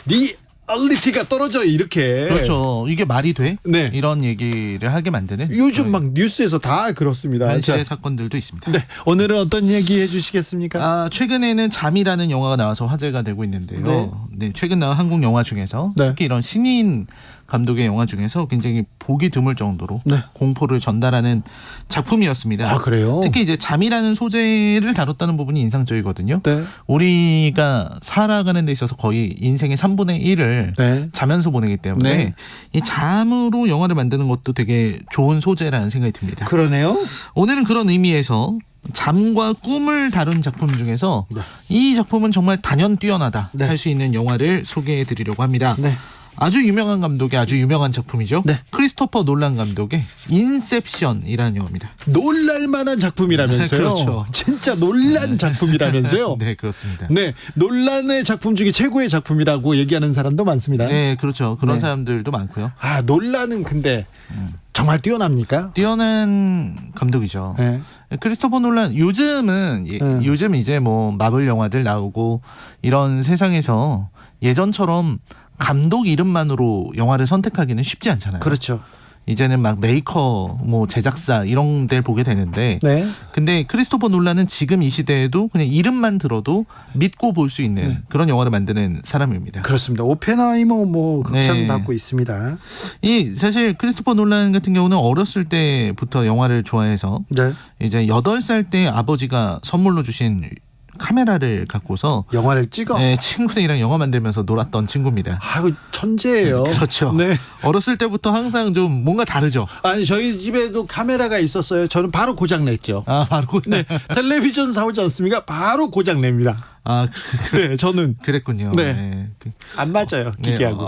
리얼리티가 떨어져 이렇게. 그렇죠. 이게 말이 돼? 네. 이런 얘기를 하게 만드는. 요즘 막 뉴스에서 다 그렇습니다. 현실의 사건들도 있습니다. 네, 오늘은 어떤 얘기 해주시겠습니까? 최근에는 잠이라는 영화가 나와서 화제가 되고 있는데요. 네, 최근 나온 한국 영화 중에서 특히 이런 신인 감독의 영화 중에서 굉장히 보기 드물 정도로 공포를 전달하는 작품이었습니다. 아, 그래요? 특히 이제 잠이라는 소재를 다뤘다는 부분이 인상적이거든요. 네. 우리가 살아가는 데 있어서 거의 인생의 3분의 1을 자면서 보내기 때문에 이 잠으로 영화를 만드는 것도 되게 좋은 소재라는 생각이 듭니다. 그러네요. 오늘은 그런 의미에서 잠과 꿈을 다룬 작품 중에서 이 작품은 정말 단연 뛰어나다 할 수 있는 영화를 소개해 드리려고 합니다. 아주 유명한 감독의 아주 유명한 작품이죠. 크리스토퍼 놀란 감독의 인셉션이라는 영화입니다. 놀랄만한 작품이라면서요? 그렇죠. 진짜 놀란 작품이라면서요? 네, 그렇습니다. 네, 논란의 작품 중에 최고의 작품이라고 얘기하는 사람도 많습니다. 네, 그렇죠. 그런 사람들도 많고요. 논란은 근데 정말 뛰어납니까? 뛰어난 감독이죠. 네. 크리스토퍼 놀란 요즘 이제 뭐 마블 영화들 나오고 이런 세상에서 예전처럼 감독 이름만으로 영화를 선택하기는 쉽지 않잖아요. 그렇죠. 이제는 막 메이커, 뭐 제작사 이런 데를 보게 되는데, 근데 크리스토퍼 놀란은 지금 이 시대에도 그냥 이름만 들어도 믿고 볼 수 있는 그런 영화를 만드는 사람입니다. 그렇습니다. 오펜하이머 뭐 극찬 받고 있습니다. 사실 크리스토퍼 놀란 같은 경우는 어렸을 때부터 영화를 좋아해서 이제 8살 때 아버지가 선물로 주신 카메라를 갖고서 영화를 찍어 친구들이랑 영화 만들면서 놀았던 친구입니다. 아유, 천재예요. 그렇죠. 네. 어렸을 때부터 항상 좀 뭔가 다르죠. 아니, 저희 집에도 카메라가 있었어요. 저는 바로 고장 냈죠. 바로 고장. 네. 텔레비전 사오지 않습니까? 바로 고장 냅니다. 네, 저는 그랬군요. 네. 안 맞아요, 기계하고.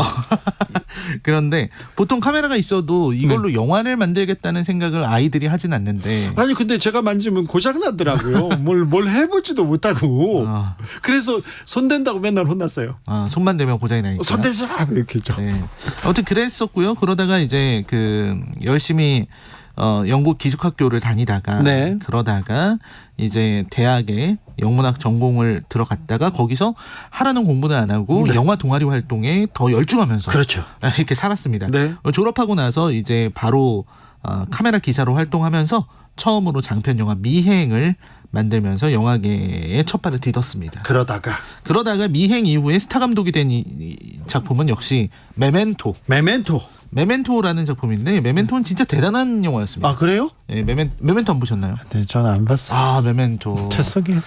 그런데 보통 카메라가 있어도 이걸로 영화를 만들겠다는 생각을 아이들이 하진 않는데. 아니, 근데 제가 만지면 고장 나더라고요. 뭘 해보지도 못하고. 그래서 손 댄다고 맨날 혼났어요. 손만 대면 고장이 나니까. 손 대지 마, 이렇게죠. 아무튼 그랬었고요. 그러다가 이제 열심히 영국 기숙학교를 다니다가 그러다가 이제 대학에 영문학 전공을 들어갔다가 거기서 하라는 공부는 안 하고 영화 동아리 활동에 더 열중하면서 이렇게 살았습니다. 졸업하고 나서 이제 바로 카메라 기사로 활동하면서 처음으로 장편 영화 미행을 만들면서 영화계의 첫 발을 디뎠습니다. 그러다가 미행 이후에 스타 감독이 된 이 작품은 역시 메멘토라는 작품인데, 메멘토는 진짜 대단한 영화였습니다. 아, 그래요? 네, 메멘토 안 보셨나요? 네, 저는 안 봤어요. 메멘토. 죄송해요.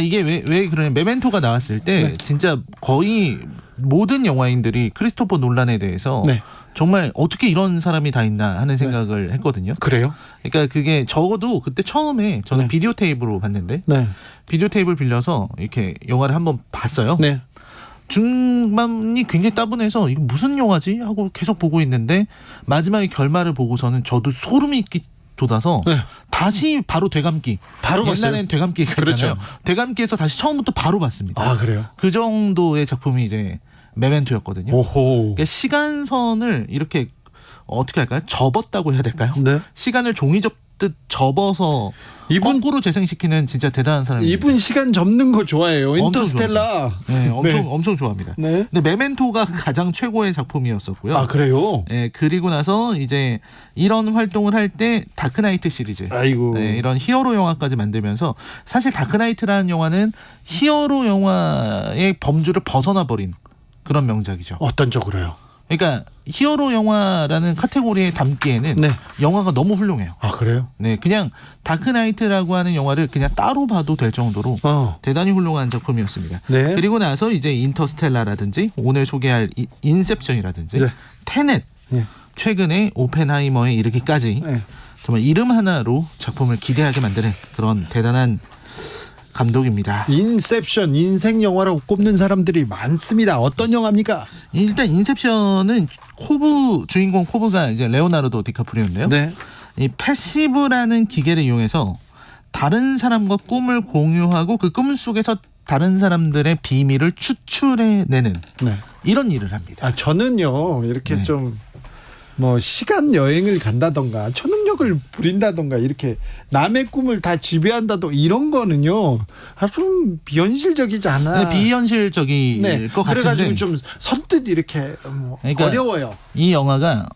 이게 왜 그러냐? 메멘토가 나왔을 때 진짜 거의 모든 영화인들이 크리스토퍼 놀란에 대해서 정말 어떻게 이런 사람이 다 있나 하는 생각을 했거든요. 그래요? 그러니까 그게 적어도 그때 처음에 저는 비디오 테이프로 봤는데 비디오 테이프를 빌려서 이렇게 영화를 한번 봤어요. 중반이 굉장히 따분해서 이거 무슨 영화지? 하고 계속 보고 있는데 마지막에 결말을 보고서는 저도 소름이 돋아서 다시 바로 되감기. 옛날엔 되감기가 있잖아요. 되감기에서 다시 처음부터 바로 봤습니다. 그래요? 그 정도의 작품이 이제 메멘토였거든요. 그러니까 시간선을 이렇게 어떻게 할까요? 접었다고 해야 될까요? 시간을 종이접 접듯 접어서 거꾸로 재생시키는 진짜 대단한 사람입니다. 이분 시간 접는 거 좋아해요. 인터스텔라. 네, 엄청 좋아합니다. 네. 근데 메멘토가 가장 최고의 작품이었었고요. 아, 그래요? 네, 그리고 나서 이제 이런 활동을 할 때 다크나이트 시리즈, 아이고, 네, 이런 히어로 영화까지 만들면서 사실 다크나이트라는 영화는 히어로 영화의 범주를 벗어나 버린 그런 명작이죠. 어떤 쪽으로요? 그러니까 히어로 영화라는 카테고리에 담기에는 영화가 너무 훌륭해요. 아, 그래요? 네, 그냥 다크나이트라고 하는 영화를 그냥 따로 봐도 될 정도로 대단히 훌륭한 작품이었습니다. 네. 그리고 나서 이제 인터스텔라라든지 오늘 소개할 인셉션이라든지 테넷, 최근에 오펜하이머에 이르기까지 정말 이름 하나로 작품을 기대하게 만드는 그런 대단한 감독입니다. 인셉션, 인생 영화라고 꼽는 사람들이 많습니다. 어떤 영화입니까? 일단 인셉션은 주인공 코브가 이제 레오나르도 디카프리오인데요. 네. 이 패시브라는 기계를 이용해서 다른 사람과 꿈을 공유하고 그 꿈 속에서 다른 사람들의 비밀을 추출해내는 이런 일을 합니다. 아, 저는요 이렇게 좀 뭐 시간 여행을 간다던가 초능력을 부린다던가 이렇게 남의 꿈을 다 지배한다던가 이런 거는요 좀 비현실적이지 않아. 비현실적일 것 같은데. 그래가지고 좀 선뜻 이렇게 그러니까 어려워요. 이 영화가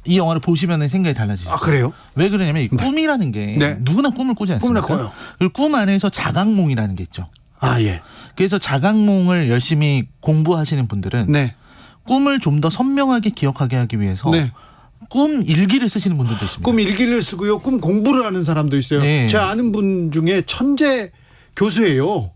이 영화를 보시면 생각이 달라지죠. 아, 그래요? 왜 그러냐면 이 꿈이라는 게 누구나 꿈을 꾸지 않습니까? 꿈을 꿔요. 그리고 꿈 안에서 자각몽이라는 게 있죠. 아, 예. 그래서 자각몽을 열심히 공부하시는 분들은 꿈을 좀 더 선명하게 기억하게 하기 위해서 꿈 일기를 쓰시는 분들도 있습니다. 꿈 일기를 쓰고요. 꿈 공부를 하는 사람도 있어요. 제 아는 분 중에 천재 교수예요.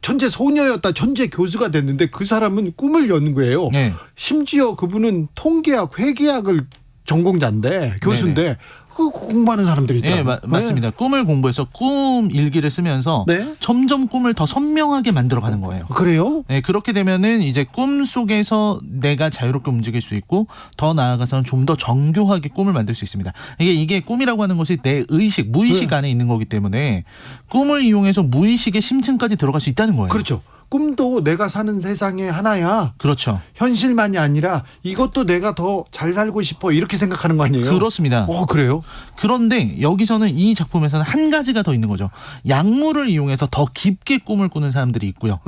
천재 소녀였다 천재 교수가 됐는데 그 사람은 꿈을 여는 거예요. 심지어 그분은 통계학, 회계학을 전공자인데 교수인데 그 공부하는 사람들이 있더라고요. 맞습니다. 꿈을 공부해서 꿈 일기를 쓰면서 점점 꿈을 더 선명하게 만들어가는 거예요. 그래요? 네, 그렇게 되면은 이제 꿈 속에서 내가 자유롭게 움직일 수 있고 더 나아가서는 좀 더 정교하게 꿈을 만들 수 있습니다. 이게 꿈이라고 하는 것이 내 의식, 무의식 안에 있는 거기 때문에 꿈을 이용해서 무의식의 심층까지 들어갈 수 있다는 거예요. 그렇죠. 꿈도 내가 사는 세상의 하나야. 그렇죠. 현실만이 아니라 이것도 내가 더 잘 살고 싶어 이렇게 생각하는 거 아니에요? 그렇습니다. 그래요? 그런데 여기서는 이 작품에서는 한 가지가 더 있는 거죠. 약물을 이용해서 더 깊게 꿈을 꾸는 사람들이 있고요.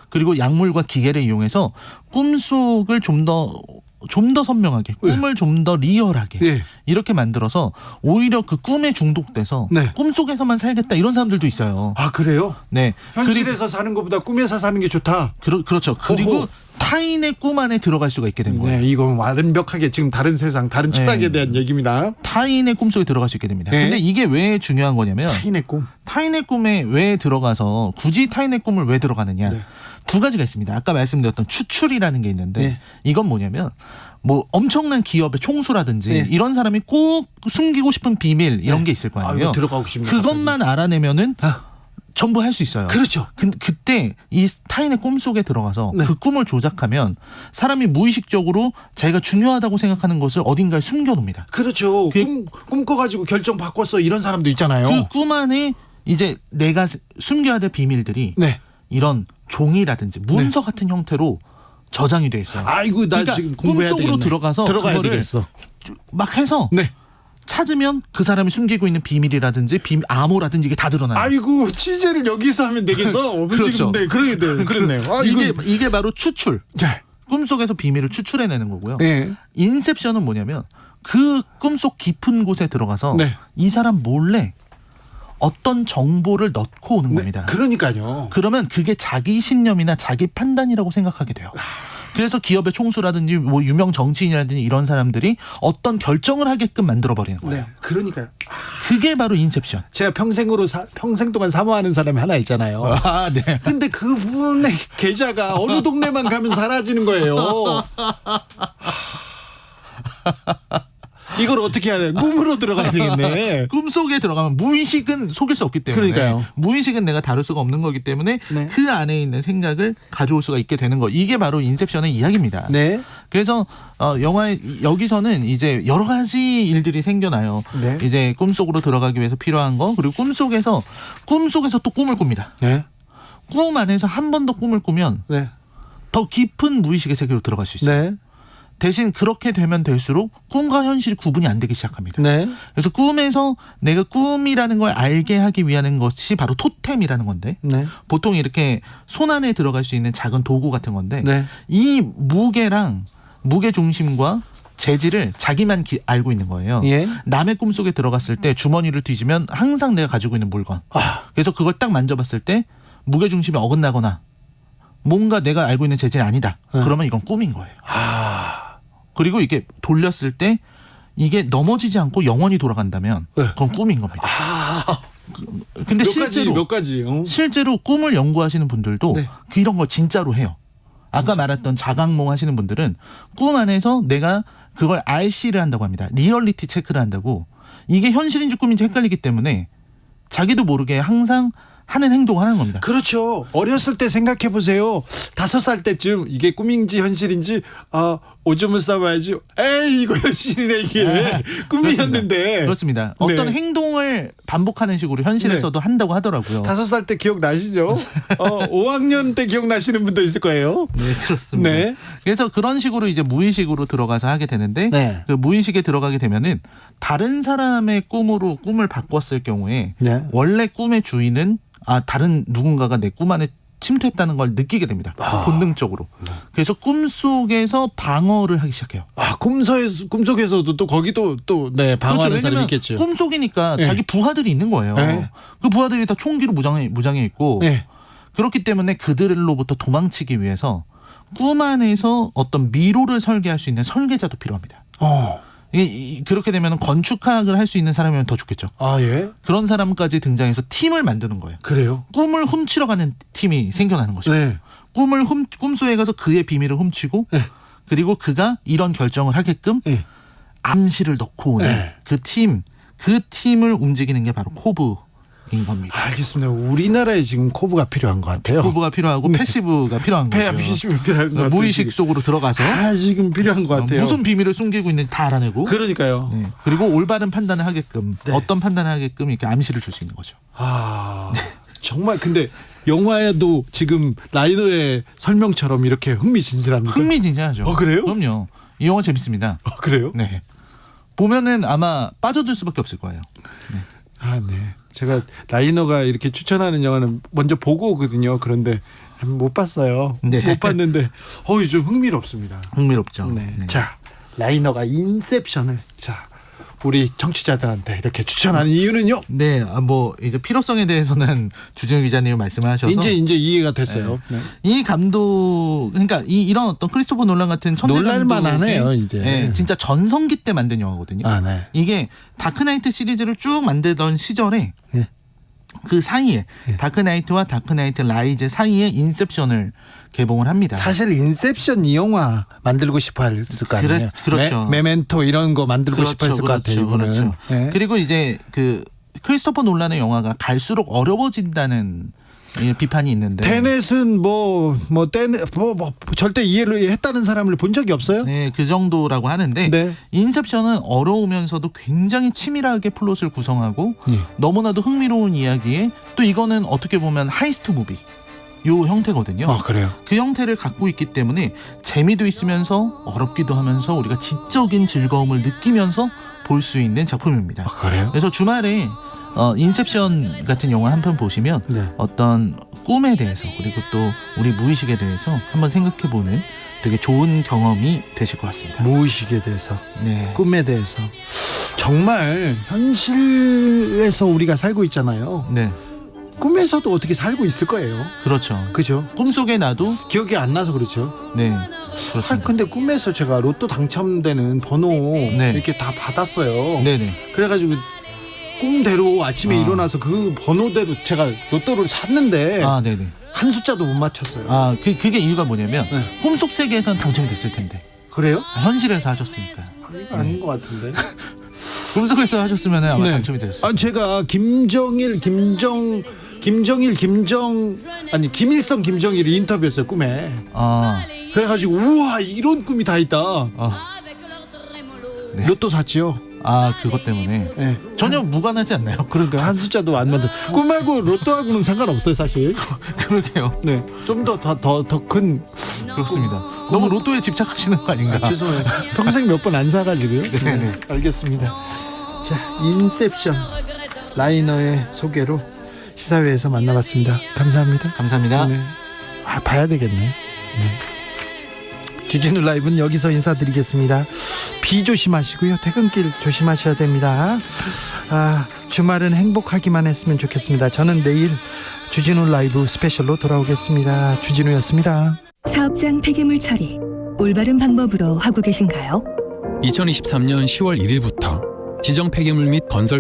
그리고 약물과 기계를 이용해서 꿈속을 좀 더 선명하게, 꿈을 좀 더 리얼하게 이렇게 만들어서 오히려 그 꿈에 중독돼서 꿈속에서만 살겠다 이런 사람들도 있어요. 아, 그래요? 네. 현실에서 사는 것보다 꿈에서 사는 게 좋다. 그렇죠. 그리고 타인의 꿈 안에 들어갈 수가 있게 된 거예요. 이건 완벽하게 지금 다른 세상, 다른 철학에 대한 얘기입니다. 타인의 꿈속에 들어갈 수 있게 됩니다. 근데 이게 왜 중요한 거냐면 타인의 꿈에 왜 들어가서 굳이 타인의 꿈을 왜 들어가느냐. 두 가지가 있습니다. 아까 말씀드렸던 추출이라는 게 있는데 이건 뭐냐면 엄청난 기업의 총수라든지 이런 사람이 꼭 숨기고 싶은 비밀 이런 게 있을 거 아니에요. 들어가고 싶네요. 그것만 알아내면은 전부 할 수 있어요. 그렇죠. 그때 이 타인의 꿈속에 들어가서 그 꿈을 조작하면 사람이 무의식적으로 자기가 중요하다고 생각하는 것을 어딘가에 숨겨놓습니다. 그렇죠. 꿈 꿔가지고 결정 바꿨어 이런 사람도 있잖아요. 그 꿈 안에 이제 내가 숨겨야 될 비밀들이 이런 종이라든지 문서 같은 형태로 저장이 돼 있어요. 아이고, 나 그러니까 지금 공부해야 꿈속으로 되겠네. 들어가서 들어가야 되겠어. 막 해서 찾으면 그 사람이 숨기고 있는 비밀이라든지 암호라든지 이게 다 드러나요. 아이고, 취재를 여기서 하면 되겠어. 그렇죠. 그렇네요. 이게 바로 추출. 꿈속에서 비밀을 추출해내는 거고요. 인셉션은 뭐냐면 그 꿈속 깊은 곳에 들어가서 이 사람 몰래 어떤 정보를 넣고 오는 겁니다. 그러니까요. 그러면 그게 자기 신념이나 자기 판단이라고 생각하게 돼요. 그래서 기업의 총수라든지 유명 정치인이라든지 이런 사람들이 어떤 결정을 하게끔 만들어버리는 거예요. 그러니까요. 그게 바로 인셉션. 제가 평생 동안 사모하는 사람이 하나 있잖아요. 근데 그분의 계좌가 어느 동네만 가면 사라지는 거예요. 이걸 어떻게 해야 돼? 꿈으로 들어가야 되겠네. 꿈속에 들어가면 무의식은 속일 수 없기 때문에. 그러니까요. 무의식은 내가 다룰 수가 없는 거기 때문에 그 안에 있는 생각을 가져올 수가 있게 되는 거. 이게 바로 인셉션의 이야기입니다. 그래서 여기서는 이제 여러 가지 일들이 생겨나요. 이제 꿈속으로 들어가기 위해서 필요한 거, 그리고 꿈속에서 또 꿈을 꿉니다. 꿈 안에서 한 번 더 꿈을 꾸면 더 깊은 무의식의 세계로 들어갈 수 있어요. 대신 그렇게 되면 될수록 꿈과 현실이 구분이 안 되기 시작합니다. 네. 그래서 꿈에서 내가 꿈이라는 걸 알게 하기 위한 것이 바로 토템이라는 건데 네. 보통 이렇게 손 안에 들어갈 수 있는 작은 도구 같은 건데 네. 이 무게랑 무게 중심과 재질을 자기만 알고 있는 거예요. 예. 남의 꿈속에 들어갔을 때 주머니를 뒤지면 항상 내가 가지고 있는 물건. 그래서 그걸 딱 만져봤을 때 무게 중심이 어긋나거나 뭔가 내가 알고 있는 재질이 아니다. 그러면 이건 꿈인 거예요. 그리고 이게 돌렸을 때 이게 넘어지지 않고 영원히 돌아간다면 그건 꿈인 겁니다. 근데 몇 가지. 실제로 꿈을 연구하시는 분들도 네. 이런 걸 진짜로 해요. 아까 말했던 자각몽 하시는 분들은 꿈 안에서 내가 그걸 RC를 한다고 합니다. 리얼리티 체크를 한다고. 이게 현실인지 꿈인지 헷갈리기 때문에 자기도 모르게 항상 하는 행동을 하는 겁니다. 그렇죠. 어렸을 때 생각해 보세요. 5살 때쯤 이게 꿈인지 현실인지 오줌을 싸봐야지. 에이 이거 현실이네 이게. 꿈이었는데. 그렇습니다. 어떤 네. 행동을 반복하는 식으로 현실에서도 한다고 하더라고요. 5살 때 기억나시죠? 5학년 때 기억나시는 분도 있을 거예요. 네, 그렇습니다. 네. 그래서 그런 식으로 이제 무의식으로 들어가서 하게 되는데 네. 그 무의식에 들어가게 되면은 다른 사람의 꿈으로 꿈을 바꿨을 경우에 네. 원래 꿈의 주인은 다른 누군가가 내 꿈 안에 침투했다는 걸 느끼게 됩니다. 본능적으로. 그래서 꿈속에서 방어를 하기 시작해요. 꿈속에서도 또 거기도 또 네, 방어하는 그렇죠. 사람이 있겠죠. 꿈속이니까 네. 자기 부하들이 있는 거예요. 네. 그 부하들이 다 총기로 무장해 있고 네. 그렇기 때문에 그들로부터 도망치기 위해서 꿈 안에서 어떤 미로를 설계할 수 있는 설계자도 필요합니다. 그렇게 되면 건축학을 할 수 있는 사람이면 더 좋겠죠. 예. 그런 사람까지 등장해서 팀을 만드는 거예요. 그래요? 꿈을 훔치러 가는 팀이 생겨나는 거죠. 네. 꿈속에 가서 그의 비밀을 훔치고 네. 그리고 그가 이런 결정을 하게끔 네. 암시를 넣고 오는 네. 그 팀을 움직이는 게 바로 코브인 겁니다. 알겠습니다. 우리나라에 지금 코브가 필요한 것 같아요. 코브가 필요하고 패시브가 필요한 거죠. 패시브 필요한 것 같아요. 무의식 속으로 들어가서 지금 필요한 것 같아요. 무슨 비밀을 숨기고 있는지 다 알아내고 그러니까요. 네. 그리고 올바른 판단을 하게끔 어떤 판단을 하게끔 이렇게 암시를 줄 수 있는 거죠. 정말 근데 영화에도 지금 라이너의 설명처럼 이렇게 흥미진진합니다. 흥미진진하죠. 그래요? 그럼요. 이 영화 재밌습니다. 그래요? 네. 보면은 아마 빠져들 수밖에 없을 거예요. 네. 네. 제가 라이너가 이렇게 추천하는 영화는 먼저 보고 오거든요. 그런데 못 봤어요. 네. 못 봤는데 좀 흥미롭습니다. 흥미롭죠. 네. 네. 자, 라이너가 인셉션을 우리 청취자들한테 이렇게 추천하는 이유는요? 네, 이제 필요성에 대해서는 주진우 기자님이 말씀을 하셔서 이제 이해가 됐어요. 네. 이 감독, 그러니까 이런 어떤 크리스토퍼 놀란 같은 천재 놀랄만하네요. 이제 네, 진짜 전성기 때 만든 영화거든요. 네. 이게 다크나이트 시리즈를 쭉 만들던 시절에 그 사이에 다크나이트와 다크나이트 라이즈 사이에 인셉션을 개봉을 합니다. 사실 인셉션 이 영화 만들고 싶어 했을 거 아니에요. 그렇죠. 메멘토 이런 거 만들고 싶어 했을 것 같아요. 그렇죠. 네. 그리고 이제 그 크리스토퍼 놀란의 영화가 갈수록 어려워진다는 비판이 있는데 테넷은 절대 이해를 했다는 사람을 본 적이 없어요? 네, 그 정도라고 하는데 네. 인셉션은 어려우면서도 굉장히 치밀하게 플롯을 구성하고 너무나도 흥미로운 이야기에 또 이거는 어떻게 보면 하이스트 무비 요 형태거든요. 그래요? 그 형태를 갖고 있기 때문에 재미도 있으면서 어렵기도 하면서 우리가 지적인 즐거움을 느끼면서 볼 수 있는 작품입니다. 그래요? 그래서 주말에 인셉션 같은 영화 한 편 보시면 어떤 꿈에 대해서 그리고 또 우리 무의식에 대해서 한번 생각해보는 되게 좋은 경험이 되실 것 같습니다. 무의식에 대해서, 네. 꿈에 대해서 정말 현실에서 우리가 살고 있잖아요. 네. 꿈에서도 어떻게 살고 있을 거예요. 그렇죠. 그죠? 꿈속에 나도 기억이 안 나서 그렇죠. 네. 그렇습니다. 근데 꿈에서 제가 로또 당첨되는 번호 이렇게 다 받았어요. 네네. 그래가지고 꿈대로 아침에 일어나서 그 번호대로 제가 로또를 샀는데 네네. 한 숫자도 못 맞췄어요. 그게 이유가 뭐냐면 꿈속 세계에서는 당첨이 됐을 텐데. 그래요? 현실에서 하셨으니까. 이거 아닌 것 같은데. 꿈속에서 하셨으면 아마 당첨이 되셨어요. 제가 김일성 김정일을 인터뷰했어요 꿈에. 그래가지고 우와 이런 꿈이 다 있다. 네. 로또 샀지요. 아, 그것 때문에. 네. 전혀 무관하지 않나요? 그러니까 한 숫자도 안 만들. 그거 말고 로또하고는 상관없어요, 사실. 그러게요. 네. 좀 더 큰. 그렇습니다. 너무 로또에 집착하시는 거 아닌가? 죄송해요. 평생 몇 번 안 사가지고요. 네. 알겠습니다. 자, 인셉션 라이너의 소개로 시사회에서 만나봤습니다. 감사합니다. 감사합니다. 네. 아, 봐야 되겠네. 네. 주진우 라이브는 여기서 인사드리겠습니다. 비 조심하시고요. 퇴근길 조심하셔야 됩니다. 주말은 행복하기만 했으면 좋겠습니다. 저는 내일 주진우 라이브 스페셜로 돌아오겠습니다. 주진우였습니다. 사업장 폐기물 처리 올바른 방법으로 하고 계신가요? 2023년 10월 1일부터 지정 폐기물 및 건설